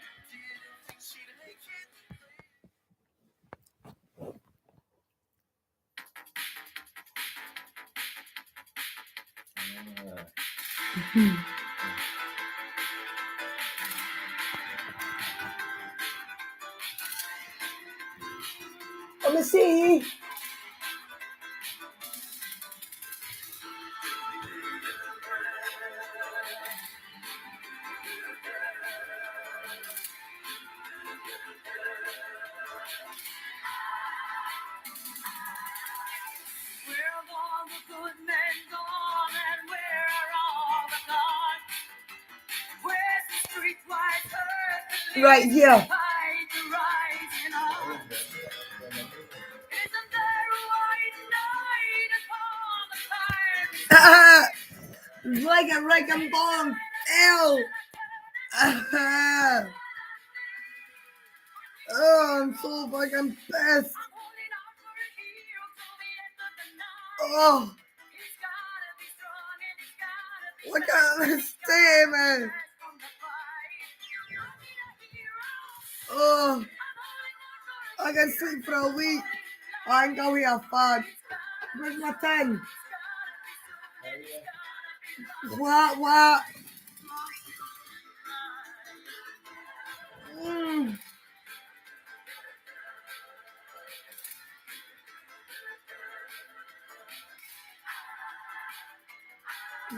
Let me see. Right here. Like a wrecking bomb. Ew. Oh, I'm so fucking pissed. Oh. Look at this statement. Oh, I can sleep for a week. I ain't going to fun. Where's my 10? What?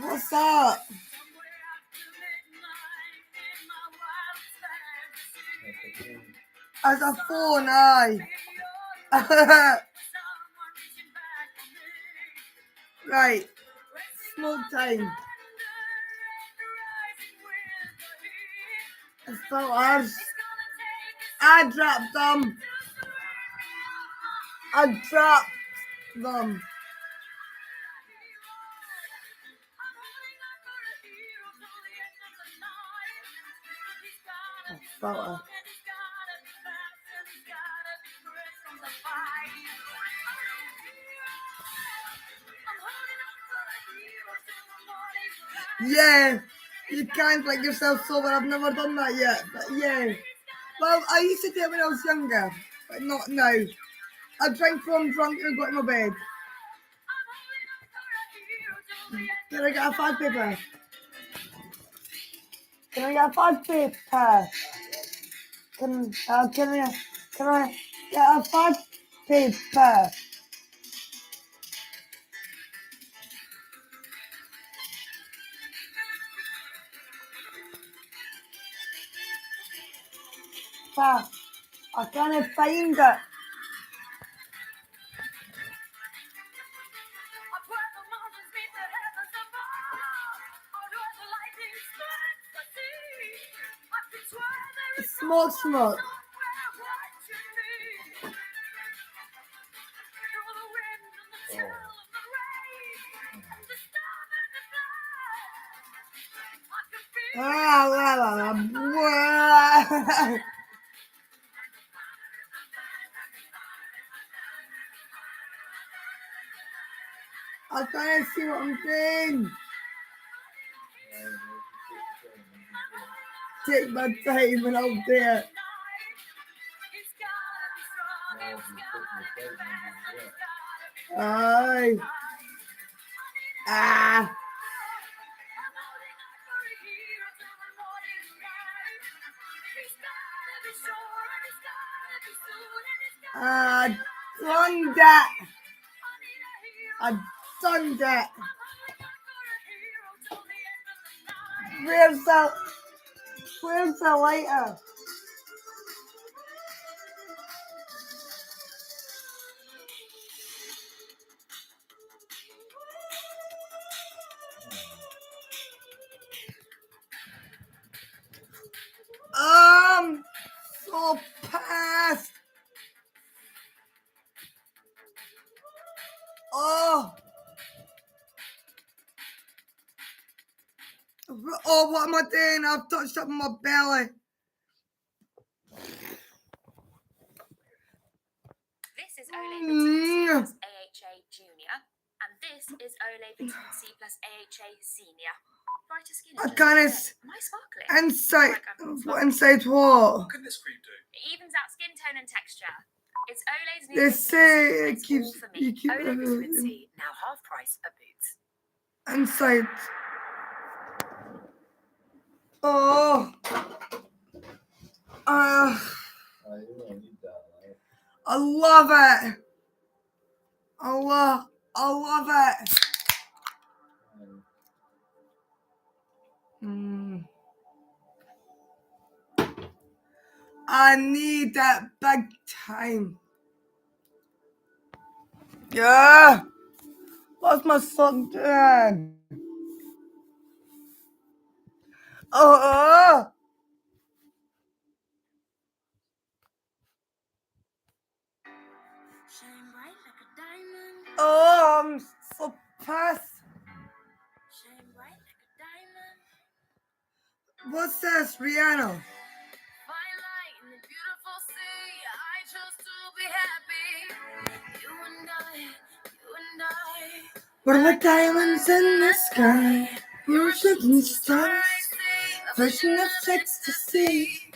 What's up? As a phone, aye. Right. Smoke time. Filters. I dropped them. Filter. Yeah, you can't drink yourself sober. I've never done that yet, but yeah. Well, I used to do it when I was younger, but not now. I drink till I'm drunk and go to my bed. Can I get a fag paper? Can I get a fag paper? Can I get a fag paper? I can't find it. Smoke. I can't see what I'm doing. Take my time and I'll do it. Aye. Done that. Where's the lighter? So pissed. Oh, what am I doing? I've touched up my belly. This is Olay Vitamin C plus AHA Junior, and this is Olay Vitamin C plus AHA Senior. Brighter skin. I can't. Am I sparkling? Inside what? What can this cream do? It evens out skin tone and texture. It's Olay's new. They say it keeps. You keep Olay Vitamin C, now half price at Boots. Inside. I love it. I love it. I need that big time. Yeah. What's my son doing? I'm so pissed. What's this, Rihanna? We're like diamonds in the sky. You're a shooting star, vision of ecstasy.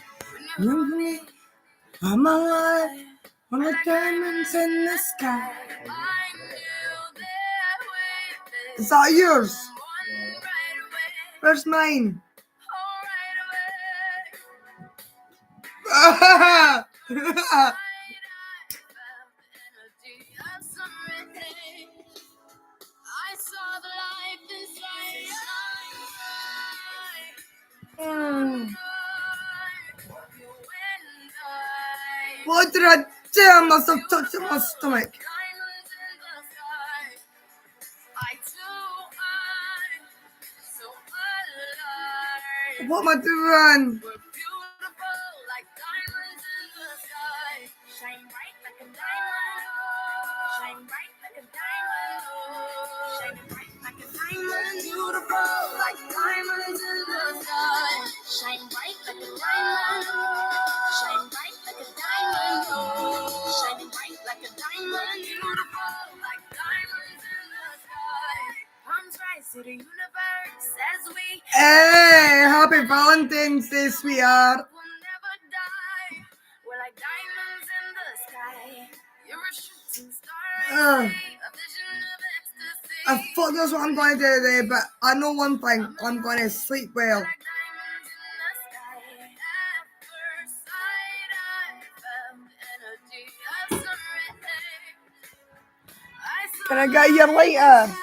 Remember me, I'm alive, on the diamonds in the sky. Is that yours? Where's mine? What did I do? I must have touched my stomach. What am I doing? Beautiful like diamonds in the sky. Shine bright like a diamond. Shine bright like a diamond. Shining bright like a diamond. Beautiful like diamonds in the sky. Palms rise to the universe as we. Hey, happy Valentine's Day, sweetheart. We're like diamonds in the sky. You're a shooting star. I thought that's what I'm going to do today, but I know one thing. I'm going to sleep well. Can I get your lighter?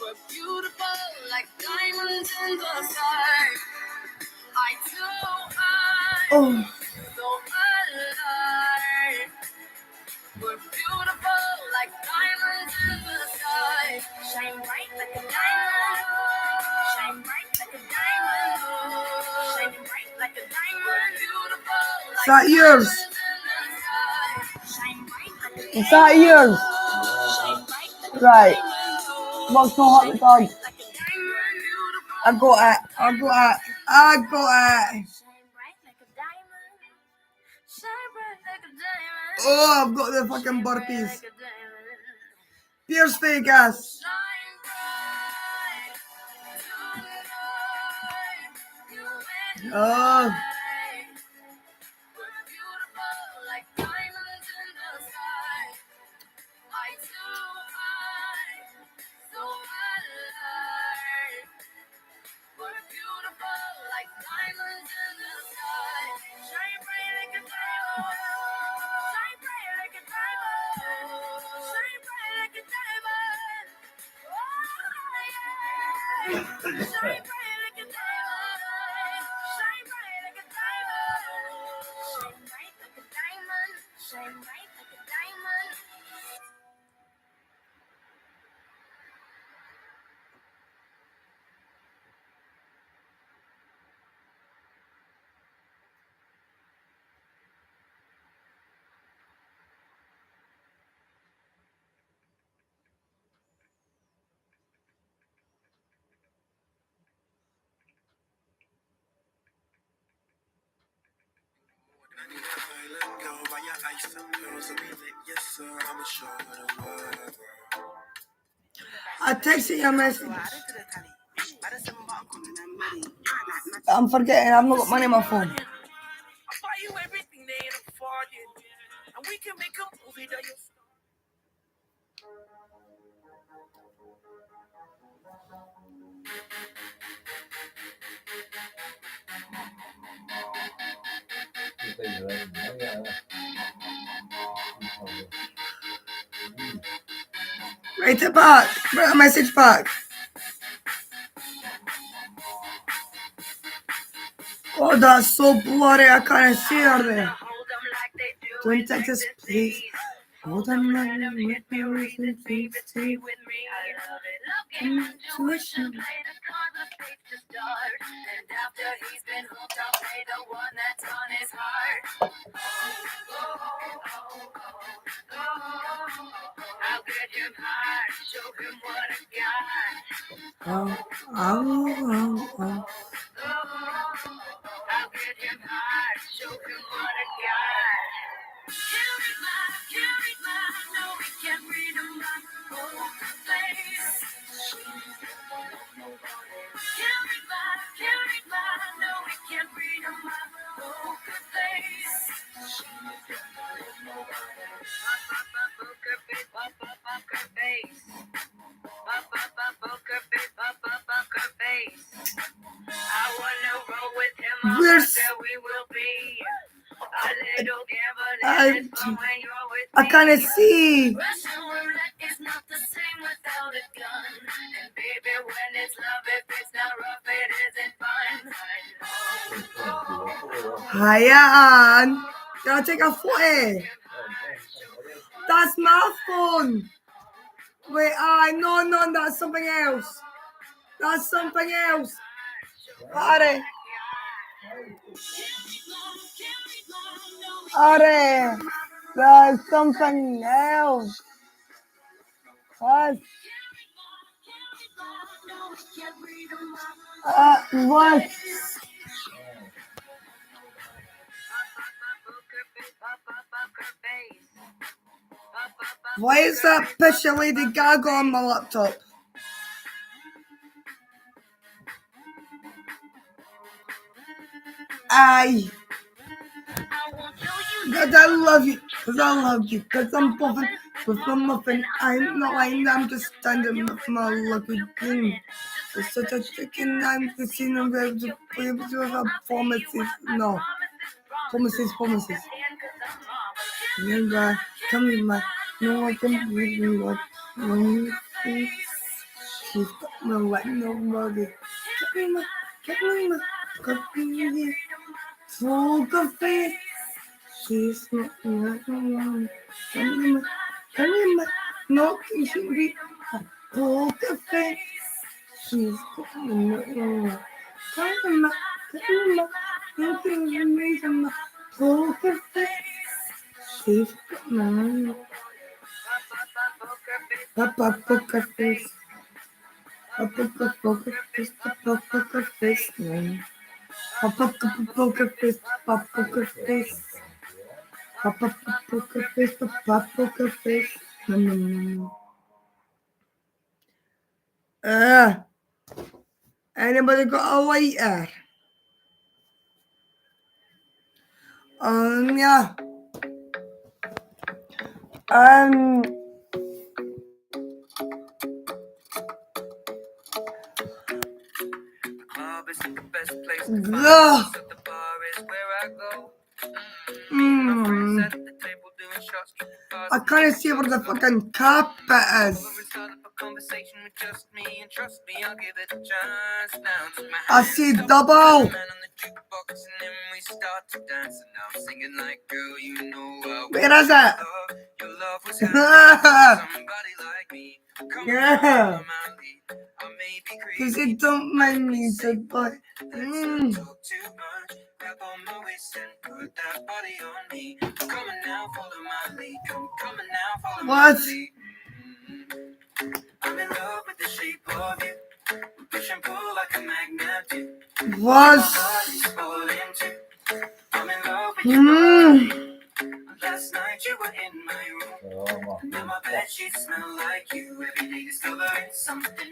We're beautiful like diamonds in the sky. Oh. So alive. We're beautiful like diamonds in the sky. Shine bright like a diamond. Shine bright like a diamond. Shining bright like a diamond. Beautiful like Is that yours? shine bright like a Is that yours? Right. What's not hot dog? I got it. I got it. I got it. Oh, I've got the fucking burpees. Pierce Vegas. Oh. I texted you a message. I'm forgetting, I've not got money on my phone. Write it back. Write a message back. Oh, that's so blurry. I can't see her there. Don't take this, please. Hold on, man. Make me reason, please. Stay with me. Intuition. And after he's been hooked, I'll play the one that's on his heart. I'll get him high, show him what I got. I'll get him high, show him what I got. Where's I can't see. Hiya, can I take a photo? That's my phone. Wait, no, that's something else. That's something else. Are, that's something else. What? What? Why is that picture of Lady Gaga on my laptop? Aye. Because I love you. Because I'm buffing with my muffin. I'm not lying, I'm just standing with my lucky king. It's such a chicken, I'm the scene of the promises. No. Promises. Remember, come in my, no, I can breathe in what, she's got my wet nobody. Get me my, poker face. She's not one. Come in my, no, she should be a poker face. She's got my, come in my, nothing in my poker face. She's got my, Papa poker face. Papa poker face. Papa poker face. Papa poker face. Papa poker face. Papa poker face. Papa poker face. No. Anybody got a lighter? Yeah. I can't see where the fucking carpet is. I see double. Where is it? Yeah. Because it don't mind me so but what? I'm in love with the shape of you. Push and pull like a magnet. What? I'm in love with you. Last night you were in my room. Now my bed sheets smell like you. Every day discovering something.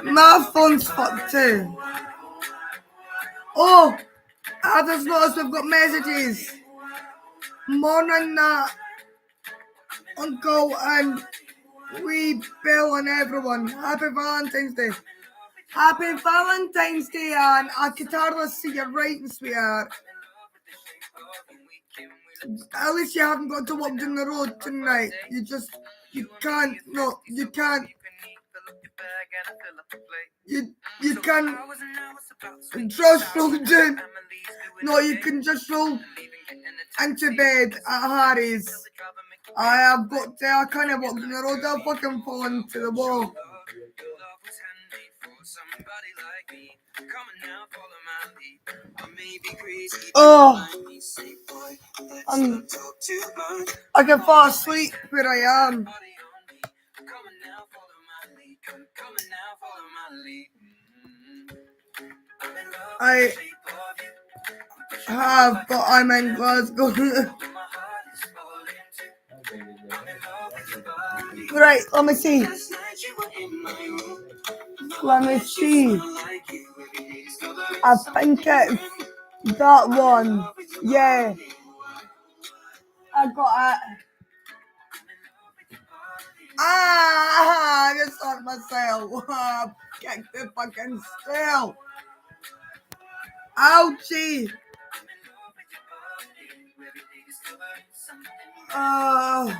My phone's fucked too. Oh, I just noticed we've got messages. Morning, Uncle and wee Bill and everyone. Happy Valentine's Day. Happy Valentine's Day, and I could hardly see your writing, sweetheart. At least you haven't got to walk down the road tonight. You can't. You can just roll down. No, you can just roll into bed at Harry's. I kind of walked down the road. I'll fucking fall into the wall. Oh, I can fall asleep where I am. I have, but I'm in Glasgow. Right, let me see. I think it's that one. Yeah. I got it. I just thought myself. Kick the fucking still. Ouchie! Oh,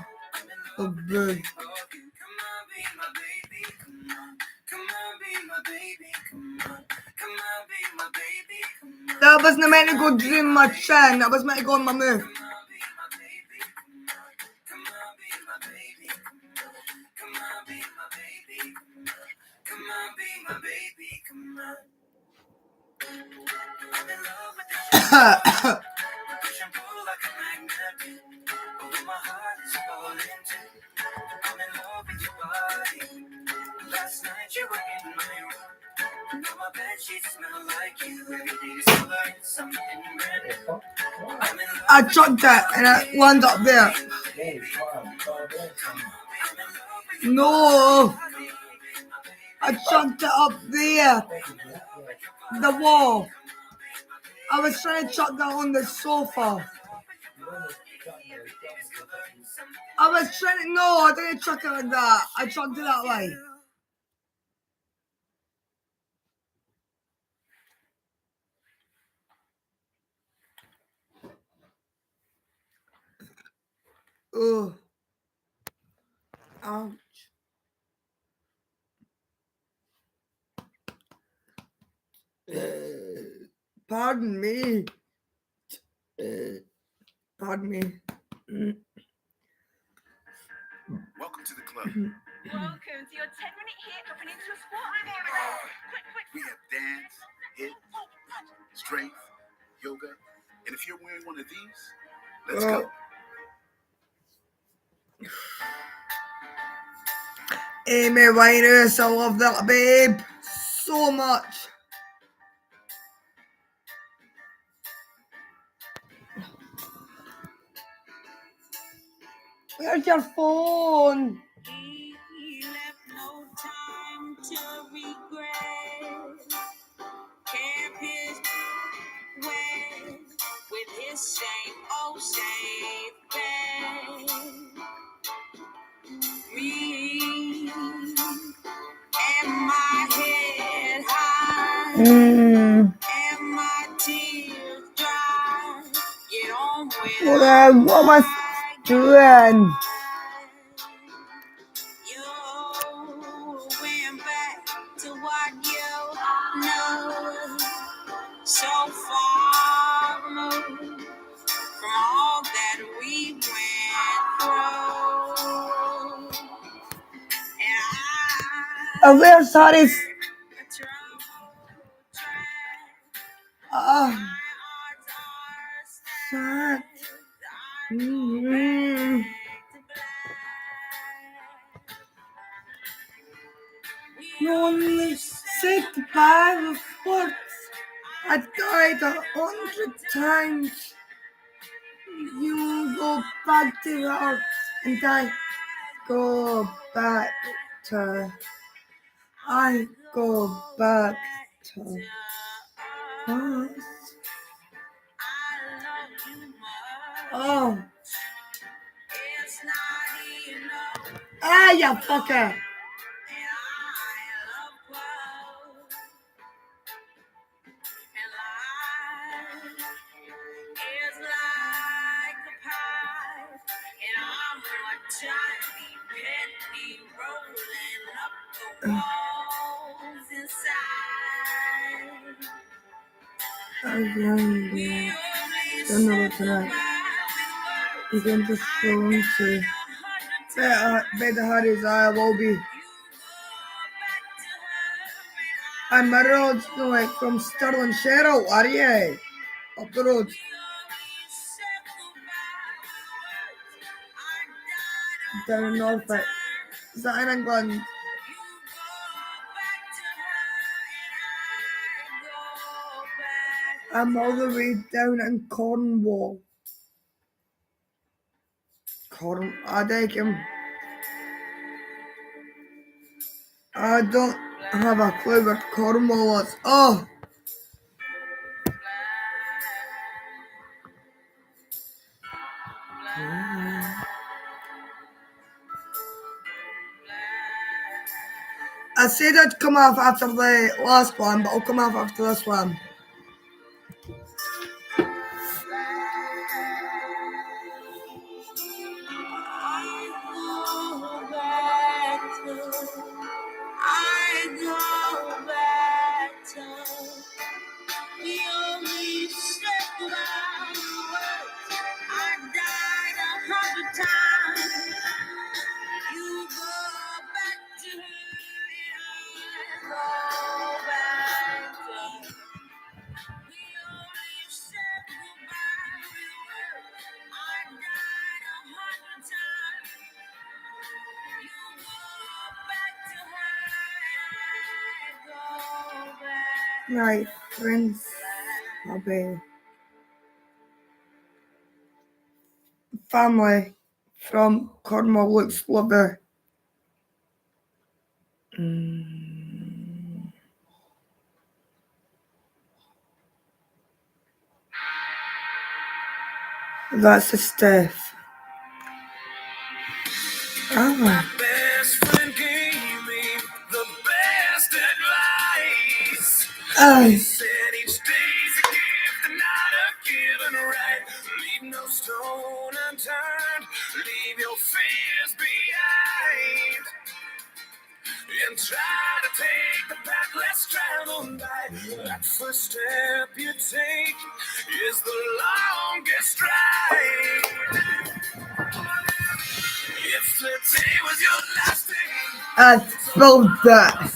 good. That wasn't meant to go dream my chin, that was meant to go on my mouth. Last night you were in my room. Now my bed sheets smell like you. Every day discovering something brand new. I chucked that and it landed up there. No, I chucked it up there. The wall. I was trying to chuck that on the sofa. I was trying to, no, I didn't chuck it like that. I chucked it that way. Oh. Ouch. Pardon me. Pardon me. Welcome to the club. Welcome to your 10-minute hit of Peninsula Sport. We have dance, hit, strength, yoga, and if you're wearing one of these, let's go. Amy Winehouse, I love that babe so much. Where's your phone? He left no time to regret. Kept his way with his same old same bed. Me and my head high and my tears dry. Get on with What am I doing? went back to what you know. So far removed from all that we went through. Oh, where's Harris? Sad. You only said goodbye with words. I died 100 times. You go back to her, and I go back to. I go back to us. Oh. Ah, you fucker. Don't know what tonight. You can just go into better Harry's I will be. I'm my roads like from Stirling Cheryl, are you? Up the road. Down in Norfolk. Is that in England? I'm all the way down in Cornwall. I take him. I don't have a clue where Cornwall is. Oh! I said I'd come off after the last one, but I'll come off after this one. Right, friends, hobby, family from Cornwall looks lovely. That's the stuff. Oh. Best friend gave me the best advice. Oh. He said each day's a gift and not a given right. Leave no stone unturned. Leave your fears behind. And try to take the path less traveled by. That first step you take is the longest ride. If today was your last day, I spelled that.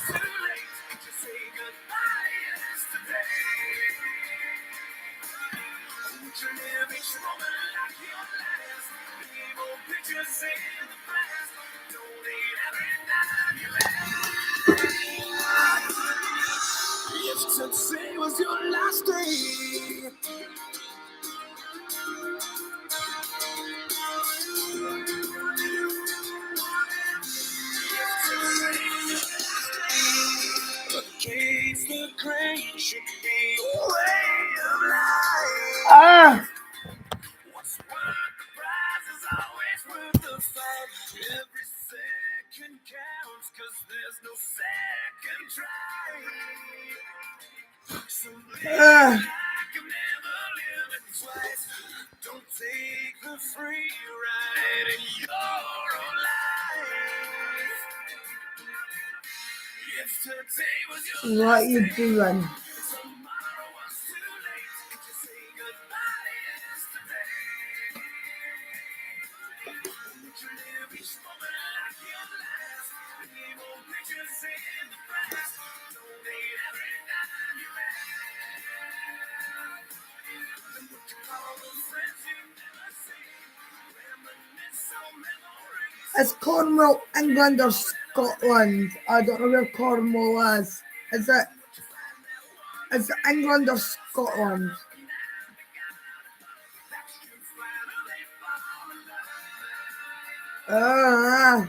If today was your last day, the case, the grain should be a way of life. Ah. What's worth the prize is always worth the fight. Every second counts, 'cause there's no second try. So live like you never live it twice. Don't take the free ride in your own life. If today was your What you doing? tomorrow was too late. Could you say goodbye yesterday? Would you live each moment like your last? Leave old pictures in the past. Donate every dime you have. And what you call those friends you never see. Reminisce on memories. Is Cornwall England or Scotland? I don't know where Cornwall is. Is it England or Scotland? Ah.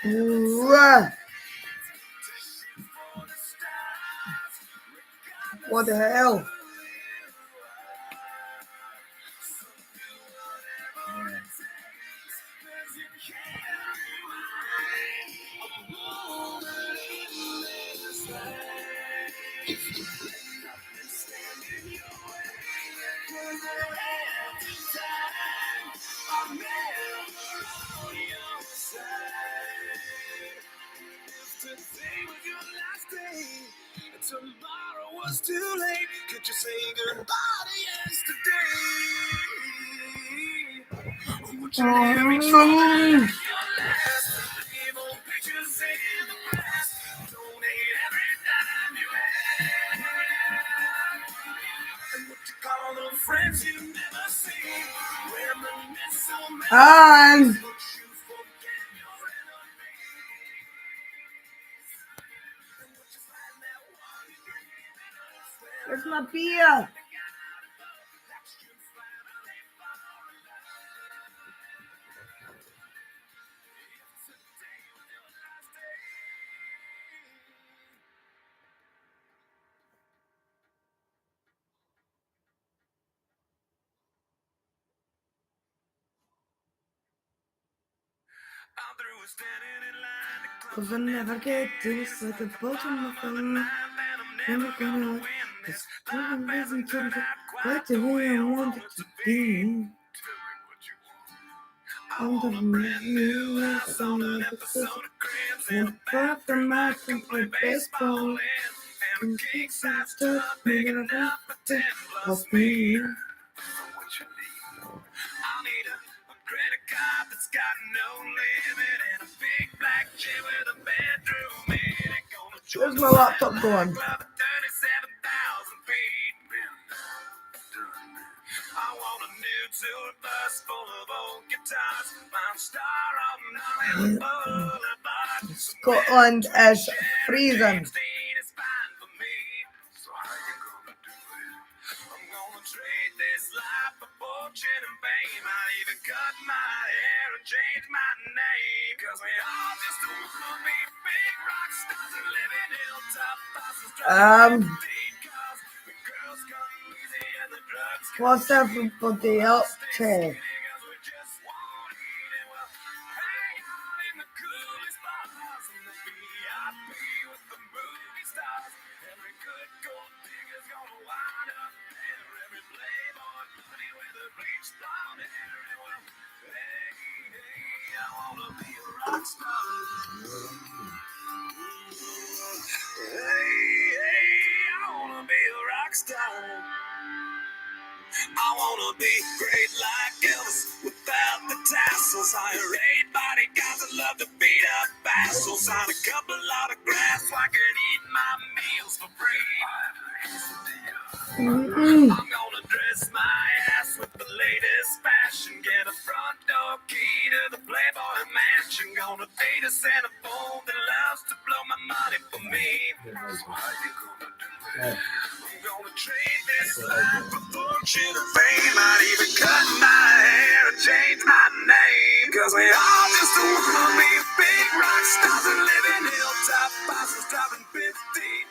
Ooh. What the hell? Tomorrow was too late. Could you say goodbye to yesterday? Would you live each moment like your last? Leave old pictures in the past. Donate every dime you have. And what you call those friends you never see? Reminisce on memories. But you forget your Where's my beer? Cause I never get this at the bottom of the line. Never gonna let this time reason to be quite the way I want it to be. Under me, some episodes. And apart from my can play baseball. And kicks after making it up of me. that's got no limit and a big black chair with a bedroom in it. Gonna Where's my laptop going? Scotland is freezing. What's everybody up to? I wanna be great like Elvis without the tassels. Hire 8 bodyguards that love to beat up assholes. Sign a couple autographs so I can eat my meals for free. I'm gonna dress my ass with the latest fashion. Get a front door key to the Playboy Mansion. Gonna date a centerfold that loves to blow my money for me. So how you gonna do it? I'm gonna trade this life for fortune and fame. I'd even cut my hair and change my name. Cause we all just wanna be big rock stars and live in hilltop houses, driving 15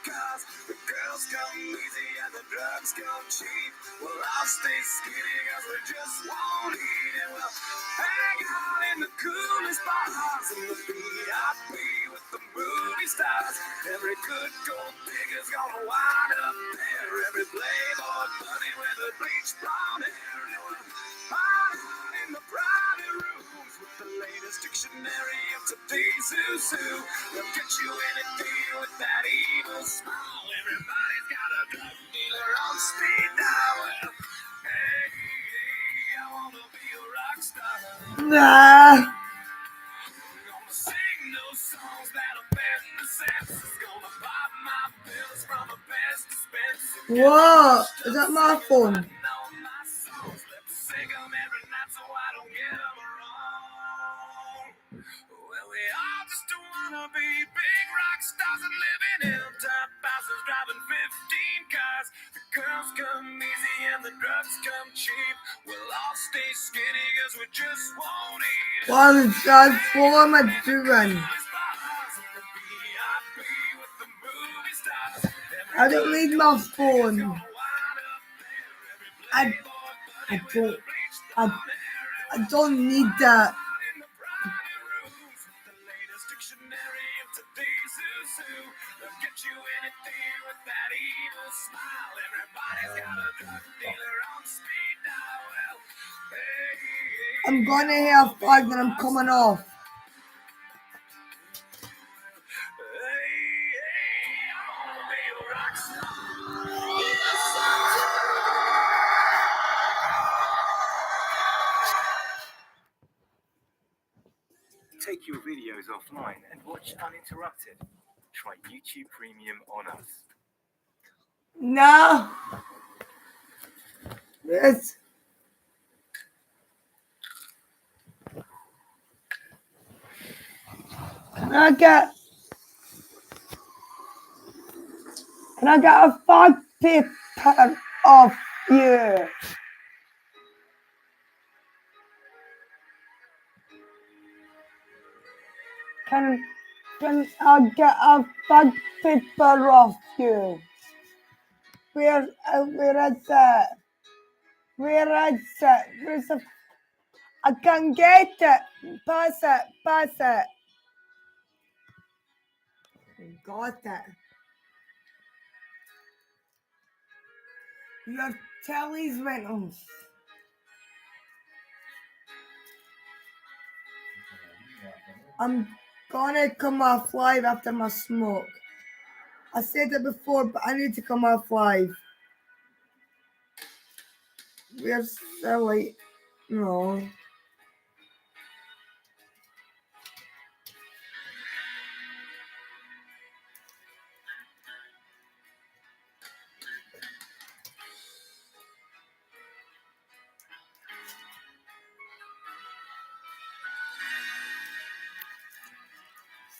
cars. The girls come easy and the drugs come cheap. Well, I'll stay skinny cause we just won't eat. And we'll hang out in the coolest bars in the VIP with the movie stars. Every good gold digger's gonna wind up there. Every playboy bunny with a bleached blonde hair. And we'll hide out in the private rooms with the latest dictionary of today's who's who. They'll get you anything with that evil smile. Everybody's got a drug dealer on speed dial. Well, hey, I wanna be a rock star. Nah. I'm gonna sing those songs that offend the senses. Gonna pop my pills from a best dispenser. What? Is that my phone? Sing 'em every night so I don't get 'em wrong. Well, we all just wanna be big rock stars and live in hilltop houses, driving 15 cars. The girls come easy and the drugs come cheap. We'll all stay skinny cause we just won't eat. What is that? What am I doing? I don't need my phone. I don't need that. I'm gonna have fun when I'm coming off. Take your videos offline and watch uninterrupted. Try YouTube Premium on us. No. Yes. Can I get a fag paper off you? Can I get a fag paper off you? Where is it? Where is it? Where's the? I can get it. Pass it. Pass it. Got it. Your telly's went off. I'm gonna come off live after my smoke. I said it before, but I need to come off live. Where's Sally? No.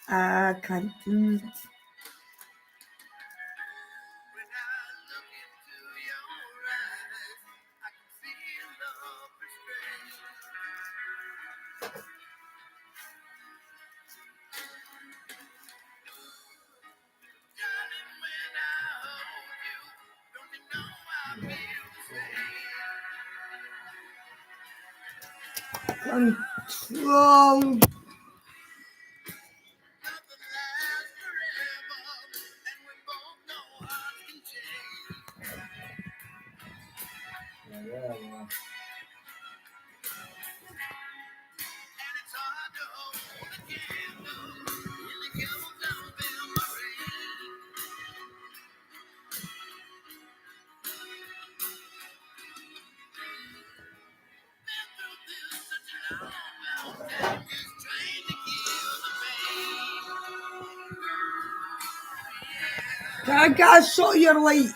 I can't eat. Control. I gotta show your light.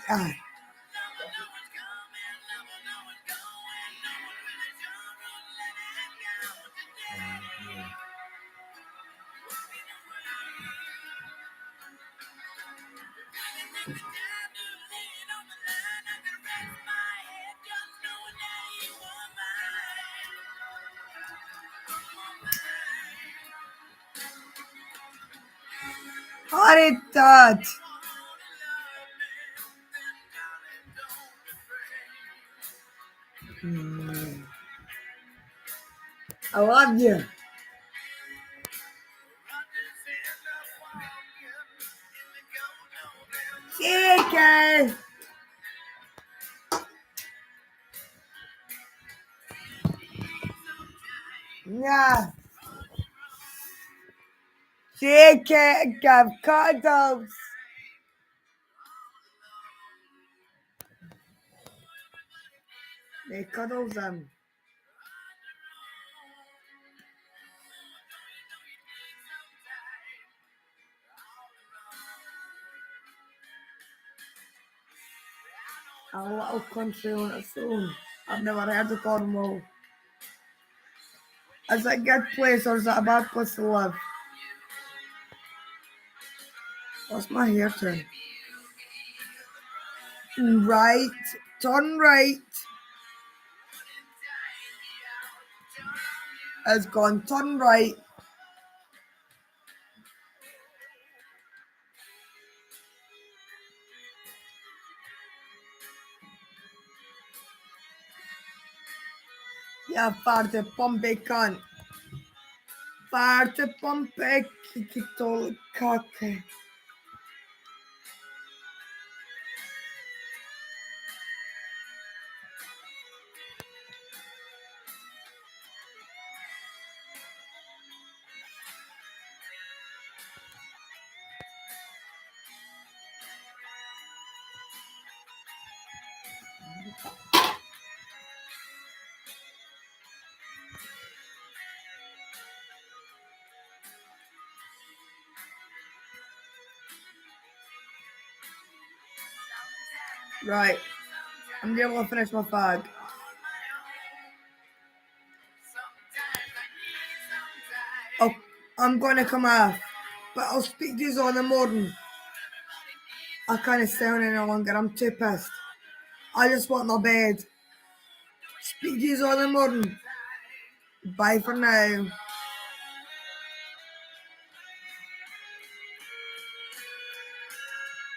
How did that? I love you. Chicken. Yeah. Chicken have condoms. They cuddle them. A little country on its own. I've never heard of Cornwall. Is it a good place or is it a bad place to live? What's my hair turn? Right. Turn right. It's gone. Turn right. Ja, parte pompe cunt. Parte pompe kikitol kake. Right. I'm able to finish my fag. Oh, I'm gonna come off, but I'll speak to you in the morning. I can't stay on any longer. I'm too pissed. I just want my bed. Speak to you in the morning. Bye for now.